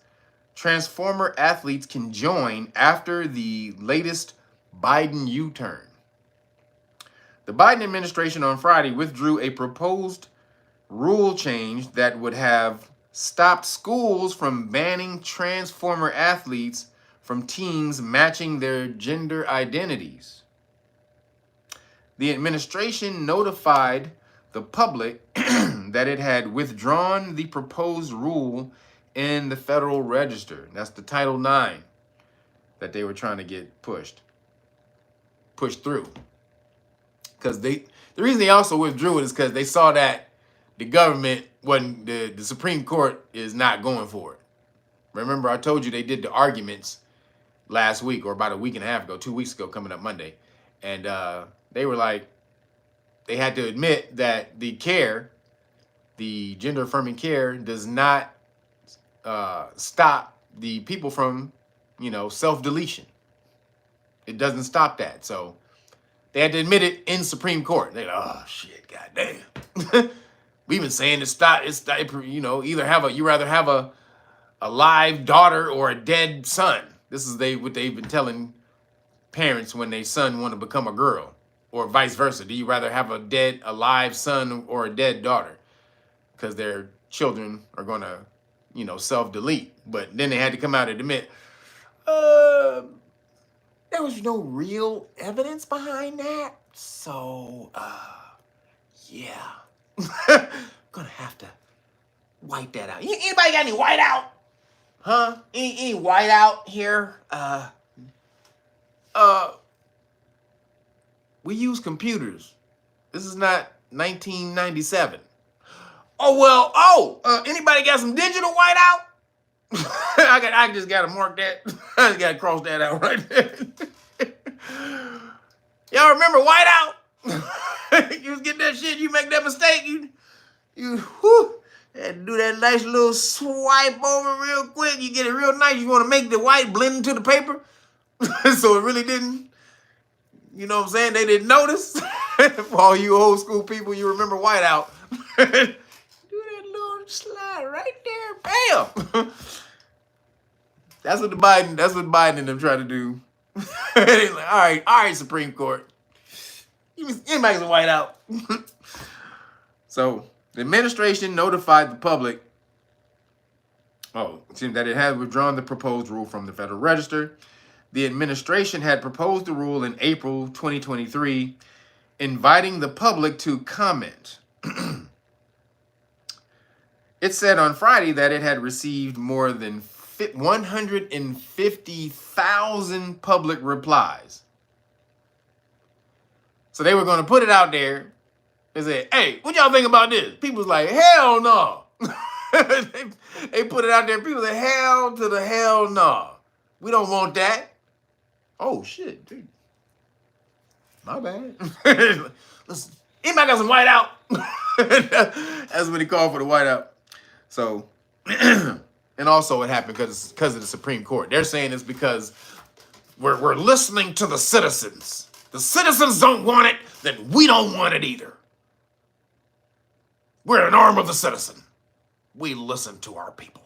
transformer athletes can join after the latest Biden U-turn. The Biden administration on Friday withdrew a proposed rule change that would have stopped schools from banning transformer athletes from teams matching their gender identities. The administration notified the public that it had withdrawn the proposed rule in the Federal Register. That's the Title IX that they were trying to get pushed through. Because the reason they also withdrew it is because they saw that the government wasn't, the Supreme Court is not going for it. Remember, I told you they did the arguments last week, or about a week and a half ago, 2 weeks ago, coming up Monday. And they were like, they had to admit that the gender affirming care does not stop the people from, self-deletion. It doesn't stop that. So they had to admit it in Supreme Court. They're like, oh shit, goddamn. We've been saying it's you rather have a live daughter or a dead son. This is what they've been telling parents when their son want to become a girl, or vice versa. Do you rather have a live son or a dead daughter? Because their children are going to, self-delete. But then they had to come out and admit, there was no real evidence behind that. So, yeah. Gonna have to wipe that out. Anybody got any whiteout? Huh? Any white out here? We use computers. This is not 1997. Oh, well, anybody got some digital whiteout? I just gotta mark that. I just gotta cross that out right there. Y'all remember whiteout? You was getting that shit, you make that mistake, you had to do that nice little swipe over real quick. You get it real nice. You want to make the white blend into the paper. So it really didn't, you know what I'm saying? They didn't notice. For all you old school people, you remember whiteout. Do that little slide right there. Bam. That's what Biden and them try to do. Like, all right, Supreme Court. Anybody's a whiteout. So the administration notified the public that it had withdrawn the proposed rule from the Federal Register. The administration had proposed the rule in April 2023, inviting the public to comment. It said on Friday that it had received more than 150,000 public replies. So they were going to put it out there. They said, hey, what y'all think about this? People was like, hell no. They put it out there. People said, hell to the hell no. We don't want that. Oh, shit, dude. My bad. Listen, anybody got some whiteout? That's when he called for the whiteout. So, and also it happened because of the Supreme Court. They're saying it's because we're listening to the citizens. The citizens don't want it, then we don't want it either. We're an arm of the citizen. We listen to our people.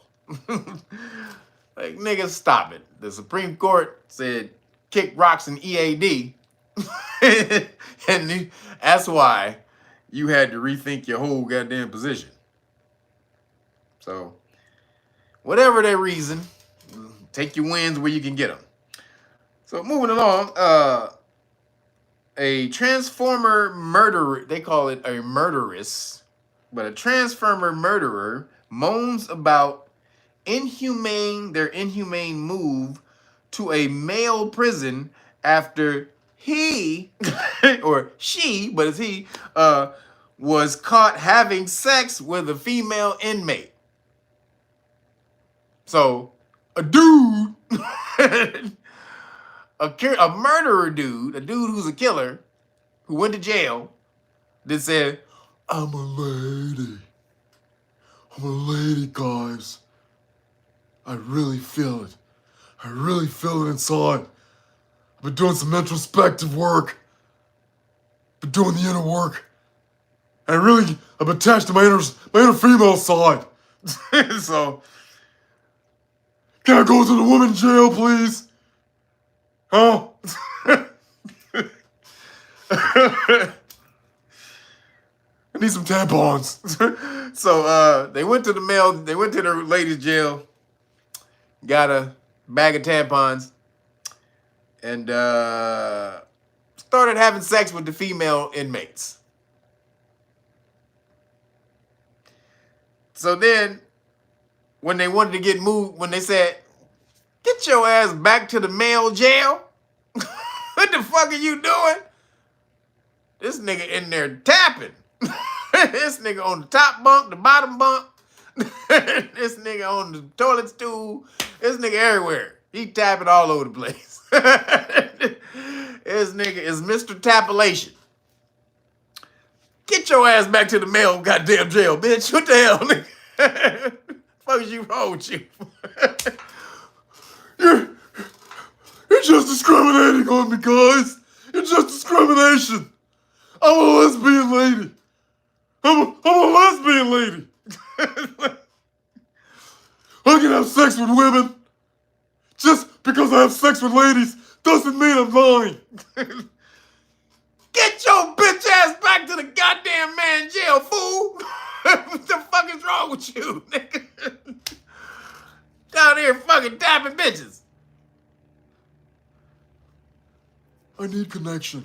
Like, niggas, stop it. The Supreme Court said kick rocks and EAD. And that's why you had to rethink your whole goddamn position. So, whatever their reason, take your wins where you can get them. So, moving along, a transformer murderer, they call it a murderess, but a transformer murderer moans about their inhumane move to a male prison after he, or she, but it's he, was caught having sex with a female inmate. So, a dude, a murderer dude, a dude who's a killer, who went to jail, that said, I'm a lady. I'm a lady, guys. I really feel it. I really feel it inside. I've been doing some introspective work. Been doing the inner work. And I've been attached to my inner female side. So, can I go to the women's jail, please? Huh? I need some tampons. So they went to the ladies' jail, got a bag of tampons, and started having sex with the female inmates. So then, when they wanted to get moved, when they said, get your ass back to the male jail, what the fuck are you doing? This nigga in there tapping. This nigga on the top bunk, the bottom bunk. This nigga on the toilet stool. This nigga everywhere. He tapping all over the place. This nigga is Mr. Tapulation. Get your ass back to the male goddamn jail, bitch. What the hell, nigga? Fuck is you wrong with you? You're just discriminating on me, guys. You're just discrimination. I'm a lesbian lady. I'm a lesbian lady. I can have sex with women. Just because I have sex with ladies doesn't mean I'm lying. Get your bitch ass back to the goddamn man jail, fool. What the fuck is wrong with you, nigga? Down here fucking tapping bitches. I need connection.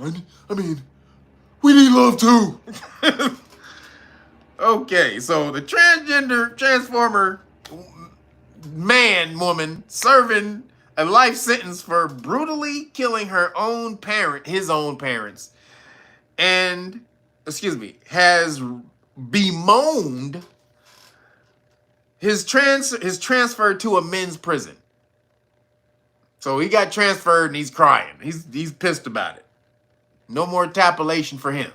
We need love too. Okay, so the transformer woman serving a life sentence for brutally killing her own parent, his own parents, and, has bemoaned his transfer to a men's prison. So he got transferred and he's crying. He's pissed about it. No more tapulation for him.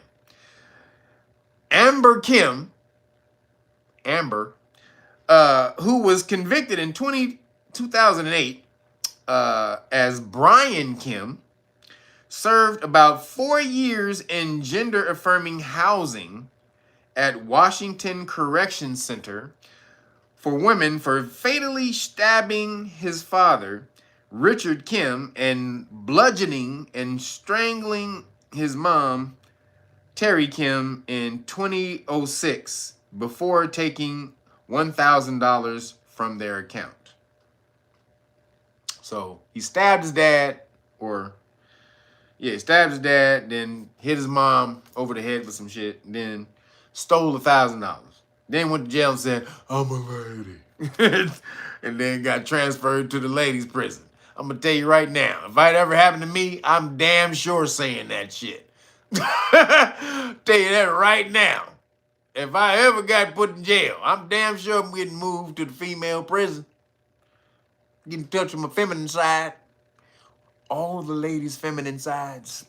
Amber, who was convicted in 2008 as Brian Kim, served about 4 years in gender-affirming housing at Washington Correction Center for women for fatally stabbing his father, Richard Kim, and bludgeoning and strangling his mom, Terry Kim, in 2006 before taking $1,000 from their account. So he stabbed his dad, then hit his mom over the head with some shit, and then stole $1,000. Then went to jail and said, I'm a lady. And then got transferred to the ladies' prison. I'm going to tell you right now, if it ever happened to me, I'm damn sure saying that shit. Tell you that right now. If I ever got put in jail, I'm damn sure I'm getting moved to the female prison. Get in touch with my feminine side. All the ladies' feminine sides.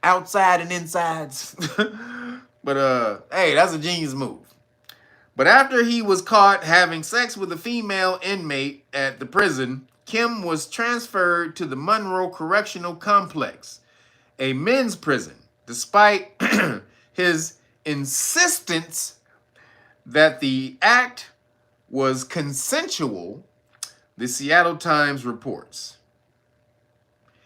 Outside and insides. But, hey, that's a genius move. But after he was caught having sex with a female inmate at the prison, Kim was transferred to the Monroe Correctional Complex, a men's prison, despite his insistence that the act was consensual, the Seattle Times reports.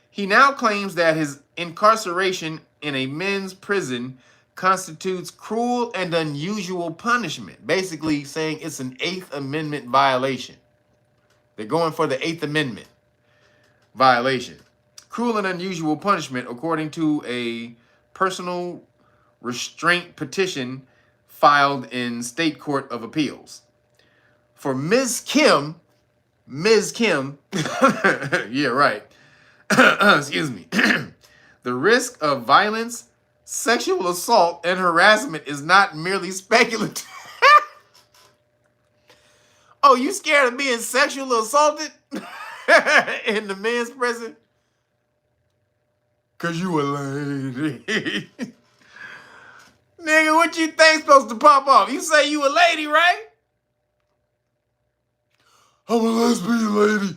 He now claims that his incarceration in a men's prison constitutes cruel and unusual punishment, basically saying it's an 8th Amendment violation. They're going for the 8th Amendment violation. Cruel and unusual punishment, according to a personal restraint petition filed in State Court of Appeals. For Ms. Kim, yeah, right. Excuse me. The risk of violence, sexual assault, and harassment is not merely speculative. Oh, you scared of being sexually assaulted in the men's prison? Cause you a lady. Nigga, what you think supposed to pop off? You say you a lady, right? I'm a lesbian lady.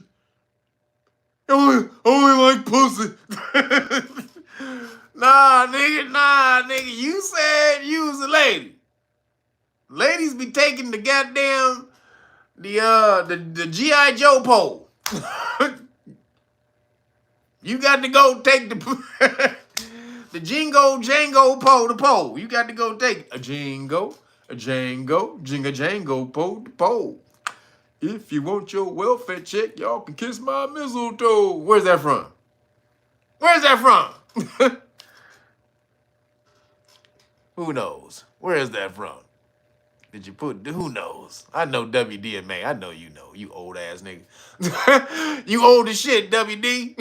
I only like pussy. Nah, nigga. You said you was a lady. Ladies be taking the goddamn the G.I. Joe pole. You got to go take the Jingo Jango pole to pole. You got to go take a Jingo, Jinga Jango pole to pole. If you want your welfare check, y'all can kiss my mistletoe. Where's that from? Who knows? Where is that from? Did you put, who knows? I know WDMA. I know you know, you old ass nigga. You old as shit, WD.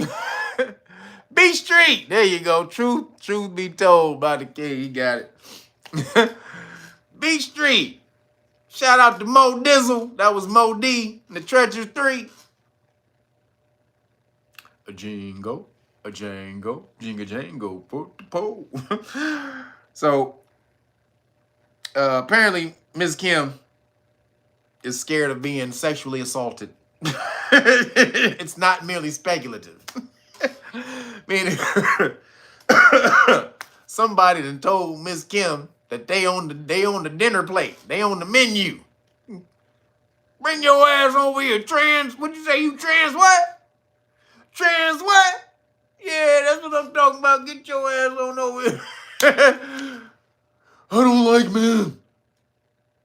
B Street. There you go. Truth be told by the king. He got it. B Street. Shout out to Mo Dizzle. That was Mo D in the Treacherous 3. A jingo, jinga jango, put the pole. So, apparently, Ms. Kim is scared of being sexually assaulted. It's not merely speculative. Meaning, somebody done told Ms. Kim that they on the dinner plate. They on the menu. Bring your ass over here, trans. What'd you say? You trans what? Trans what? Yeah, that's what I'm talking about. Get your ass on over here. I don't like men.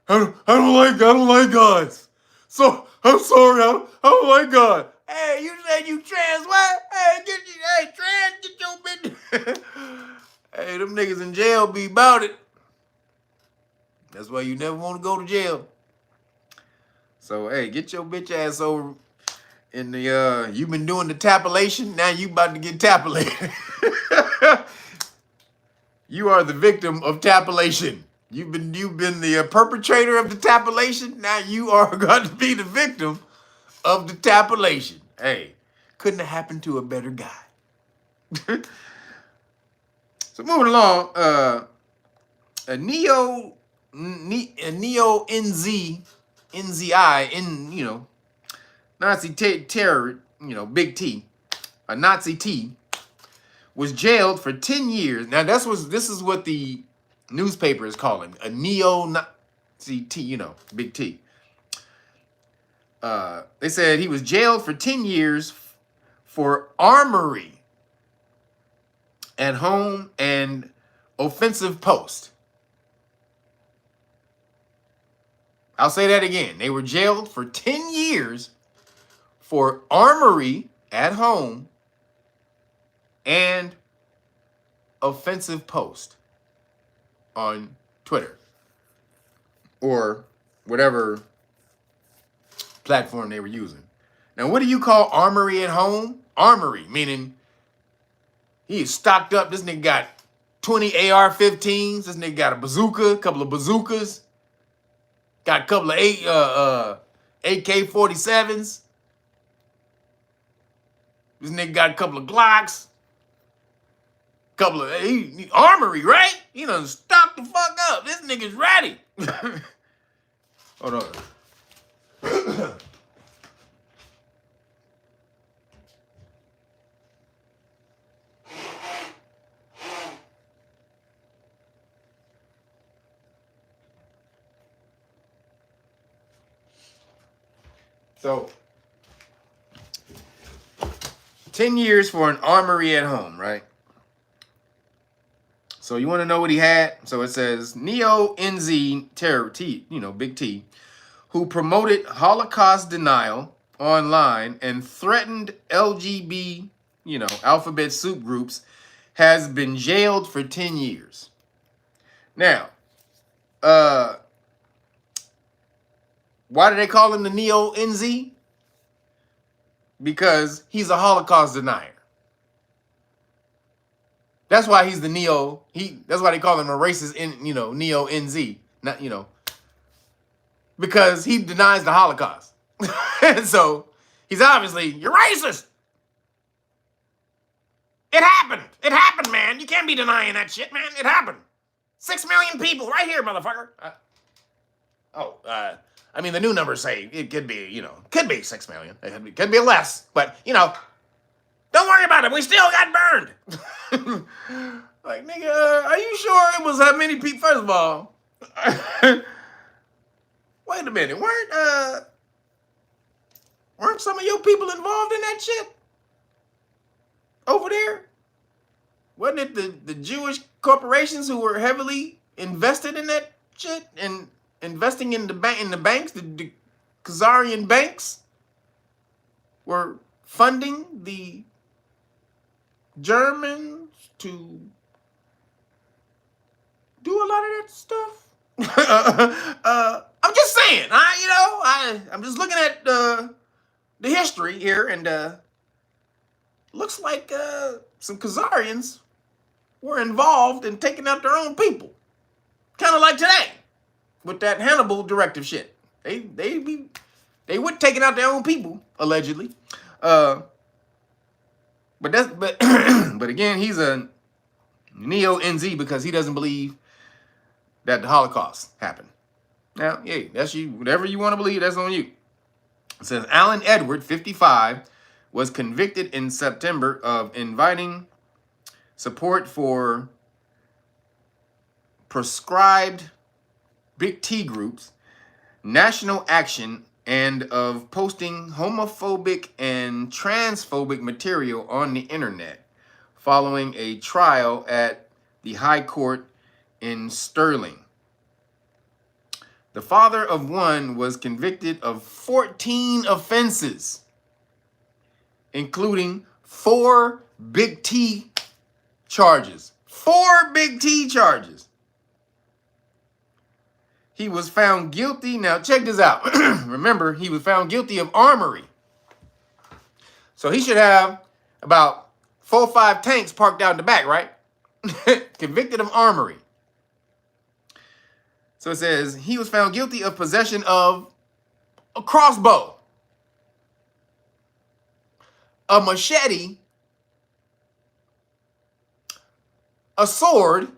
I don't like guys. So I'm sorry. I don't like God. Hey, you said you trans what? Hey, trans, get your bitch. Hey, them niggas in jail be about it. That's why you never want to go to jail. So, hey, get your bitch ass over in the, you've been doing the tapulation, now you about to get tapulated. You are the victim of tapulation. You've been the perpetrator of the tapulation, now you are going to be the victim of the tapulation. Hey, couldn't have happened to a better guy. So moving along, a neo NZ, Nazi terror, big T, a Nazi T, was jailed for 10 years. Now this is what the newspaper is calling a neo-Nazi T, big T. They said he was jailed for 10 years for armory at home and offensive post. I'll say that again. They were jailed for 10 years for armory at home and offensive post on Twitter or whatever platform they were using. Now, what do you call armory at home? Armory, meaning he's stocked up. This nigga got 20 AR-15s. This nigga got a bazooka, a couple of bazookas. Got a couple of AK-47s. This nigga got a couple of Glocks. Couple of armory, right? He done stocked the fuck up. This nigga's ready. Hold on. So, 10 years for an armory at home, right? So you want to know what he had? So it says Neo-NZ Terror T, Big T, who promoted Holocaust denial online and threatened LGB, alphabet soup groups, has been jailed for 10 years. Now, why do they call him the Neo-NZ? Because he's a Holocaust denier. That's why he's the neo. That's why they call him a racist, Neo-NZ. Not, because he denies the Holocaust. And so he's obviously, you're racist. It happened. It happened, man. You can't be denying that shit, man. It happened. 6 million people right here, motherfucker. I mean, the new numbers say it could be, could be 6 million. It could be less, but, don't worry about it. We still got burned. Like, nigga, are you sure it was that many people? First of all, wait a minute. Weren't some of your people involved in that shit over there? Wasn't it the Jewish corporations who were heavily invested in that shit and investing in the banks, the Khazarian banks were funding the Germans to do a lot of that stuff. I'm just saying, I'm just looking at the history here, and looks like some Khazarians were involved in taking out their own people, kind of like today with that Hannibal directive shit. They were taking out their own people allegedly. But again, he's a Neo-NZ because he doesn't believe that the Holocaust happened. Now, yeah, that's you. Whatever you want to believe, that's on you. It says Alan Edward, 55, was convicted in September of inviting support for proscribed Big T groups, national action, and of posting homophobic and transphobic material on the internet following a trial at the High Court in Stirling. The father of one was convicted of 14 offenses, including 4 Big T charges. 4 Big T charges. He was found guilty. Now, check this out. Remember, he was found guilty of armory. So he should have about 4 or 5 tanks parked out in the back, right? Convicted of armory. So it says he was found guilty of possession of a crossbow, a machete, a sword,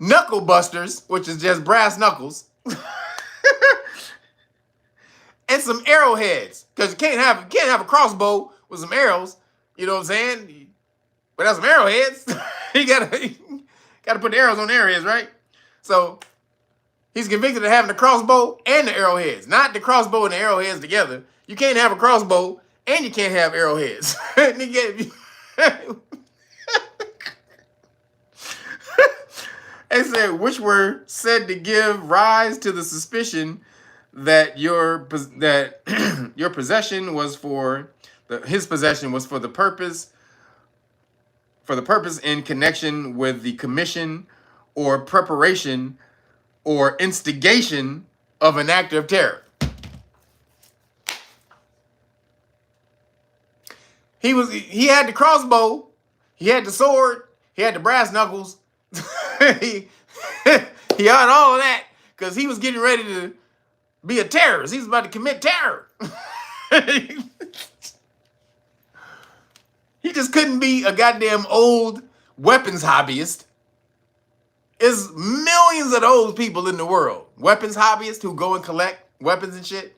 knuckle busters, which is just brass knuckles, and some arrowheads. Because you can't have a crossbow with some arrows. You know what I'm saying? But that's some arrowheads. you gotta put the arrows on the arrowheads, right? So he's convicted of having the crossbow and the arrowheads, not the crossbow and the arrowheads together. You can't have a crossbow and you can't have arrowheads. They said, which were said to give rise to the suspicion that your possession was his possession was for the purpose in connection with the commission or preparation or instigation of an act of terror. He had the crossbow, he had the sword, he had the brass knuckles. he had all of that because he was getting ready to be a terrorist. He was about to commit terror. He just couldn't be a goddamn old weapons hobbyist. There's millions of those people in the world. Weapons hobbyists who go and collect weapons and shit.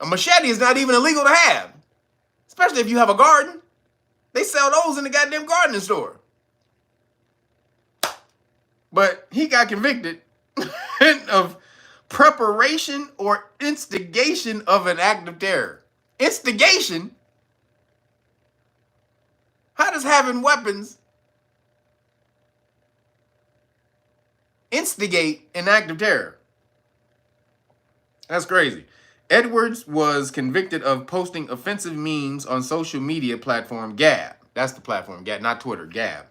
A machete is not even illegal to have. Especially if you have a garden. They sell those in the goddamn gardening store. But he got convicted of preparation or instigation of an act of terror. Instigation? How does having weapons instigate an act of terror? That's crazy. Edwards was convicted of posting offensive memes on social media platform Gab. That's the platform, Gab, not Twitter, Gab.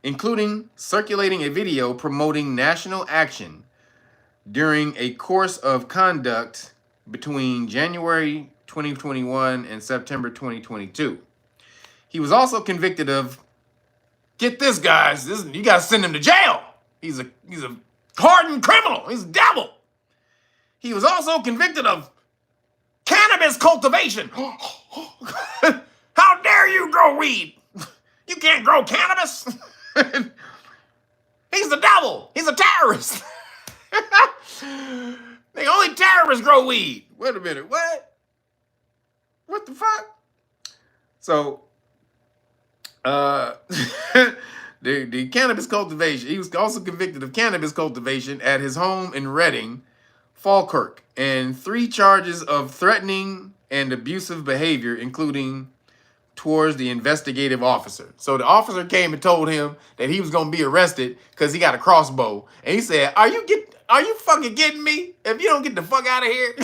Including circulating a video promoting national action during a course of conduct between January 2021 and September 2022. He was also convicted of, get this, guys, you gotta send him to jail. He's a hardened criminal. He's a devil. He was also convicted of cannabis cultivation. How dare you grow weed? You can't grow cannabis. He's the devil. He's a terrorist. The only terrorists grow weed. Wait a minute. What? What the fuck? So, the cannabis cultivation. He was also convicted of cannabis cultivation at his home in Reading, Falkirk, and 3 charges of threatening and abusive behavior, including towards the investigative officer. So the officer came and told him that he was going to be arrested because he got a crossbow. And he said, are you fucking kidding me? If you don't get the fuck out of here.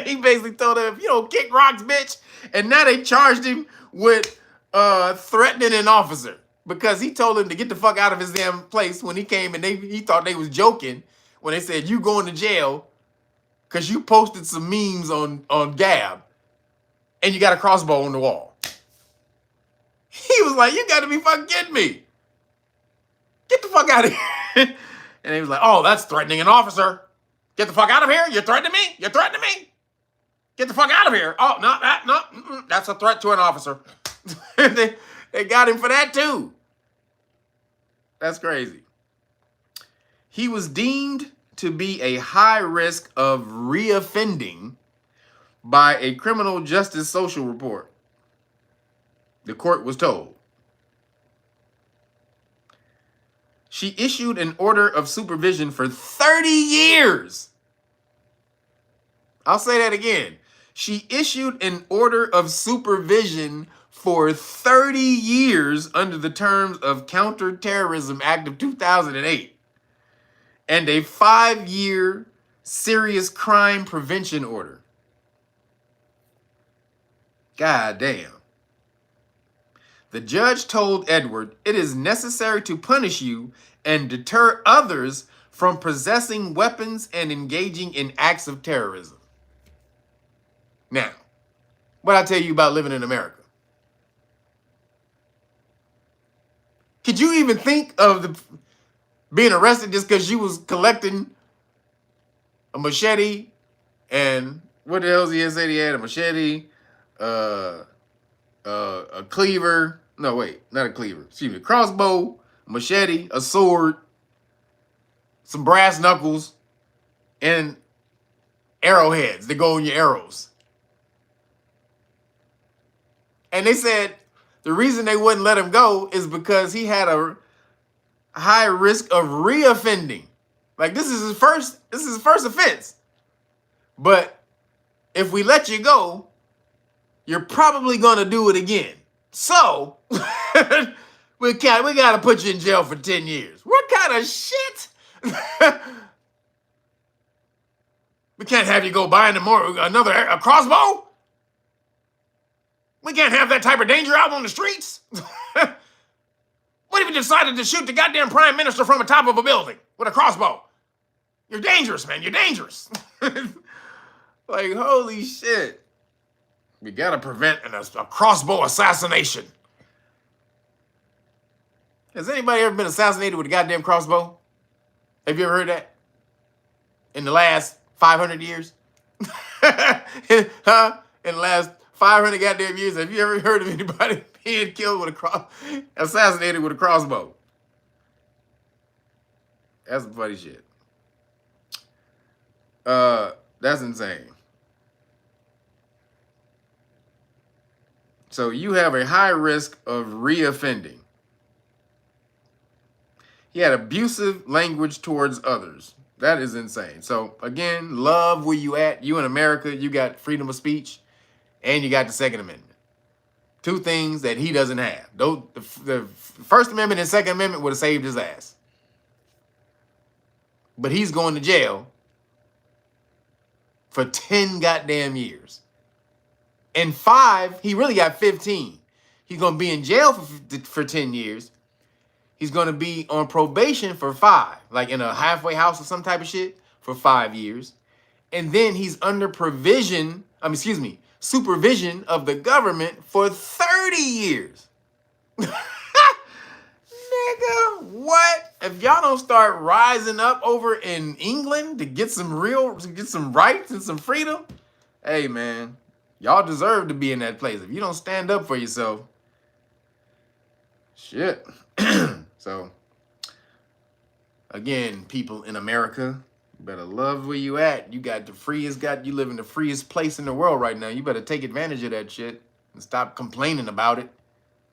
He basically told him, if you don't kick rocks, bitch. And now they charged him with threatening an officer because he told him to get the fuck out of his damn place when he came, and he thought they was joking when they said, you going to jail because you posted some memes on Gab and you got a crossbow on the wall. He was like, you got to be fucking kidding me. Get the fuck out of here. And he was like, oh, that's threatening an officer. Get the fuck out of here. You're threatening me? You're threatening me? Get the fuck out of here. Oh, no, that's a threat to an officer. They got him for that too. That's crazy. He was deemed to be a high risk of reoffending by a criminal justice social report, the court was told. She issued an order of supervision for 30 years. I'll say that again. She issued an order of supervision for 30 years under the terms of Counterterrorism Act of 2008 and a 5-year serious crime prevention order. God damn. The judge told Edward, it is necessary to punish you and deter others from possessing weapons and engaging in acts of terrorism. Now, what I tell you about living in America? Could you even think of being arrested just because you was collecting a machete and what the hell he said he had? A machete, a cleaver. No, wait, not a cleaver. Excuse me, a crossbow, a machete, a sword, some brass knuckles, and arrowheads that go in your arrows. And they said the reason they wouldn't let him go is because he had a high risk of reoffending. Like this is his first offense. But if we let you go, you're probably gonna do it again. So we gotta put you in jail for 10 years. What kind of shit? We can't have you go buy a crossbow. We can't have that type of danger out on the streets. What if you decided to shoot the goddamn prime minister from the top of a building with a crossbow? You're dangerous, man. You're dangerous. Like, holy shit. We gotta prevent a crossbow assassination. Has anybody ever been assassinated with a goddamn crossbow? Have you ever heard that? In the last 500 years? Huh? In the last 500 goddamn years, have you ever heard of anybody being killed with assassinated with a crossbow? That's some funny shit. That's insane. So you have a high risk of reoffending. He had abusive language towards others. That is insane. So again, love where you at. You in America, you got freedom of speech and you got the Second Amendment. Two things that he doesn't have. The First Amendment and Second Amendment would have saved his ass. But he's going to jail for 10 goddamn years. And 5, he really got 15. He's going to be in jail for 10 years. He's going to be on probation for 5, like in a halfway house or some type of shit for 5 years. And then he's under supervision of the government for 30 years. Nigga, what? If y'all don't start rising up over in England to get some rights and some freedom, hey man, y'all deserve to be in that place. If you don't stand up for yourself, shit. So, again, people in America, you better love where you at. You live in the freest place in the world right now. You better take advantage of that shit and stop complaining about it.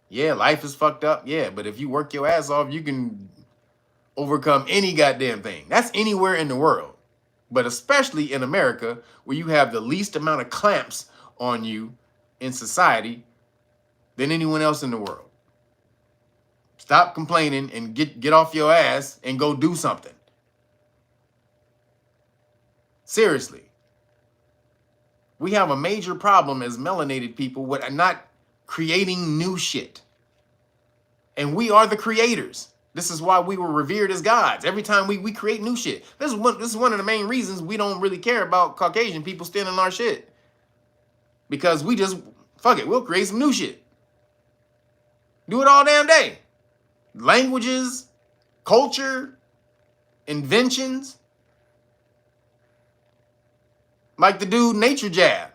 Yeah, life is fucked up. Yeah, but if you work your ass off, you can overcome any goddamn thing. That's anywhere in the world. But especially in America, where you have the least amount of clamps on you in society than anyone else in the world. Stop complaining and get off your ass and go do something. Seriously. We have a major problem as melanated people with not creating new shit. And we are the creators. This is why we were revered as gods. Every time we create new shit. This is one of the main reasons we don't really care about Caucasian people stealing our shit. Because we just, fuck it, we'll create some new shit. Do it all damn day. Languages, culture, inventions. Like the dude Nature Jab,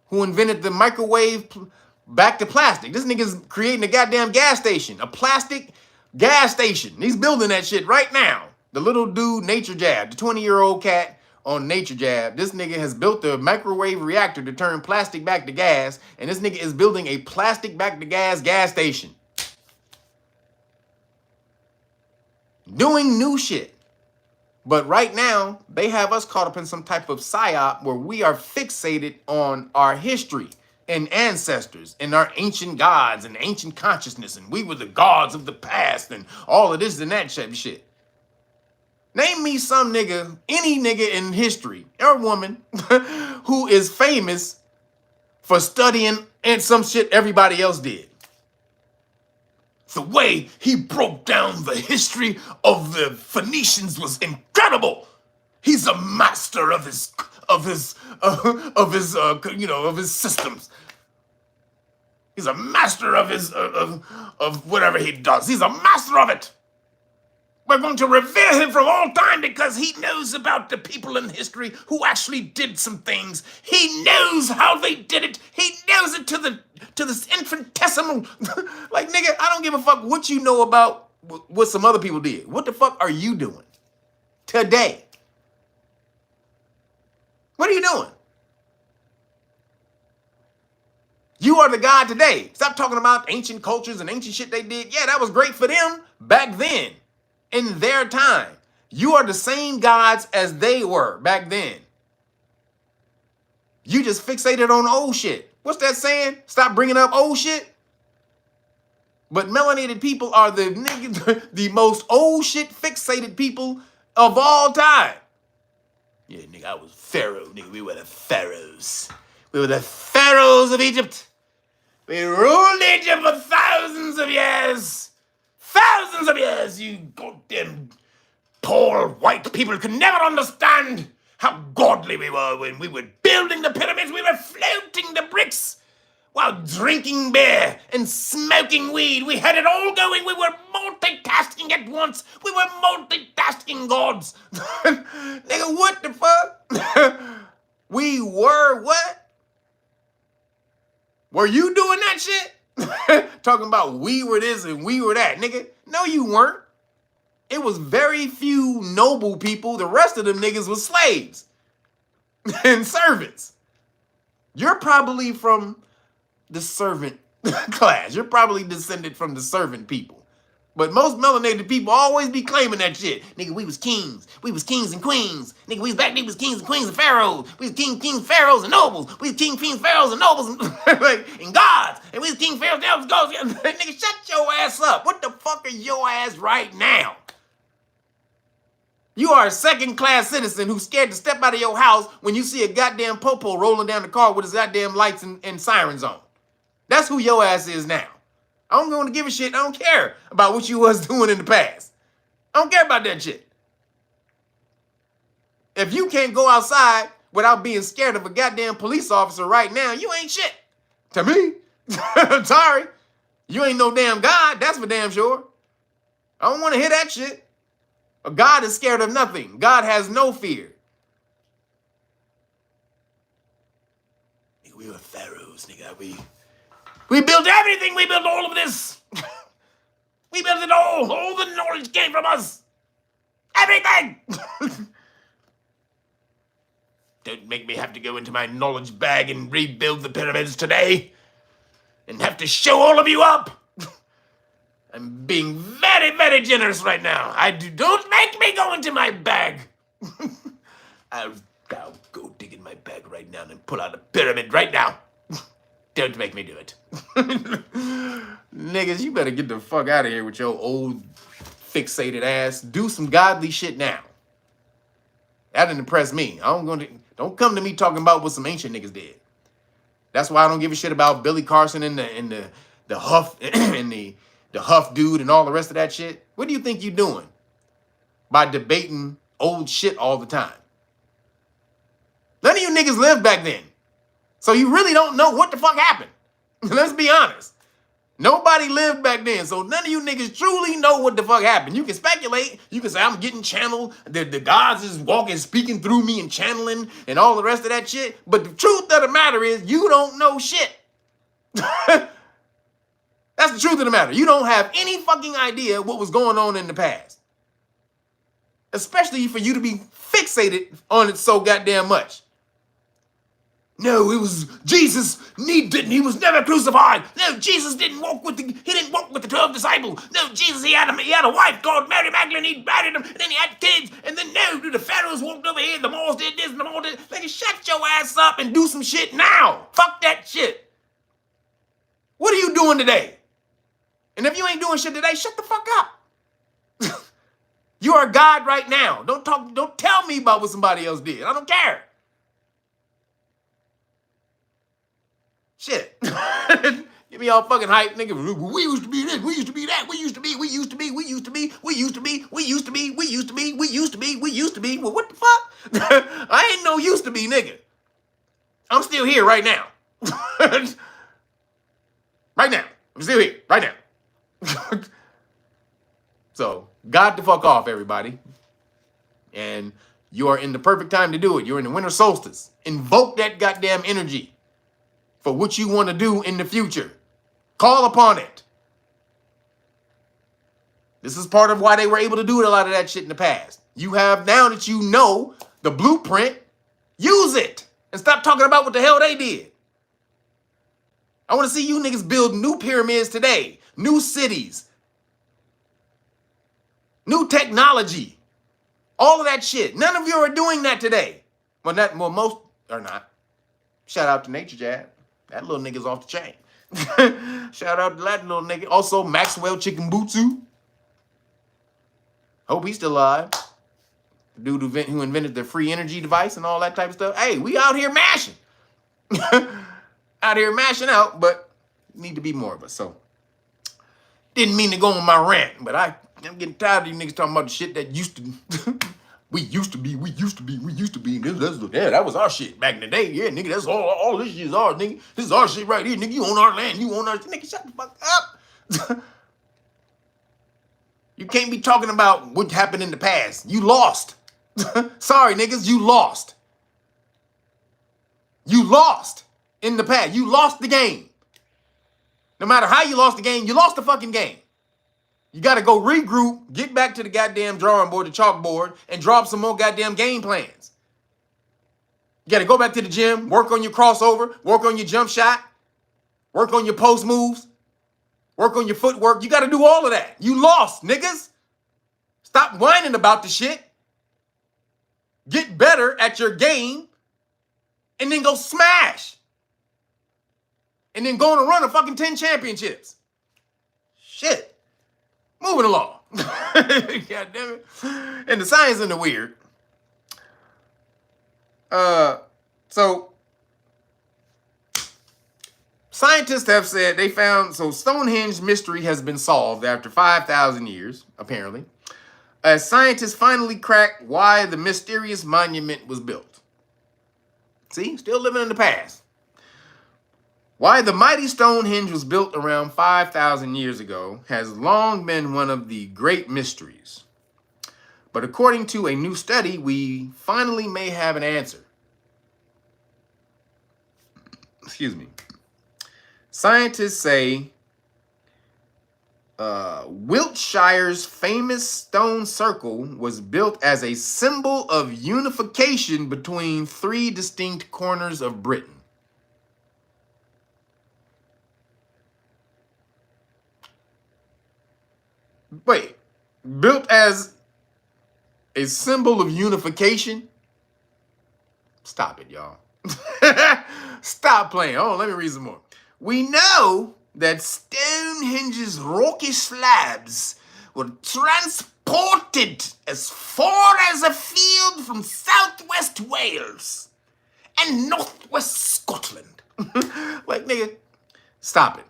who invented the microwave back to plastic. This nigga's creating a goddamn gas station, a plastic gas station. He's building that shit right now. The little dude Nature Jab, the 20-year-old cat on Nature Jab, this nigga has built a microwave reactor to turn plastic back to gas, and this nigga is building a plastic back to gas station. Doing new shit. But right now, they have us caught up in some type of psyop where we are fixated on our history and ancestors and our ancient gods and ancient consciousness, and we were the gods of the past and all of this and that shit. Name me some nigga, any nigga in history or woman who is famous for studying and some shit everybody else did. The way he broke down the history of the Phoenicians was incredible. He's a master of his systems. He's a master of his of whatever he does. He's a master of it. We're going to revere him from all time because he knows about the people in history who actually did some things. He knows how they did it. He knows it to this infinitesimal. Like, nigga, I don't give a fuck what you know about what some other people did. What the fuck are you doing today? What are you doing? You are the God today. Stop talking about ancient cultures and ancient shit they did. Yeah, that was great for them back then. In their time, you are the same gods as they were back then. You just fixated on old shit. What's that saying? Stop bringing up old shit. But melanated people are the most old shit fixated people of all time. Yeah, nigga, I was Pharaoh. Nigga, we were the pharaohs. We were the pharaohs of Egypt. We ruled Egypt for thousands of years. Thousands of years, you goddamn poor white people could never understand how godly we were when we were building the pyramids. We were floating the bricks while drinking beer and smoking weed. We had it all going. We were multitasking at once. We were multitasking gods. Nigga, what the fuck? We were what? Were you doing that shit? Talking about we were this and we were that, nigga. No, you weren't. It was very few noble people. The rest of them niggas was slaves and servants. You're probably from the servant class. You're probably descended from the servant people. But most melanated people always be claiming that shit. Nigga, we was kings. We was kings and queens. Nigga, we was back then, we was kings and queens and pharaohs. We was kings, pharaohs, and nobles. We was kings, pharaohs, and nobles, and gods. And we was kings, pharaohs, and gods. Nigga, shut your ass up. What the fuck are your ass right now? You are a second-class citizen who's scared to step out of your house when you see a goddamn popo rolling down the car with his goddamn lights and sirens on. That's who your ass is now. I don't want to give a shit. I don't care about what you was doing in the past. I don't care about that shit. If you can't go outside without being scared of a goddamn police officer right now, you ain't shit. To me. Sorry. You ain't no damn God. That's for damn sure. I don't want to hear that shit. A God is scared of nothing. God has no fear. Nigga, we were pharaohs, nigga. We built everything. We built all of this. We built it all. All the knowledge came from us. Everything. Don't make me have to go into my knowledge bag and rebuild the pyramids today and have to show all of you up. I'm being very, very generous right now. Don't make me go into my bag. I'll go dig in my bag right now and pull out a pyramid right now. Don't make me do it. Niggas, you better get the fuck out of here with your old fixated ass. Do some godly shit now. That didn't impress me. Don't come to me talking about what some ancient niggas did. That's why I don't give a shit about Billy Carson and the Huff and the Huff dude and all the rest of that shit. What do you think you're doing by debating old shit all the time? None of you niggas lived back then. So you really don't know what the fuck happened. Let's be honest. Nobody lived back then, so none of you niggas truly know what the fuck happened. You can speculate. You can say, I'm getting channeled. The gods is walking, speaking through me and channeling and all the rest of that shit. But the truth of the matter is you don't know shit. That's the truth of the matter. You don't have any fucking idea what was going on in the past. Especially for you to be fixated on it so goddamn much. No, it was Jesus. He was never crucified. No, Jesus didn't walk with the 12 disciples. No, Jesus, he had a wife called Mary Magdalene. He married him, and then he had kids. And then no, the pharaohs walked over here. The Moors did this, and the Moors did. Like, shut your ass up and do some shit now. Fuck that shit. What are you doing today? And if you ain't doing shit today, shut the fuck up. You are God right now. Don't tell me about what somebody else did. I don't care. Shit. Give me all fucking hype, nigga. We used to be this, we used to be that, we used to be, we used to be, we used to be, we used to be, we used to be, we used to be, we used to be, we used to be. Well, what the fuck? I ain't no used to be, nigga. I'm still here right now. Right now. I'm still here, right now. So, God the fuck off, everybody. And you are in the perfect time to do it. You're in the winter solstice. Invoke that goddamn energy for what you want to do in the future. Call upon it. This is part of why they were able to do a lot of that shit in the past. You have, now that you know the blueprint, use it. And stop talking about what the hell they did. I want to see you niggas build new pyramids today. New cities. New technology. All of that shit. None of you are doing that today. Well, most are not. Shout out to Nature Jab. That little nigga's off the chain. Shout out to that little nigga. Also, Maxwell Chicken Butsu. Hope he's still alive. The dude who invented the free energy device and all that type of stuff. Hey, we out here mashing. Out here mashing out, but need to be more of us. So, didn't mean to go on my rant, but I'm getting tired of you niggas talking about the shit that used to we used to be. Yeah, that was our shit back in the day. Yeah, nigga, that's all this shit is ours, nigga. This is our shit right here, nigga. You own our land, you own our shit. Nigga, shut the fuck up. You can't be talking about what happened in the past. You lost. Sorry, niggas, you lost. You lost in the past. You lost the game. No matter how you lost the game, you lost the fucking game. You got to go regroup, get back to the goddamn drawing board, the chalkboard, and draw up some more goddamn game plans. You got to go back to the gym, work on your crossover, work on your jump shot, work on your post moves, work on your footwork. You got to do all of that. You lost, niggas. Stop whining about the shit. Get better at your game, and then go smash. And then go on a run of fucking 10 championships. Shit. Moving along. God damn it. And the science and the weird. So scientists have said they found, so Stonehenge mystery has been solved after 5,000 years, apparently, as scientists finally cracked why the mysterious monument was built. See, still living in the past. Why the mighty Stonehenge was built around 5,000 years ago has long been one of the great mysteries. But according to a new study, we finally may have an answer. Excuse me. Scientists say Wiltshire's famous stone circle was built as a symbol of unification between three distinct corners of Britain. Wait, built as a symbol of unification? Stop it, y'all. Stop playing. Oh, let me read some more. We know that Stonehenge's rocky slabs were transported as far as a field from southwest Wales and northwest Scotland. Like, nigga, stop it.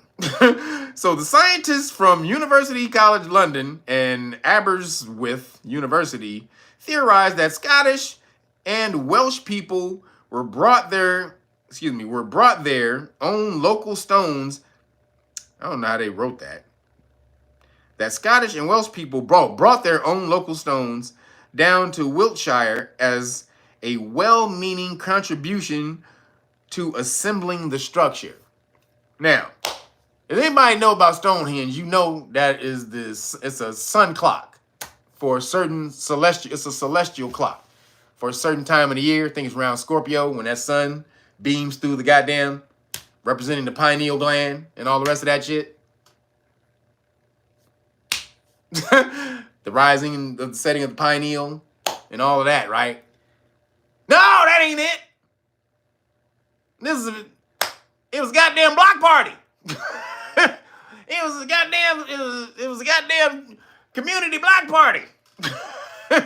So the scientists from University College London and Aberystwyth University theorized that Scottish and Welsh people were brought their own local stones. I don't know how they wrote that. That Scottish and Welsh people brought their own local stones down to Wiltshire as a well-meaning contribution to assembling the structure. Now, if anybody know about Stonehenge, you know that it's a sun clock for a certain celestial, it's a celestial clock for a certain time of the year. I think it's around Scorpio when that sun beams through the goddamn, representing the pineal gland and all the rest of that shit. The rising and the setting of the pineal and all of that, right? No, that ain't it. It was a goddamn block party. It was a goddamn community block party.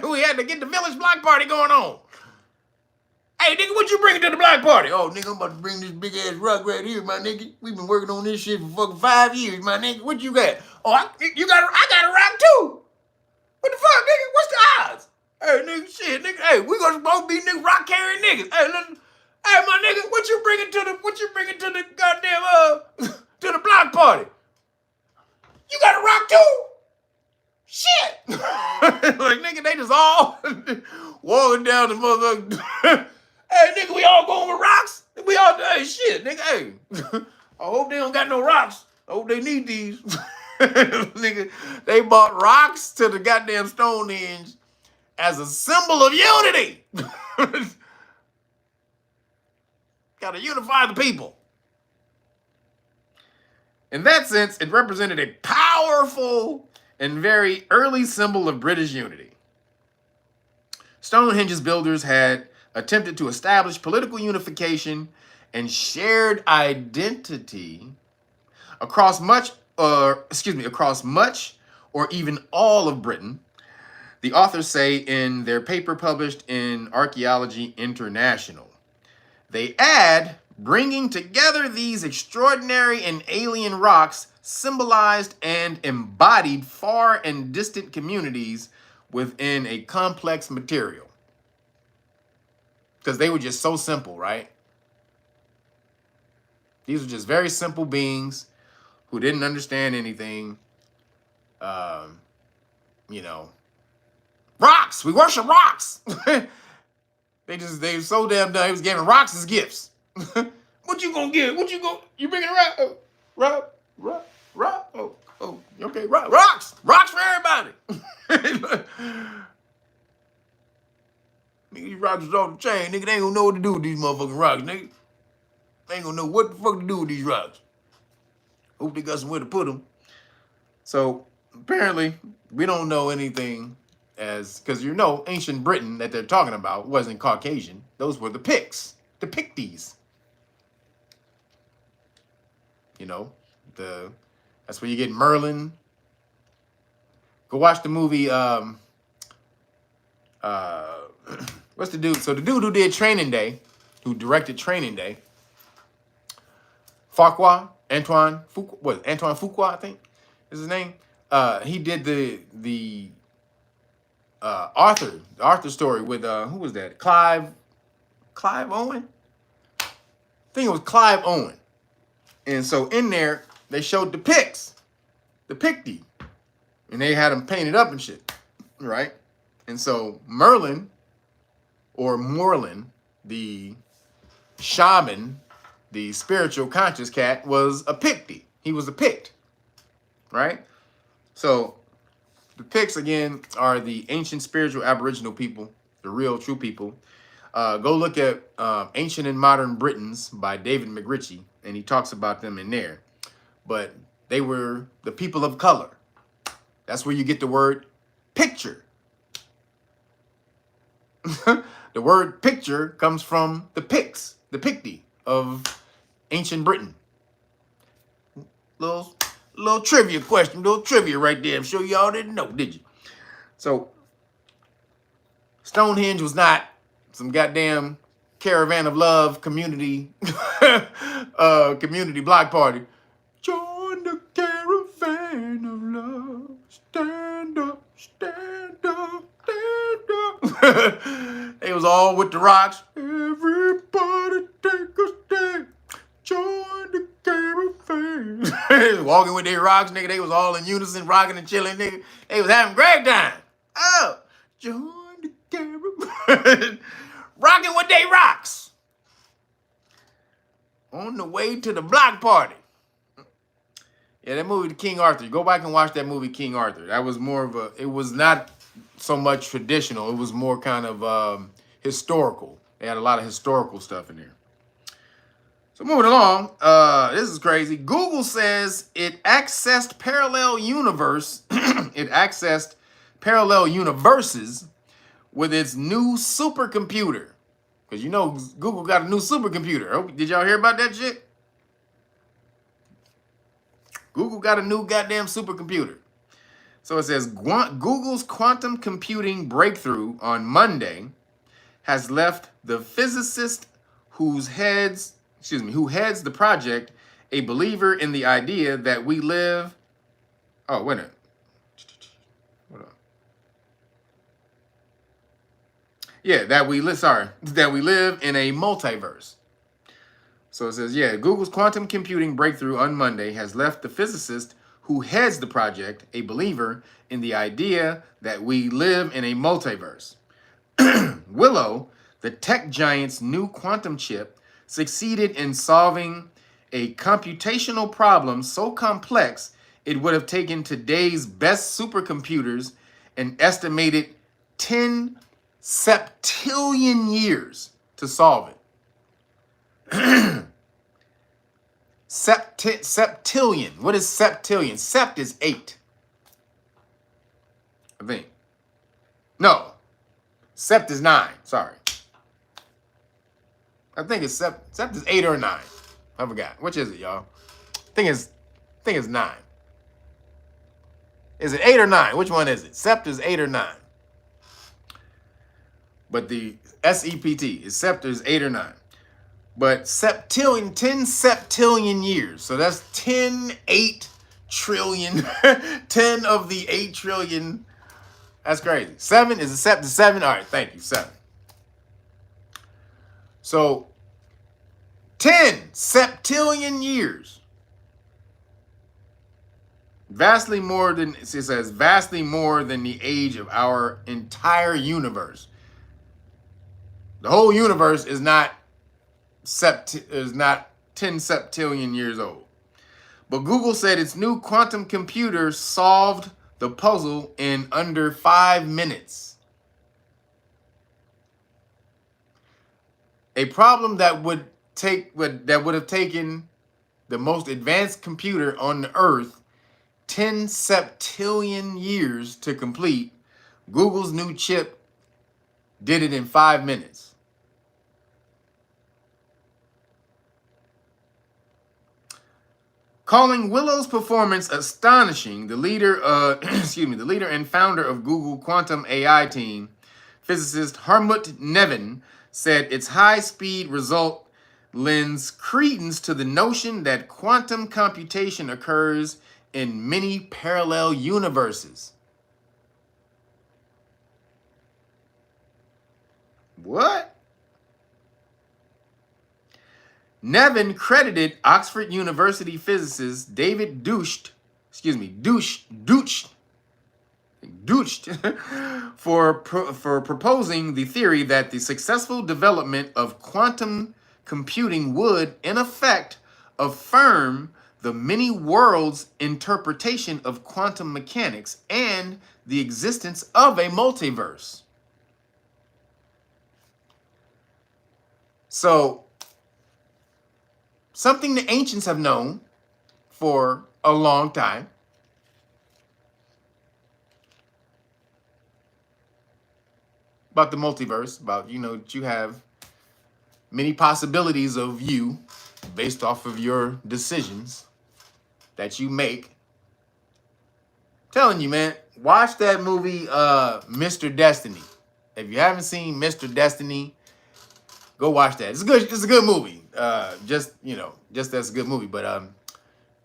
We had to get the village block party going on. Hey, nigga, what you bringing to the block party? Oh, nigga, I'm about to bring this big ass rock right here, my nigga. We've been working on this shit for fucking 5 years, my nigga. What you got? Oh, I got a rock too. What the fuck, nigga? What's the odds? Hey, nigga, shit, nigga. Hey, we gonna supposed to be nigga rock carrying niggas. Hey, listen. Hey, my nigga, what you bringing to the goddamn to the block party? You got a rock too? Shit. Like, nigga, they just all walking down the motherfucker. Hey, nigga, we all going with rocks? We all, hey, shit, nigga, hey. I hope they don't got no rocks. I hope they need these. Nigga, they bought rocks to the goddamn Stonehenge as a symbol of unity. Gotta unify the people. In that sense, it represented a powerful and very early symbol of British unity. Stonehenge's builders had attempted to establish political unification and shared identity across much or even all of Britain, the authors say in their paper published in Archaeology International. They add, bringing together these extraordinary and alien rocks symbolized and embodied far and distant communities within a complex material. Because they were just so simple, right? These were just very simple beings who didn't understand anything. Rocks. We worship rocks. They were so damn dumb. He was giving rocks as gifts. What you gonna give? You bringing a rock? Rock. Oh, okay, rocks for everybody. Nigga, these rocks is off the chain. Nigga, they ain't gonna know what to do with these motherfucking rocks, nigga. They ain't gonna know what the fuck to do with these rocks. Hope they got somewhere to put them. So apparently, we don't know anything because ancient Britain that they're talking about wasn't Caucasian. Those were the Picts, the Picties. That's where you get Merlin. Go watch the movie. What's the dude? So the dude who did Training Day, who directed Training Day, Antoine Fuqua, I think is his name. He did the Arthur story with who was that? Clive Owen? I think it was Clive Owen. And so in there, they showed the Picts, the Picty, and they had them painted up and shit, right? And so Merlin, or Morlin, the shaman, the spiritual conscious cat, was a Picty. He was a Pict, right? So the Picts, again, are the ancient spiritual aboriginal people, the real true people. Go look at Ancient and Modern Britons by David McRitchie, and he talks about them in there. But they were the people of color. That's where you get the word picture. The word picture comes from the Picts, the Picty of ancient Britain. Little trivia question, little trivia right there. I'm sure y'all didn't know, did you? So Stonehenge was not some goddamn caravan of love community community block party. Join the caravan of love. Stand up, stand up, stand up. They was all with the rocks. Everybody take a stand. Join the caravan. Walking with their rocks, nigga. They was all in unison, rocking and chilling, nigga. They was having a great time. Oh, join the caravan. Rocking with their rocks. On the way to the block party. Yeah, that movie, King Arthur. Go back and watch that movie, King Arthur. That was more of it was not so much traditional. It was more kind of historical. They had a lot of historical stuff in there. So moving along, this is crazy. Google says it accessed parallel universes with its new supercomputer. Because Google got a new supercomputer. Did y'all hear about that shit? Google got a new goddamn supercomputer. So it says Google's quantum computing breakthrough on Monday has left the physicist who heads the project a believer in the idea that we live. Oh, wait a minute. Hold on. Yeah, that we live in a multiverse. So it says, yeah, Google's quantum computing breakthrough on Monday has left the physicist who heads the project a believer in the idea that we live in a multiverse. Willow, the tech giant's new quantum chip, succeeded in solving a computational problem so complex it would have taken today's best supercomputers an estimated 10 septillion years to solve it. Septillion. What is septillion? Sept is 8. I think. No. Sept is 9. Sorry. I think it's sept is 8 or 9. I forgot. Which is it, y'all? I think it's 9. Is it 8 or 9? Which one is it? Sept is 8 or 9. But the SEPT is sept is 8 or 9. But septillion, 10 septillion years. So that's 8 trillion. 10 of the 8 trillion. That's crazy. 7 is a sept is 7. All right, thank you. 7. So 10 septillion years. Vastly more than, it says, vastly more than the age of our entire universe. The whole universe is not 10 septillion years old. But Google said its new quantum computer solved the puzzle in under 5 minutes. A problem that would have taken the most advanced computer on the earth 10 septillion years to complete, Google's new chip did it in 5 minutes. Calling Willow's performance astonishing, the leader and founder of Google quantum AI team, physicist Harmut Nevin, said its high-speed result lends credence to the notion that quantum computation occurs in many parallel universes. What? Nevin credited Oxford University physicist David Deutsch for proposing the theory that the successful development of quantum computing would, in effect, affirm the many worlds interpretation of quantum mechanics and the existence of a multiverse. So, something the ancients have known for a long time. About the multiverse, about, that you have many possibilities of you based off of your decisions that you make. Telling you, man, watch that movie, Mr. Destiny. If you haven't seen Mr. Destiny, go watch that. It's a good movie. Just that's a good movie. But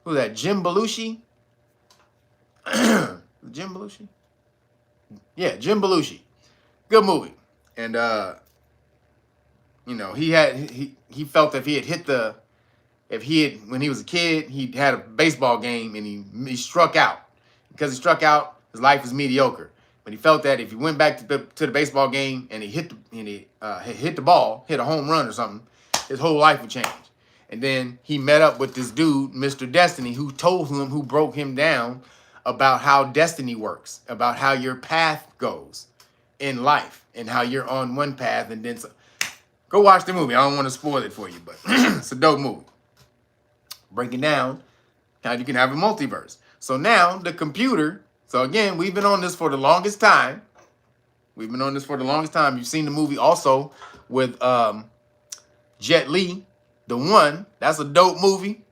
who's that? Jim Belushi? Jim Belushi? Yeah, Jim Belushi. Good movie. And he felt that when he was a kid, he had a baseball game and he struck out. Because he struck out, his life was mediocre. But he felt that if he went back to the baseball game and he hit the ball, hit a home run or something, his whole life would change. And then he met up with this dude, Mr. Destiny, who broke him down about how destiny works, about how your path goes in life and how you're on one path and then go watch the movie. I don't want to spoil it for you, but it's a dope movie. Breaking down how you can have a multiverse. So now the computer, so again, we've been on this for the longest time. You've seen the movie also with Jet Li, The One. That's a dope movie.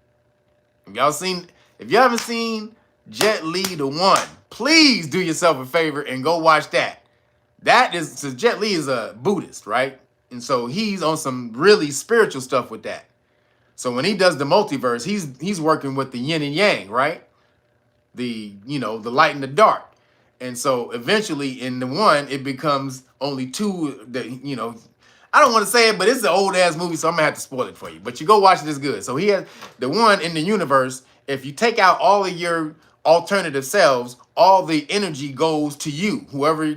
If you haven't seen Jet Li, The One, please do yourself a favor and go watch that. So Jet Li is a Buddhist, right? And so he's on some really spiritual stuff with that. So when he does the multiverse, he's working with the yin and yang, right? The light and the dark. And so eventually in the one, it becomes only two I don't want to say it, but it's an old ass movie, so I'm gonna have to spoil it for you. But you go watch it, it's good. So he has the one in the universe. If you take out all of your alternative selves, all the energy goes to you, whoever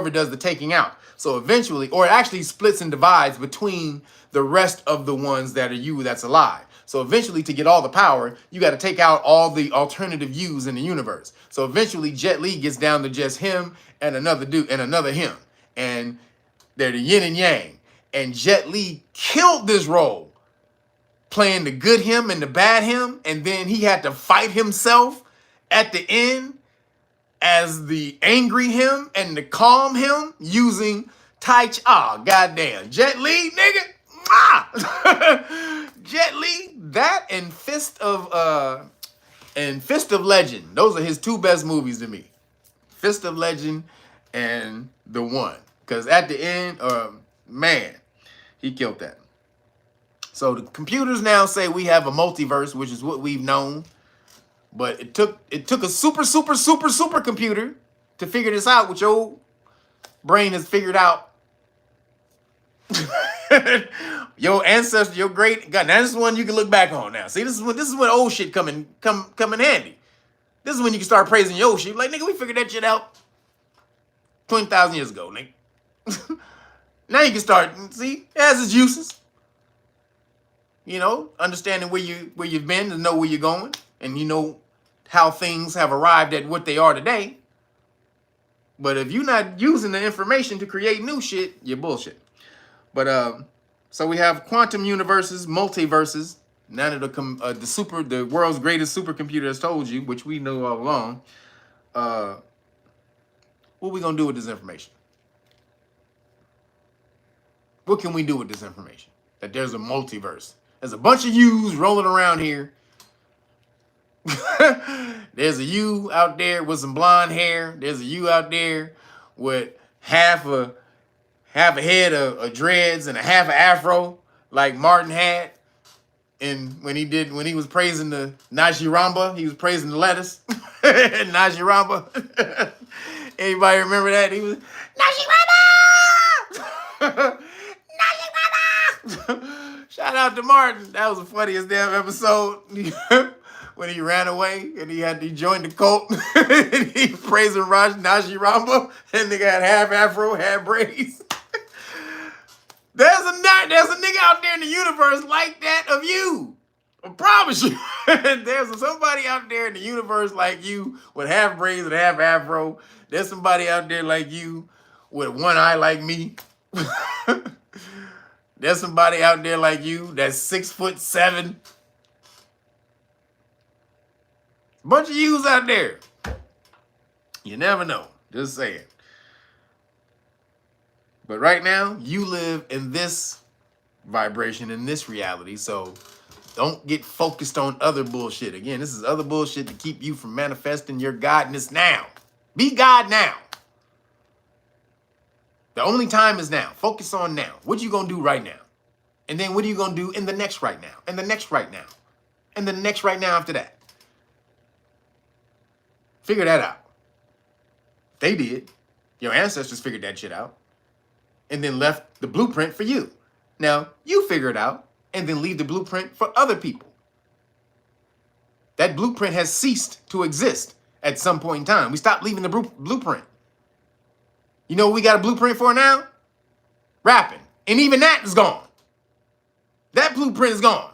does the taking out. So eventually, or it actually splits and divides between the rest of the ones that are you that's alive. So eventually, to get all the power, you got to take out all the alternative yous in the universe. So eventually, Jet Li gets down to just him and another dude and another him. And they're the yin and yang. And Jet Li killed this role, playing the good him and the bad him. And then he had to fight himself at the end as the angry him and the calm him using Tai Chi. Oh, goddamn. Jet Li, nigga. Jet Li, that and Fist of Legend. Those are his two best movies to me. Fist of Legend and The One. Because at the end, man, he killed that. So the computers now say we have a multiverse, which is what we've known. But it took a super computer to figure this out, which your brain has figured out. Your ancestor, your great God. Now this is one you can look back on now. See, this is when old shit come in handy. This is when you can start praising your old shit. Like, nigga, we figured that shit out 20,000 years ago, nigga. Now you can start, see, it has its uses. Understanding where you've been to know where you're going, and how things have arrived at what they are today. But if you're not using the information to create new shit, you're bullshit. But so we have quantum universes, multiverses. Now that the world's greatest supercomputer has told you, which we know all along. What are we gonna do with this information? What can we do with this information? That there's a multiverse. There's a bunch of yous rolling around here. There's a you out there with some blonde hair. There's a you out there with half a head of dreads and a half an afro like Martin had. And when he was praising the Najiramba, he was praising the lettuce. Najiramba. Anybody remember that? He was Najiramba! Najiramba! Shout out to Martin. That was the funniest damn episode. When he ran away and he joined the cult. And he praising Najiramba. And nigga had half afro, half braids. There's a nigga out there in the universe like that of you. I promise you. There's somebody out there in the universe like you with half braids and half afro. There's somebody out there like you with one eye like me. There's somebody out there like you that's 6'7". Bunch of yous out there. You never know. Just saying. But right now, you live in this vibration, in this reality. So don't get focused on other bullshit. Again, this is other bullshit to keep you from manifesting your godness now. Be God now. The only time is now. Focus on now. What you gonna do right now? And then what are you gonna do in the next right now? And the next right now? And the next right now after that? Figure that out. They did. Your ancestors figured that shit out. And then left the blueprint for you. Now, you figure it out and then leave the blueprint for other people. That blueprint has ceased to exist at some point in time. We stopped leaving the blueprint. You know what we got a blueprint for now? Rapping. And even that is gone. That blueprint is gone.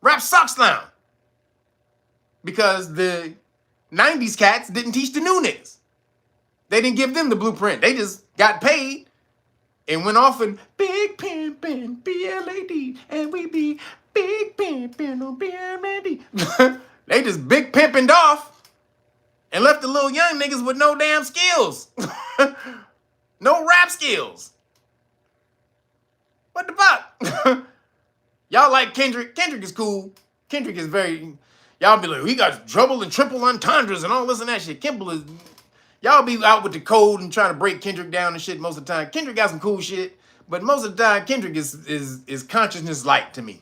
Rap sucks now. Because the 90s cats didn't teach the new niggas. They didn't give them the blueprint. They just got paid and went off and big pimpin' BLAD and we be big pimpin' on BLAD. They just big pimpin'd off and left the little young niggas with no damn skills. No rap skills. What the fuck? Y'all like Kendrick. Kendrick is cool. Kendrick is very... Y'all be like, he got double and triple entendres and all this and that shit. Y'all be out with the code and trying to break Kendrick down and shit most of the time. Kendrick got some cool shit, but most of the time Kendrick is consciousness light to me.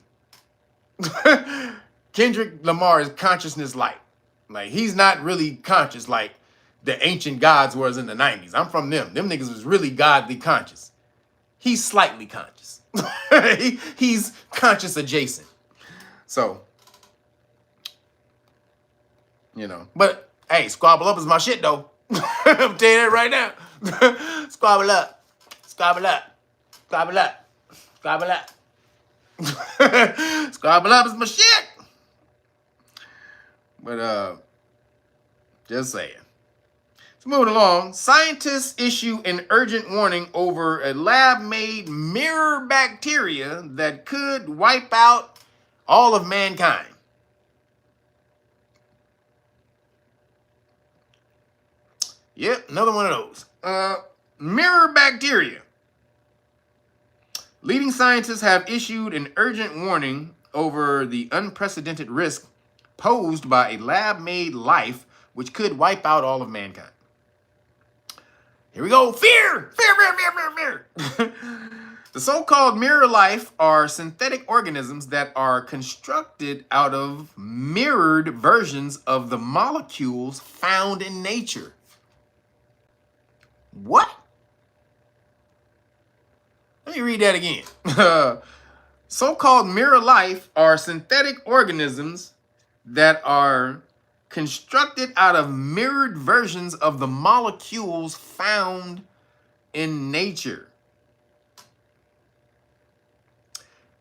Kendrick Lamar is consciousness light. Like, he's not really conscious like the ancient gods was in the 90s. I'm from them. Them niggas was really godly conscious. He's slightly conscious. He's conscious adjacent. So, you know. But, hey, Squabble Up is my shit, though. I'm telling you that right now. Squabble Up. Squabble Up. Squabble Up. Squabble Up. Squabble Up is my shit. But, just saying. So moving along, scientists issue an urgent warning over a lab-made mirror bacteria that could wipe out all of mankind. Yep, another one of those. Mirror bacteria. Leading scientists have issued an urgent warning over the unprecedented risk posed by a lab-made life which could wipe out all of mankind. Here we go. Fear! Fear, fear, fear, fear, fear. The so-called mirror life are synthetic organisms that are constructed out of mirrored versions of the molecules found in nature. What? Let me read that again. So-called mirror life are synthetic organisms that are constructed out of mirrored versions of the molecules found in nature.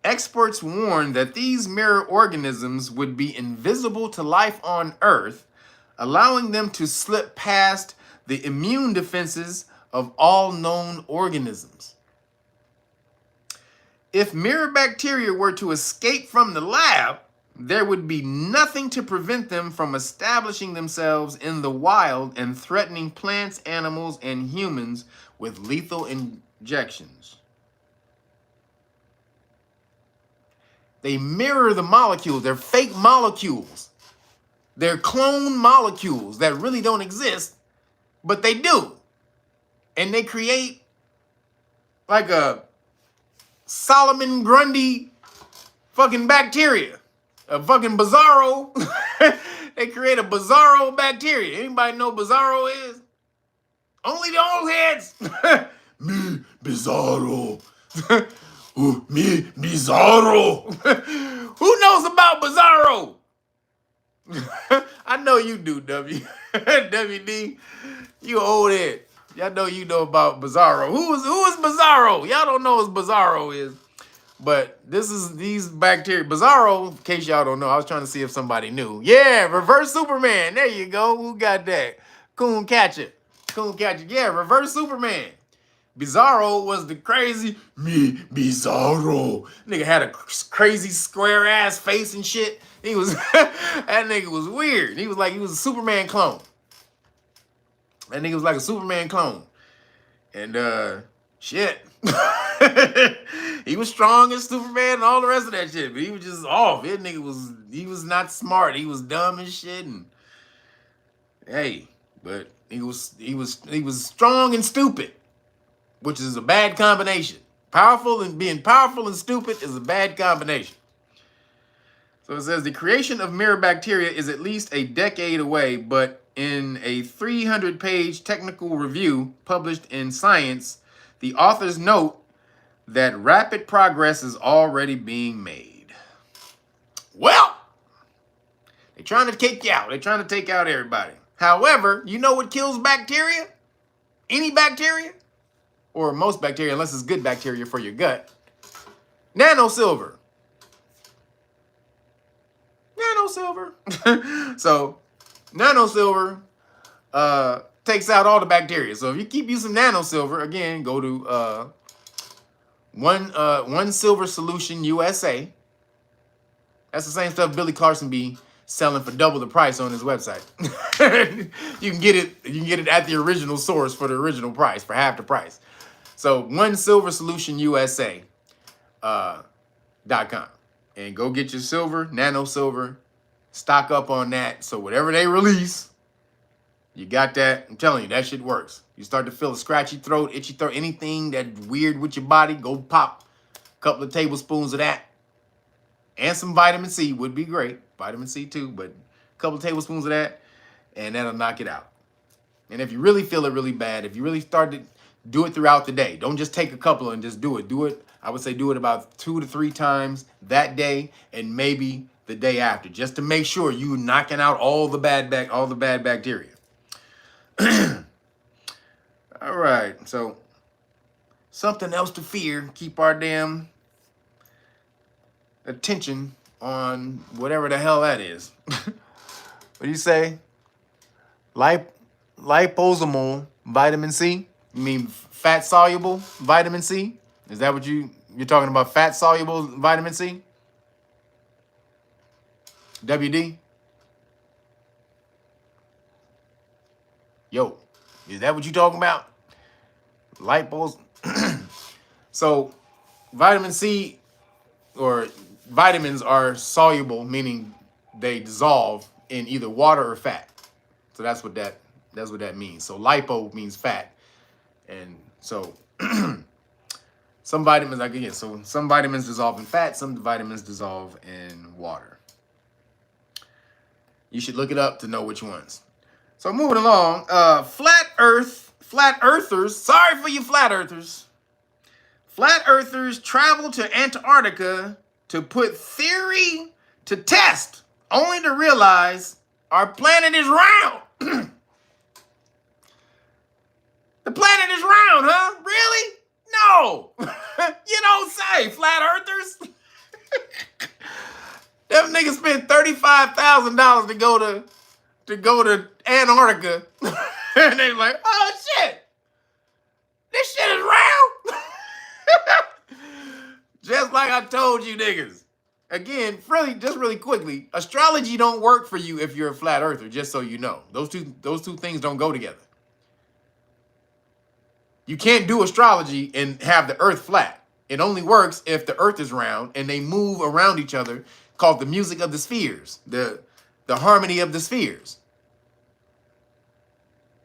Experts warn that these mirror organisms would be invisible to life on Earth, allowing them to slip past the immune defenses of all known organisms. If mirror bacteria were to escape from the lab, there would be nothing to prevent them from establishing themselves in the wild and threatening plants, animals, and humans with lethal injections. They mirror the molecules. They're fake molecules. They're clone molecules that really don't exist, but they do. And they create like a Solomon Grundy fucking bacteria. A fucking bizarro. They create a bizarro bacteria. Anybody know bizarro is? Only the old heads. Me bizarro. Me bizarro. Who knows about bizarro? I know you do, WD. You old head. Y'all know you know about bizarro. Who is bizarro? Y'all don't know what bizarro is. But these bacteria. Bizarro, in case y'all don't know, I was trying to see if somebody knew. Yeah, reverse Superman. There you go. Who got that? Coon Catcher. Yeah, reverse Superman. Bizarro was the crazy me Bizarro. Nigga had a crazy square ass face and shit. He was that nigga was weird. He was a Superman clone. That nigga was like a Superman clone. And shit. He was strong as Superman and all the rest of that shit, but he was just off. That nigga he was not smart. He was dumb as shit. And hey, but he was strong and stupid, which is a bad combination. Being powerful and stupid is a bad combination. So it says the creation of mirror bacteria is at least a decade away, but in a 300-page technical review published in Science, the authors note that rapid progress is already being made. Well, they're trying to take you out. They're trying to take out everybody. However, you know what kills bacteria? Any bacteria? Or most bacteria, unless it's good bacteria for your gut. Nanosilver. So, nanosilver takes out all the bacteria. So if you keep using nanosilver, again, go to One Silver Solution USA. That's the same stuff Billy Clarkson be selling for double the price on his website. You can get it at the original source for the original price, for half the price. So One Silver Solution USA .com. And go get your silver, nano silver, stock up on that. So whatever they release, You got that? I'm telling you, that shit works. You start to feel a scratchy throat, itchy throat, anything that weird with your body, go pop a couple of tablespoons of that. And some vitamin C would be great. Vitamin C too, but a couple of tablespoons of that, and that'll knock it out. And if you really feel it really bad, if you really start to do it throughout the day, don't just take a couple and just do it. Do it, I would say do it about 2 to 3 times that day and maybe the day after, just to make sure you're knocking out all the bad bacteria. All right, so something else to fear. Keep our damn attention on whatever the hell that is. What do you say? Liposomal vitamin C? You mean fat soluble vitamin C? Is that what you're talking about? Fat soluble vitamin C? WD? Yo, is that what you're talking about? Lipos? So vitamin C, or vitamins, are soluble, meaning they dissolve in either water or fat. So that's what that means. So lipo means fat. And so some vitamins, like again, so some vitamins dissolve in fat, some vitamins dissolve in water. You should look it up to know which ones. So moving along, flat earthers, sorry for you flat earthers. Flat earthers travel to Antarctica to put theory to test, only to realize our planet is round. The planet is round, huh? Really? No. You don't say, flat earthers. Them niggas spent $35,000 to go to Antarctica. And they like, oh shit. This shit is round. Just like I told you niggas. Again, really quickly, astrology don't work for you if you're a flat earther, just so you know. Those two things don't go together. You can't do astrology and have the earth flat. It only works if the earth is round and they move around each other, called the music of the spheres, the harmony of the spheres.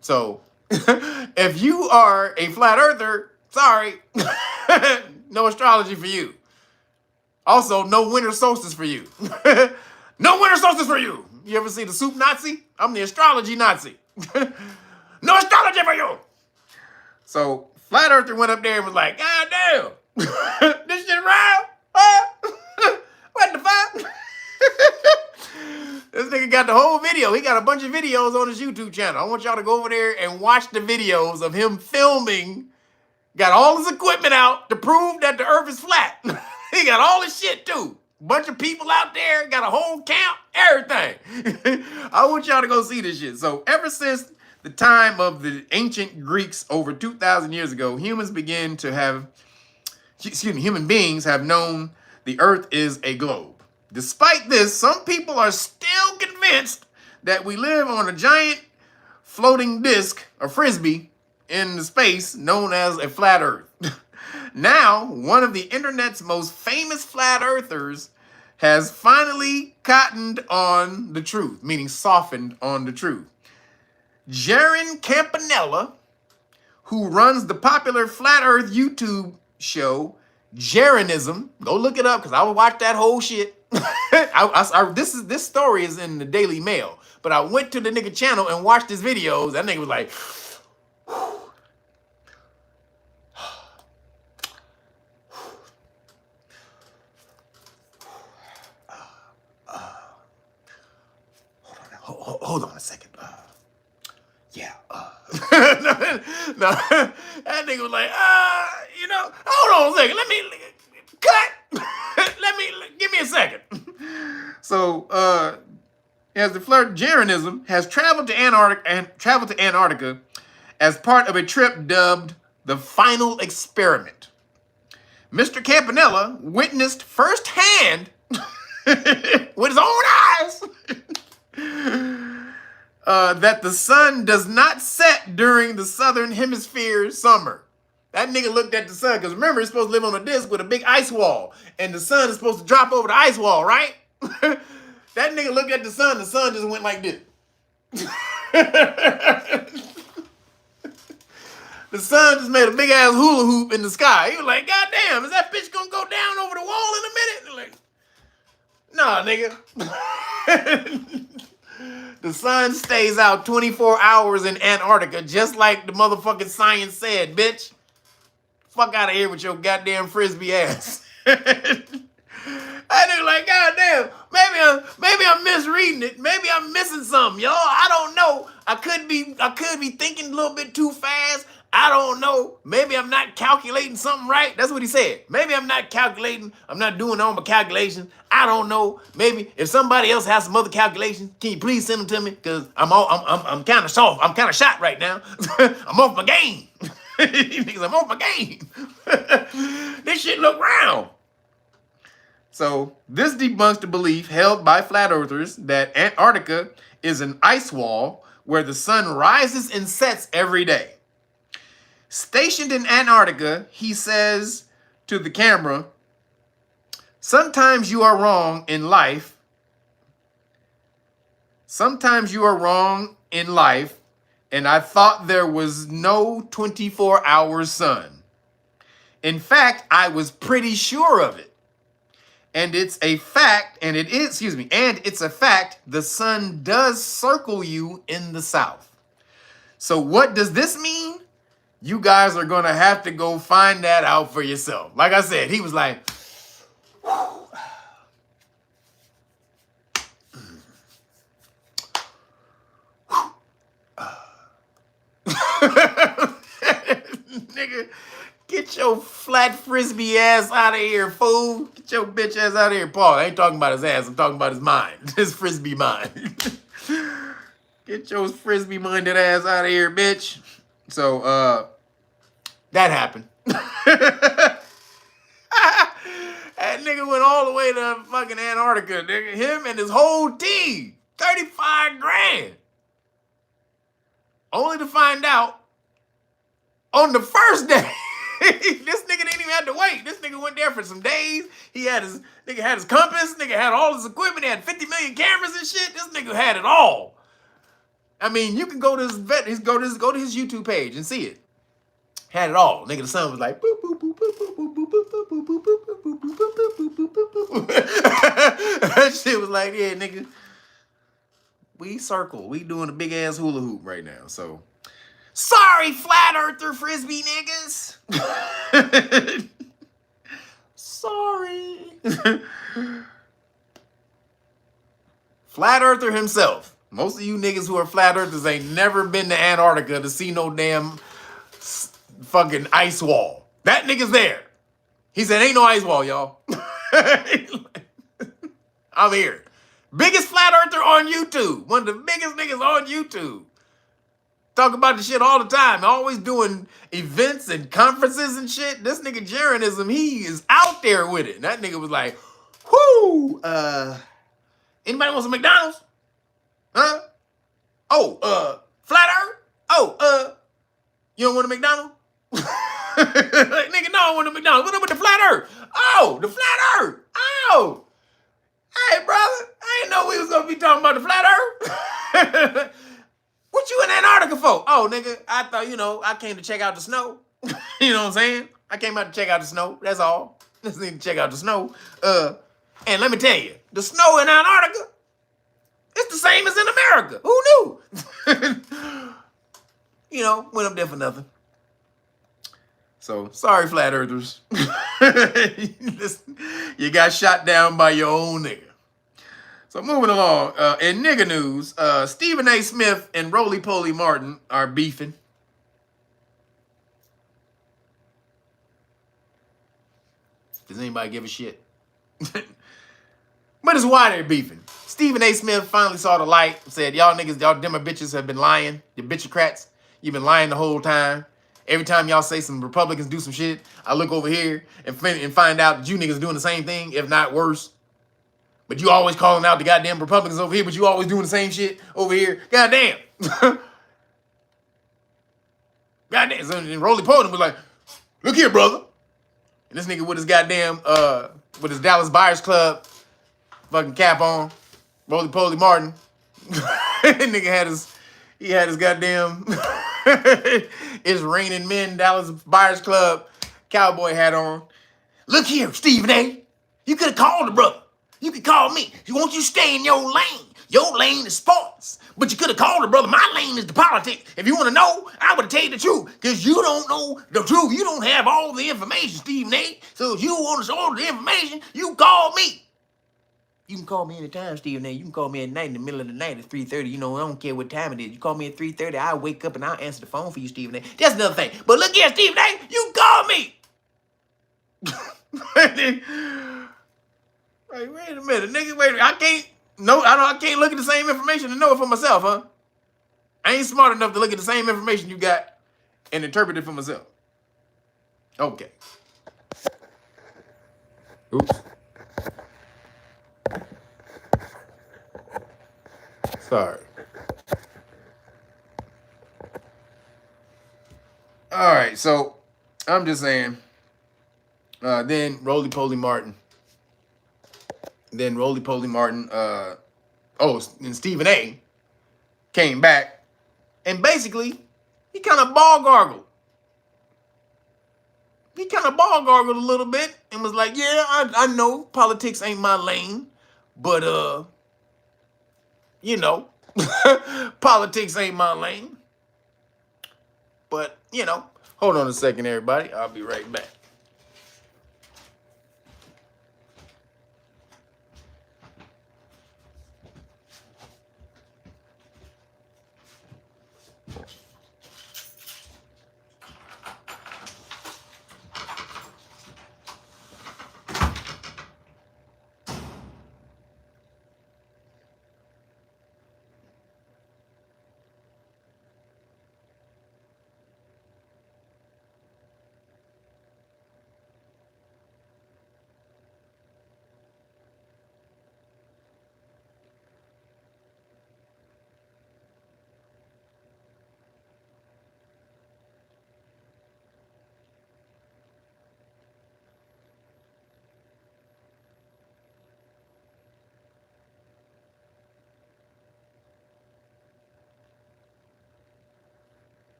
So if you are a flat earther, sorry, no astrology for you. Also, no winter solstice for you. No winter solstice for you. You ever see the soup Nazi? I'm the astrology Nazi. No astrology for you. So flat earther went up there and was like, God damn, this shit round? What the fuck? This nigga got the whole video. He got a bunch of videos on his YouTube channel. I want y'all to go over there and watch the videos of him filming. Got all his equipment out to prove that the earth is flat. He got all his shit too. Bunch of people out there, got a whole camp, everything. I want y'all to go see this shit. So ever since the time of the ancient Greeks over 2,000 years ago, human beings have known the earth is a globe. Despite this, some people are still convinced that we live on a giant floating disc, or frisbee, in the space known as a flat earth. Now, one of the internet's most famous flat earthers has finally cottoned on the truth, meaning softened on the truth. Jaron Campanella, who runs the popular flat earth YouTube show, Jaronism, go look it up because I would watch that whole shit. This story is in the Daily Mail, but I went to the nigga channel and watched his videos. That nigga was like, hold on a second. No, that nigga was like, hold on a second. Let me cut. Give me a second. So, as the flirt, Jaronism has traveled to Antarctica as part of a trip dubbed the Final Experiment. Mr. Campanella witnessed firsthand with his own eyes that the sun does not set during the southern hemisphere summer. That nigga looked at the sun, because remember, it's supposed to live on a disc with a big ice wall, and the sun is supposed to drop over the ice wall, right? That nigga looked at the sun just went like this. The sun just made a big ass hula hoop in the sky. He was like, God damn, is that bitch gonna go down over the wall in a minute? Like, nah, nigga. The sun stays out 24 hours in Antarctica, just like the motherfucking science said, bitch. Fuck out of here with your goddamn frisbee ass. I nigga like, goddamn, maybe I'm misreading it. Maybe I'm missing something, y'all. I don't know. I could be thinking a little bit too fast. I don't know. Maybe I'm not calculating something right. That's what he said. Maybe I'm not calculating. I'm not doing all my calculations. I don't know. Maybe if somebody else has some other calculations, can you please send them to me? Cause I'm kind of soft. I'm kind of shot right now. I'm off my game. Niggas, I'm off my game. This shit look round. So this debunks the belief held by flat earthers that Antarctica is an ice wall where the sun rises and sets every day. Stationed in Antarctica, he says to the camera, sometimes you are wrong in life. Sometimes you are wrong in life, and I thought there was no 24-hour sun. In fact, I was pretty sure of it. And it's a fact, and it's a fact, the sun does circle you in the south. So what does this mean? You guys are going to have to go find that out for yourself. Like I said, he was like, nigga, get your flat frisbee ass out of here, fool. Get your bitch ass out of here. Paul, I ain't talking about his ass. I'm talking about his mind. His frisbee mind. Get your frisbee minded ass out of here, bitch. So, that happened. That nigga went all the way to fucking Antarctica, nigga. Him and his whole team. 35 grand. Only to find out on the first day. This nigga didn't even have to wait. This nigga went there for some days. He had his compass. Nigga had all his equipment. He had 50 million cameras and shit. This nigga had it all. I mean, you can go to his YouTube page and see it. Had it all. Nigga, the sun was like boop boop boop boop boop boop boop boop boop boop boop boop boop boop boop. That shit was like, yeah, nigga. We circle. We doing a big ass hula hoop right now. So sorry, flat earther frisbee niggas. Sorry. Flat earther himself. Most of you niggas who are flat earthers ain't never been to Antarctica to see no damn fucking ice wall. That nigga's there. He said, ain't no ice wall, y'all. I'm here. Biggest flat earther on YouTube. One of the biggest niggas on YouTube. Talk about the shit all the time. Always doing events and conferences and shit. This nigga Jeranism, he is out there with it. And that nigga was like, whoo, anybody want some McDonald's? Huh? Oh, flat earth? Oh, you don't want a McDonald's? Like, nigga, no, I want a McDonald's. What up with the flat earth? Oh, the flat earth. Oh. Hey, brother, I didn't know we was going to be talking about the flat earth. What you in Antarctica for? Oh, nigga, I thought, I came to check out the snow. You know what I'm saying? I came out to check out the snow. That's all. Just need to check out the snow. And let me tell you, the snow in Antarctica, it's the same as in America. Who knew? Went up there for nothing. So, sorry, flat earthers. You got shot down by your own nigga. So, moving along. In nigga news, Stephen A. Smith and Roly-Poly Martin are beefing. Does anybody give a shit? But it's why they're beefing. Stephen A. Smith finally saw the light, said, y'all niggas, y'all dimmer bitches have been lying. You bitchocrats, you've been lying the whole time. Every time y'all say some Republicans do some shit, I look over here and find out that you niggas doing the same thing, if not worse. But you always calling out the goddamn Republicans over here, but you always doing the same shit over here. Goddamn. Goddamn. And Roly-Poly was like, look here, brother. And this nigga with his goddamn, with his Dallas Buyers Club fucking cap on, Roly-Poly Martin. Nigga had his, He had his goddamn It's Raining Men Dallas Buyers Club cowboy hat on. Look here, Stephen A. You could have called the brother. You could call me. Won't you stay in your lane? Your lane is sports. But you could have called the brother. My lane is the politics. If you want to know, I would tell you the truth. Because you don't know the truth. You don't have all the information, Stephen A. So if you want to know the information, you call me. You can call me anytime, Stephen A. You can call me at night in the middle of the night at 3:30. You know, I don't care what time it is. You call me at 3:30, I'll wake up and I'll answer the phone for you, Stephen A. That's another thing. But look here, Stephen A. You call me. Like, wait a minute, nigga. Wait a minute. I can't look at the same information to know it for myself, huh? I ain't smart enough to look at the same information you got and interpret it for myself. Okay. Oops. Sorry. All right, so I'm just saying. Then Roly Poly Martin. And Stephen A. came back, and basically, he kind of ball gargled. He kind of ball gargled a little bit and was like, yeah, I know politics ain't my lane, but, you know, politics ain't my lane. But, you know, hold on a second, everybody. I'll be right back.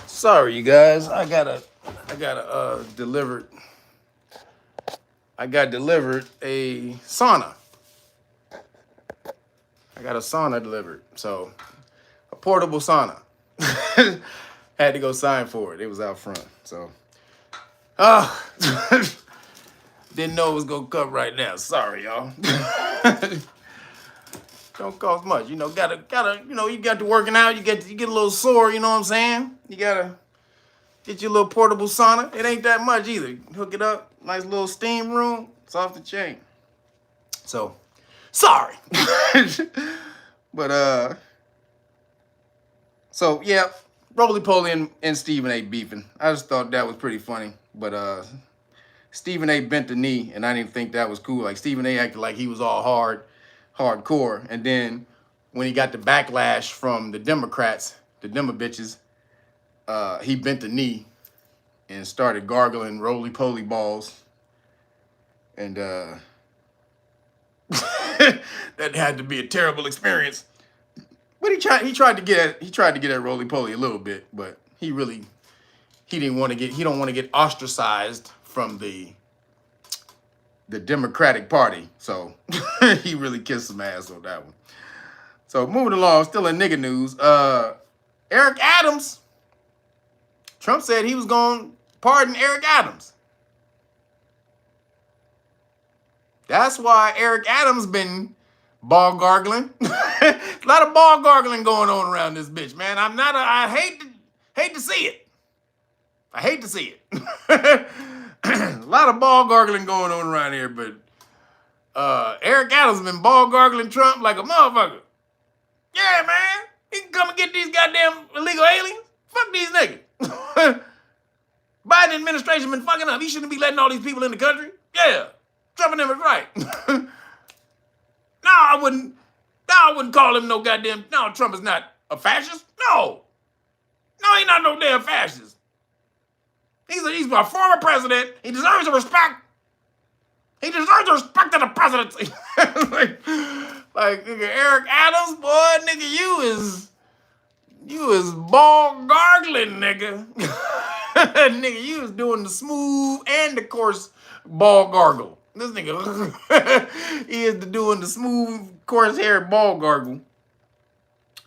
Sorry, you guys. I got delivered a sauna. I got a sauna delivered. So, a portable sauna. Had to go sign for it. It was out front. So, didn't know it was gonna come right now. Sorry, y'all. Don't cost much, you know. Gotta, you know. You got to working out. You get a little sore. You know what I'm saying? You gotta get your little portable sauna. It ain't that much either. Hook it up, nice little steam room. It's off the chain. So, sorry. But so yeah, Roly Poly and Stephen A. beefing. I just thought that was pretty funny. But Stephen A. bent the knee, and I didn't think that was cool. Like Stephen A. acted like he was all hardcore, and then when he got the backlash from the Democrats, the Demo bitches, he bent the knee and started gargling roly poly balls, and that had to be a terrible experience. But he tried to get at Roly Poly a little bit, but he don't want to get ostracized from the Democratic Party. So he really kissed some ass on that one. So moving along, still in nigga news. Eric Adams. Trump said he was going to pardon Eric Adams. That's why Eric Adams been ball gargling. A lot of ball gargling going on around this bitch, man. I hate to see it. I hate to see it. A lot of ball gargling going on around here, but Eric Adams been ball gargling Trump like a motherfucker. Yeah, man. He can come and get these goddamn illegal aliens. Fuck these niggas. Biden administration been fucking up. He shouldn't be letting all these people in the country. Yeah. Trump and them is right. No, I wouldn't call him no goddamn. No, Trump is not a fascist. No, he's not no damn fascist. He's a former president. He deserves the respect. He deserves the respect of the presidency. like nigga, Eric Adams, boy, nigga, you is ball gargling, nigga. Nigga, you was doing the smooth and the coarse ball gargle. This nigga, he is doing the smooth, coarse hair ball gargle.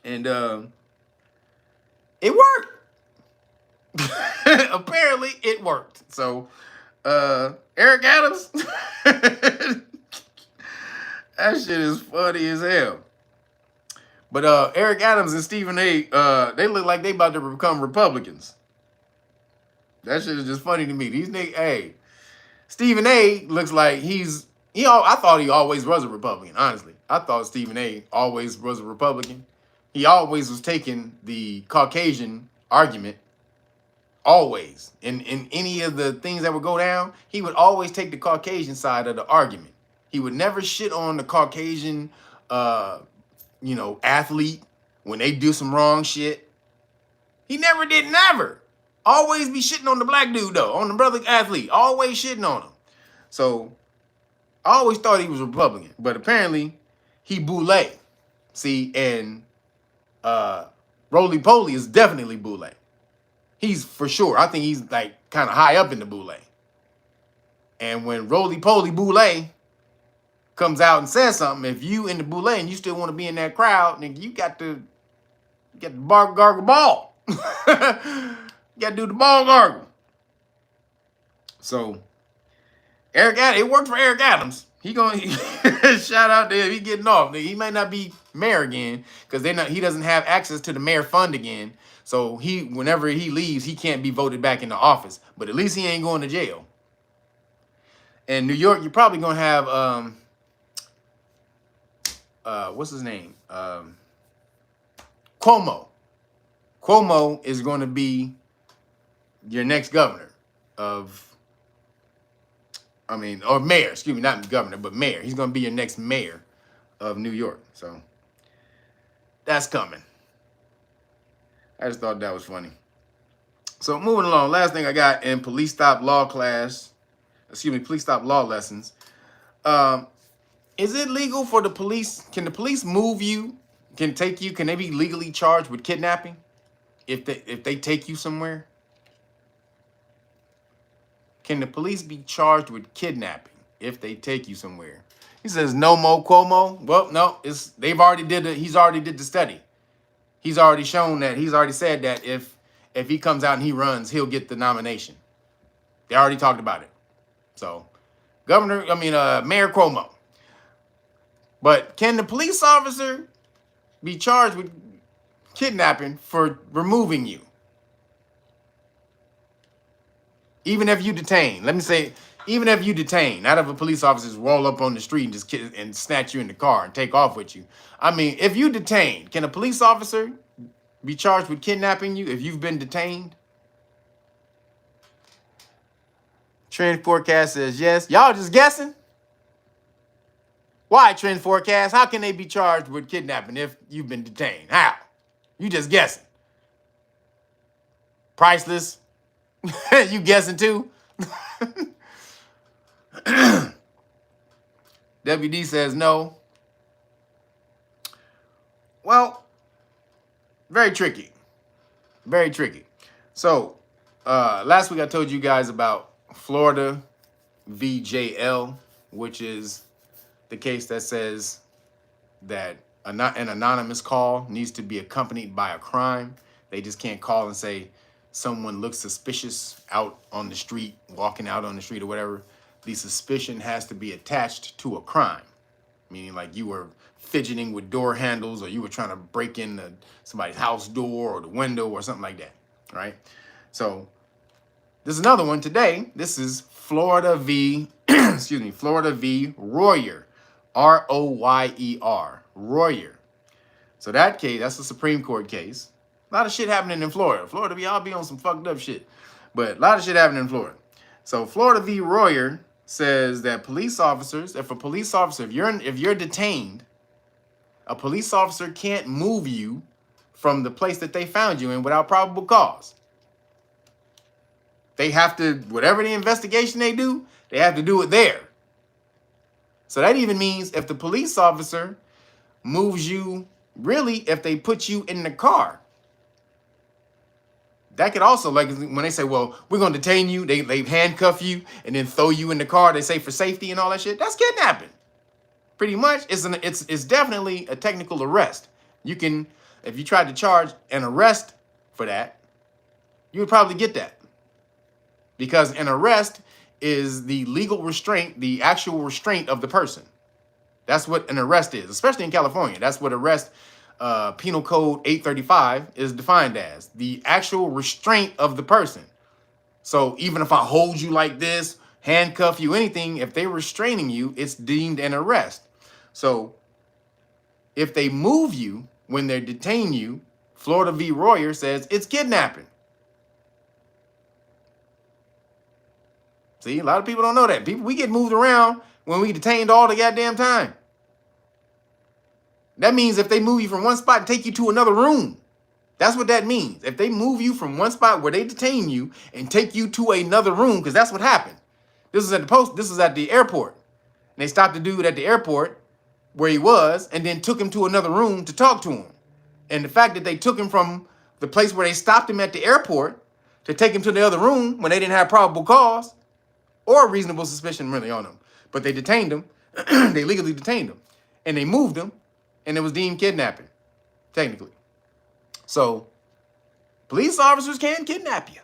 And it worked. Apparently it worked. So Eric Adams, that shit is funny as hell. But Eric Adams and Stephen A, they look like they about to become Republicans. That shit is just funny to me. These niggas, hey, Stephen A looks like I thought he always was a Republican, honestly. I thought Stephen A always was a Republican. He always was taking the Caucasian argument. Always. In any of the things that would go down, he would always take the Caucasian side of the argument. He would never shit on the Caucasian, athlete when they do some wrong shit. He never did, never. Always be shitting on the black dude, though, on the brother athlete. Always shitting on him. So, I always thought he was a Republican, but apparently, he boule. See, and Roly Poly is definitely boule. He's for sure. I think he's like kind of high up in the boule. And when Roly Poly boule comes out and says something, if you in the boule and you still want to be in that crowd, nigga, you got to gargle ball. You got to do the ball gargle. So, Eric Adams, it worked for Eric Adams. He shout out to him. He getting off. He might not be mayor again because he doesn't have access to the mayor fund again. So whenever he leaves, he can't be voted back into office. But at least he ain't going to jail. In New York, you're probably gonna have what's his name? Cuomo. Cuomo is going to be your next governor or mayor, excuse me, not governor, but mayor. He's going to be your next mayor of New York. So that's coming. I just thought that was funny. So moving along, last thing I got in police stop law lessons. Is it legal for the police? Can the police move you? Can they be legally charged with kidnapping if they take you somewhere? Can the police be charged with kidnapping if they take you somewhere? He says no more Cuomo. Well, no, he's already did the study. He's already shown that, he's already said that if he comes out and he runs, he'll get the nomination. They already talked about it. So, Mayor Cuomo. But can the police officer be charged with kidnapping for removing you? Even if you detain, even if you detain, not if a police officer roll up on the street and snatch you in the car and take off with you. I mean, if you detain, can a police officer be charged with kidnapping you if you've been detained? Trend Forecast says yes. Y'all just guessing? Why, Trend Forecast? How can they be charged with kidnapping if you've been detained? How? You just guessing. Priceless. You guessing too? WD says no. Well, Very tricky. Very tricky. So, last week I told you guys about Florida v. JL, which is the case that says that an anonymous call needs to be accompanied by a crime. They just can't call and say someone looks suspicious out on the street, walking out on the street or whatever. The suspicion has to be attached to a crime, meaning like you were fidgeting with door handles or you were trying to break in somebody's house door or the window or something like that, right? So there's another one today. This is Florida v. excuse me, Florida v. Royer, Royer, Royer. So that case, that's a Supreme Court case. A lot of shit happening in Florida. Florida v. I'll be on some fucked up shit, but a lot of shit happening in Florida. So Florida v. Royer says that police officers, if you're detained, a police officer can't move you from the place that they found you in without probable cause. They have to, whatever the investigation they do, they have to do it there. So that even means if the police officer moves you, really, if they put you in the car, that could also, like when they say, well, we're going to detain you, they handcuff you and then throw you in the car, they say for safety and all that shit, that's kidnapping. Pretty much, it's definitely a technical arrest. You can, if you tried to charge an arrest for that, you would probably get that. Because an arrest is the legal restraint, the actual restraint of the person. That's what an arrest is, especially in California. That's what arrest, Penal Code 835 is defined as, the actual restraint of the person. So even if I hold you like this, handcuff you, anything, if they're restraining you, it's deemed an arrest. So if they move you when they detain you, Florida v. Royer says it's kidnapping. See, a lot of people don't know that. We get moved around when we detained all the goddamn time. That means if they move you from one spot and take you to another room, that's what that means. If they move you from one spot where they detain you and take you to another room, because that's what happened. This is at the post. This is at the airport. And they stopped the dude at the airport where he was and then took him to another room to talk to him. And the fact that they took him from the place where they stopped him at the airport to take him to the other room when they didn't have probable cause or reasonable suspicion really on him. But they detained him. They legally detained him. And they moved him. And it was deemed kidnapping, technically. So, police officers can kidnap you.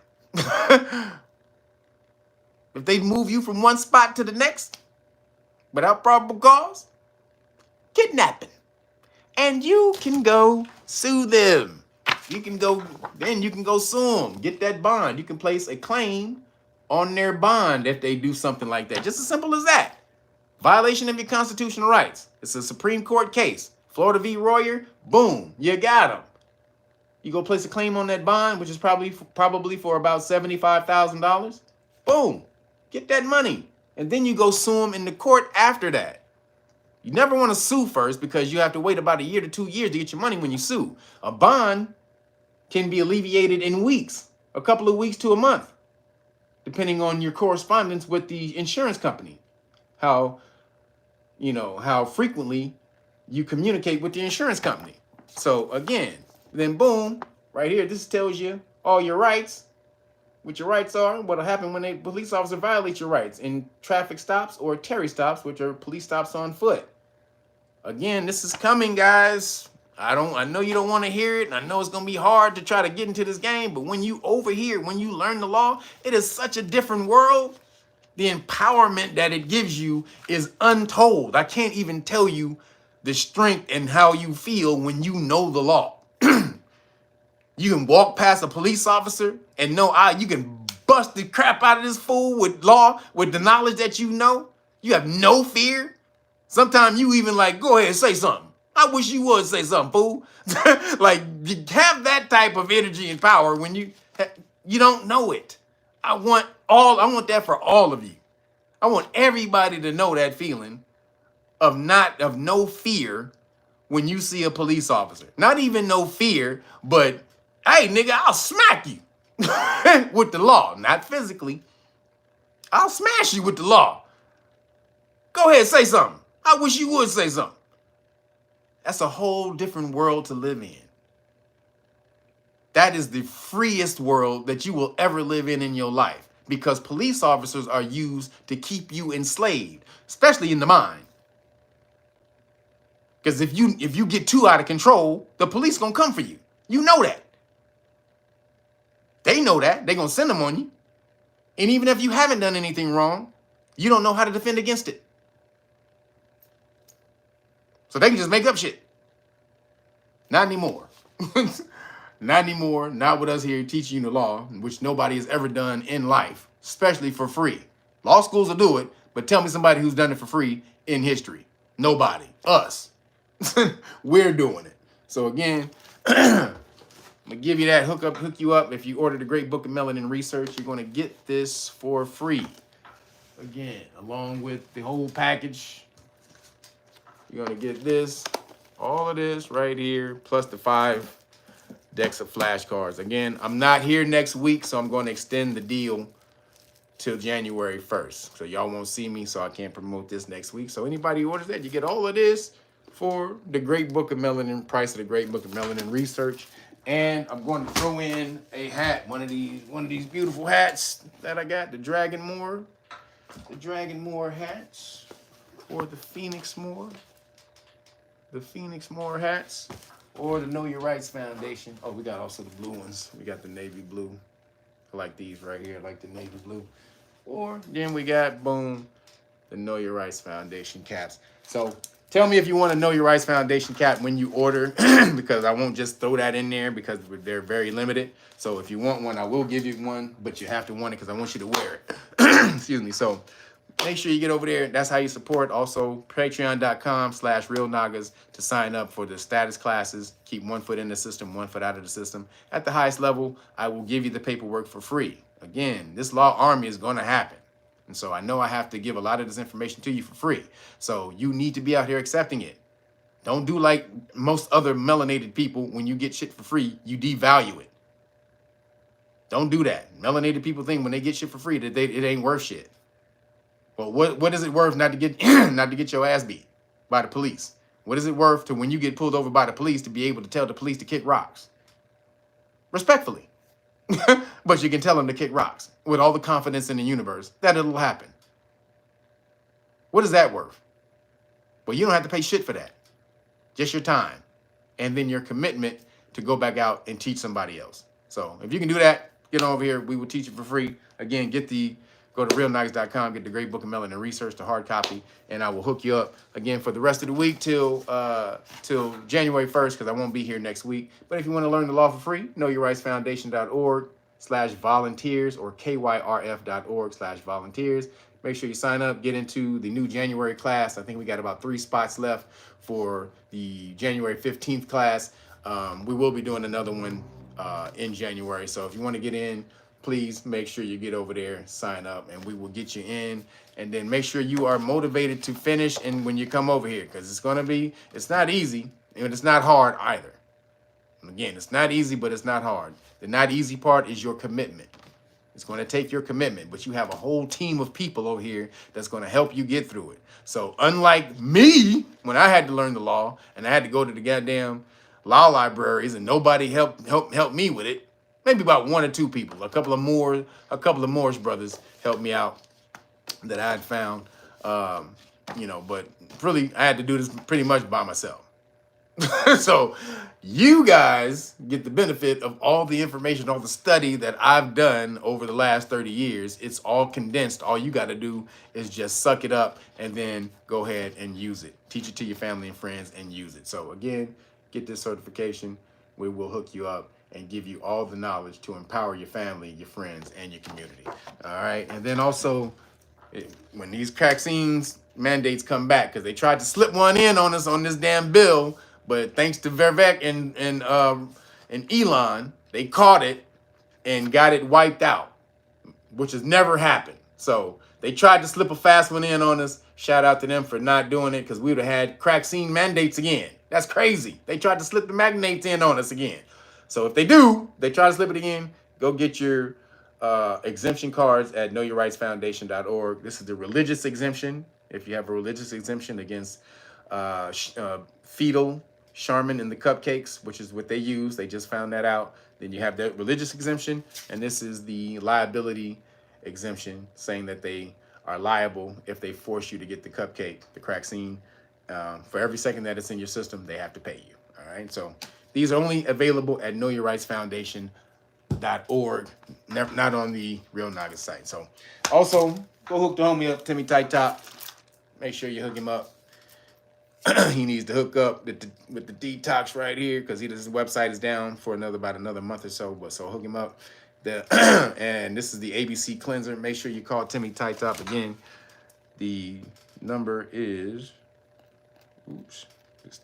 If they move you from one spot to the next without probable cause, kidnapping. And you can go sue them. You can go sue them, get that bond. You can place a claim on their bond if they do something like that. Just as simple as that. Violation of your constitutional rights. It's a Supreme Court case. Florida v. Royer, boom, you got them. You go place a claim on that bond, which is probably for about $75,000. Boom, get that money. And then you go sue them in the court after that. You never want to sue first because you have to wait about a year to 2 years to get your money when you sue. A bond can be alleviated in weeks, a couple of weeks to a month, depending on your correspondence with the insurance company. How frequently you communicate with the insurance company. So again, then boom, right here, this tells you all your rights, what your rights are, what'll happen when a police officer violates your rights in traffic stops or Terry stops, which are police stops on foot. Again, this is coming, guys. I know you don't want to hear it, and I know it's gonna be hard to try to get into this game, but when you learn the law, it is such a different world. The empowerment that it gives you is untold. I can't even tell you the strength and how you feel when you know the law. You can walk past a police officer and know you can bust the crap out of this fool with the knowledge that you know. You have no fear. Sometimes you even like, go ahead and say something. I wish you would say something, fool. Like, you have that type of energy and power when you don't know it. I want that for all of you. I want everybody to know that feeling of no fear when you see a police officer. Not even no fear, but hey, nigga, I'll smack you with the law. Not physically. I'll smash you with the law. Go ahead, say something. I wish you would say something. That's a whole different world to live in. That is the freest world that you will ever live in your life, because police officers are used to keep you enslaved, especially in the mind. Because if you get too out of control, the police gonna come for you. You know that. They know that. They're gonna send them on you. And even if you haven't done anything wrong, you don't know how to defend against it. So they can just make up shit. Not anymore. Not anymore. Not with us here teaching you the law, which nobody has ever done in life, especially for free. Law schools will do it, but tell me somebody who's done it for free in history. Nobody. Us. We're doing it. So again, I'm gonna give you that hook you up. If you order the Great Book of Melanin Research, you're gonna get this for free. Again, along with the whole package, you're gonna get this, all of this right here, plus the 5 decks of flashcards. Again, I'm not here next week, so I'm going to extend the deal till January 1st. So y'all won't see me, so I can't promote this next week. So anybody who orders that, you get all of this for the Great Book of Melanin, price of the Great Book of Melanin Research. And I'm going to throw in a hat, one of these beautiful hats that I got, the Dragon MOOR hats, or the Phoenix MOOR. The Phoenix MOOR hats, or the Know Your Rights Foundation. Oh, we got also the blue ones. We got the navy blue. I like these right here. I like the navy blue. Or then we got, boom, the Know Your Rights Foundation caps. So tell me if you want a Know Your Rights Foundation cap when you order, because I won't just throw that in there because they're very limited. So if you want one, I will give you one, but you have to want it because I want you to wear it. Excuse me. So make sure you get over there. That's how you support. Also, patreon.com/realnagas to sign up for the status classes. Keep 1 foot in the system, 1 foot out of the system. At the highest level, I will give you the paperwork for free. Again, this law army is going to happen. And so I know I have to give a lot of this information to you for free. So you need to be out here accepting it. Don't do like most other melanated people. When you get shit for free, you devalue it. Don't do that. Melanated people think when they get shit for free that it ain't worth shit. Well, what is it worth not to get not to get your ass beat by the police? What is it worth to when you get pulled over by the police to be able to tell the police to kick rocks? Respectfully. But you can tell them to kick rocks with all the confidence in the universe that it'll happen. What is that worth? Well, you don't have to pay shit for that. Just your time. And then your commitment to go back out and teach somebody else. So if you can do that, get on over here. We will teach you for free. Again, go to realnagas.com, get the Great Book of Melanin Research, the hard copy, and I will hook you up again for the rest of the week till January 1st, because I won't be here next week. But if you want to learn the law for free, knowyourrightsfoundation.org/volunteers or KYRF.org/volunteers. Make sure you sign up, get into the new January class. I think we got about 3 spots left for the January 15th class. We will be doing another one in January. So if you want to get in, please make sure you get over there, sign up, and we will get you in. And then make sure you are motivated to finish and when you come over here, because it's not easy, and it's not hard either. And again, it's not easy, but it's not hard. The not easy part is your commitment. It's going to take your commitment, but you have a whole team of people over here that's going to help you get through it. So unlike me, when I had to learn the law and I had to go to the goddamn law libraries and nobody helped me with it, maybe about 1 or 2 people, a couple of Moorish brothers helped me out that I had found, but really I had to do this pretty much by myself. So you guys get the benefit of all the information, all the study that I've done over the last 30 years. It's all condensed. All you got to do is just suck it up and then go ahead and use it. Teach it to your family and friends and use it. So again, get this certification. We will hook you up and give you all the knowledge to empower your family, your friends, and your community. All right. And then also, when these vaccines mandates come back, because they tried to slip one in on us on this damn bill, but thanks to Vervec and Elon, they caught it and got it wiped out, which has never happened. So they tried to slip a fast one in on us. Shout out to them for not doing it, because we would have had vaccine mandates again. That's crazy. They tried to slip the magnates in on us again. So if they try to slip it again, go get your exemption cards at knowyourrightsfoundation.org. This is the religious exemption. If you have a religious exemption against fetal Charmin in the cupcakes, which is what they use. They just found that out. Then you have the religious exemption, and this is the liability exemption, saying that they are liable if they force you to get the cupcake, the crack scene. For every second that it's in your system, they have to pay you. All right. So these are only available at knowyourrightsfoundation.org, not on the Real Naga site. So also go hook the homie up, Timmy Tight Top. Make sure you hook him up. He needs to hook up with the detox right here, because his website is down for about another month or so. But so hook him up. And this is the ABC cleanser. Make sure you call Timmy Tight Top again. The number is it's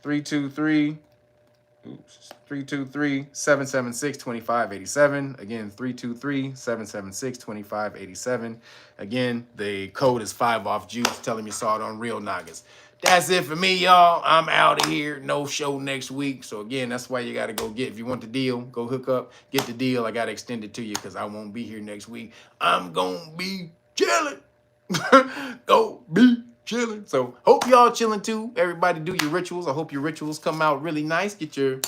323-776-2587. Again, 323-776-2587. Again, the code is 5 off juice. Tell him you saw it on Real Nagas. That's it for me, y'all. I'm out of here. No show next week. So again, that's why you got to go get, if you want the deal, go hook up, get the deal. I got to extend it to you because I won't be here next week. I'm going to be chilling. Go be chilling. So hope y'all chilling too. Everybody do your rituals. I hope your rituals come out really nice. Get your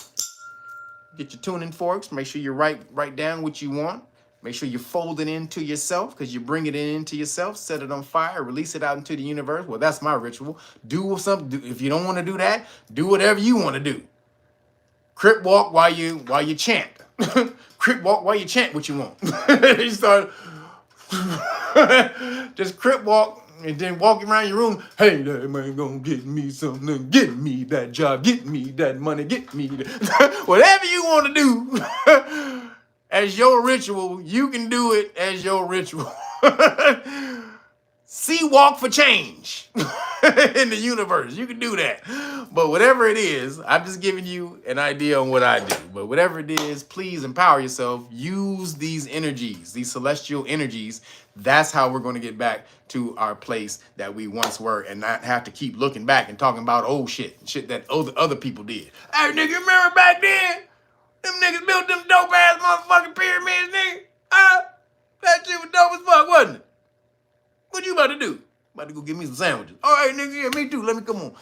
tuning forks. Make sure you write down what you want. Make sure you fold it into yourself, because you bring it into yourself, set it on fire, release it out into the universe. Well, that's my ritual. Do something. If you don't want to do that, do whatever you want to do. Crip walk while you chant. Crip walk while you chant what you want. You start just crip walk. And then walking around your room, hey, that man gonna get me something, get me that job, get me that money, get me that. Whatever you want to do as your ritual, you can do it as your ritual. See, walk for change in the universe. You can do that. But whatever it is, I'm just giving you an idea on what I do. But whatever it is, please empower yourself. Use these energies, these celestial energies. That's how we're going to get back to our place that we once were, and not have to keep looking back and talking about old shit that other people did. Hey, nigga, remember back then? Them niggas built them dope-ass motherfucking pyramids, nigga. That shit was dope as fuck, wasn't it? What you about to do? About to go get me some sandwiches. All right, nigga, yeah, me too. Let me come on.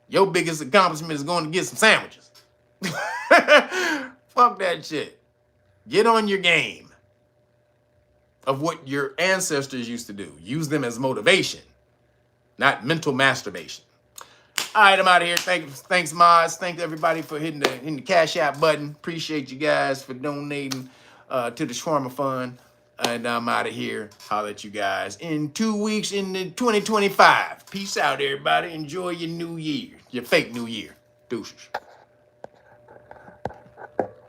Your biggest accomplishment is going to get some sandwiches. Fuck that shit. Get on your game of what your ancestors used to do. Use them as motivation, not mental masturbation. All right, I'm out of here. Thanks, Moz. Thanks, everybody, for hitting the Cash App button. Appreciate you guys for donating to the Shawarma Fund. And I'm out of here. Holler at you guys in 2 weeks in 2025. Peace out, everybody. Enjoy your new year. Your fake new year. Deuces.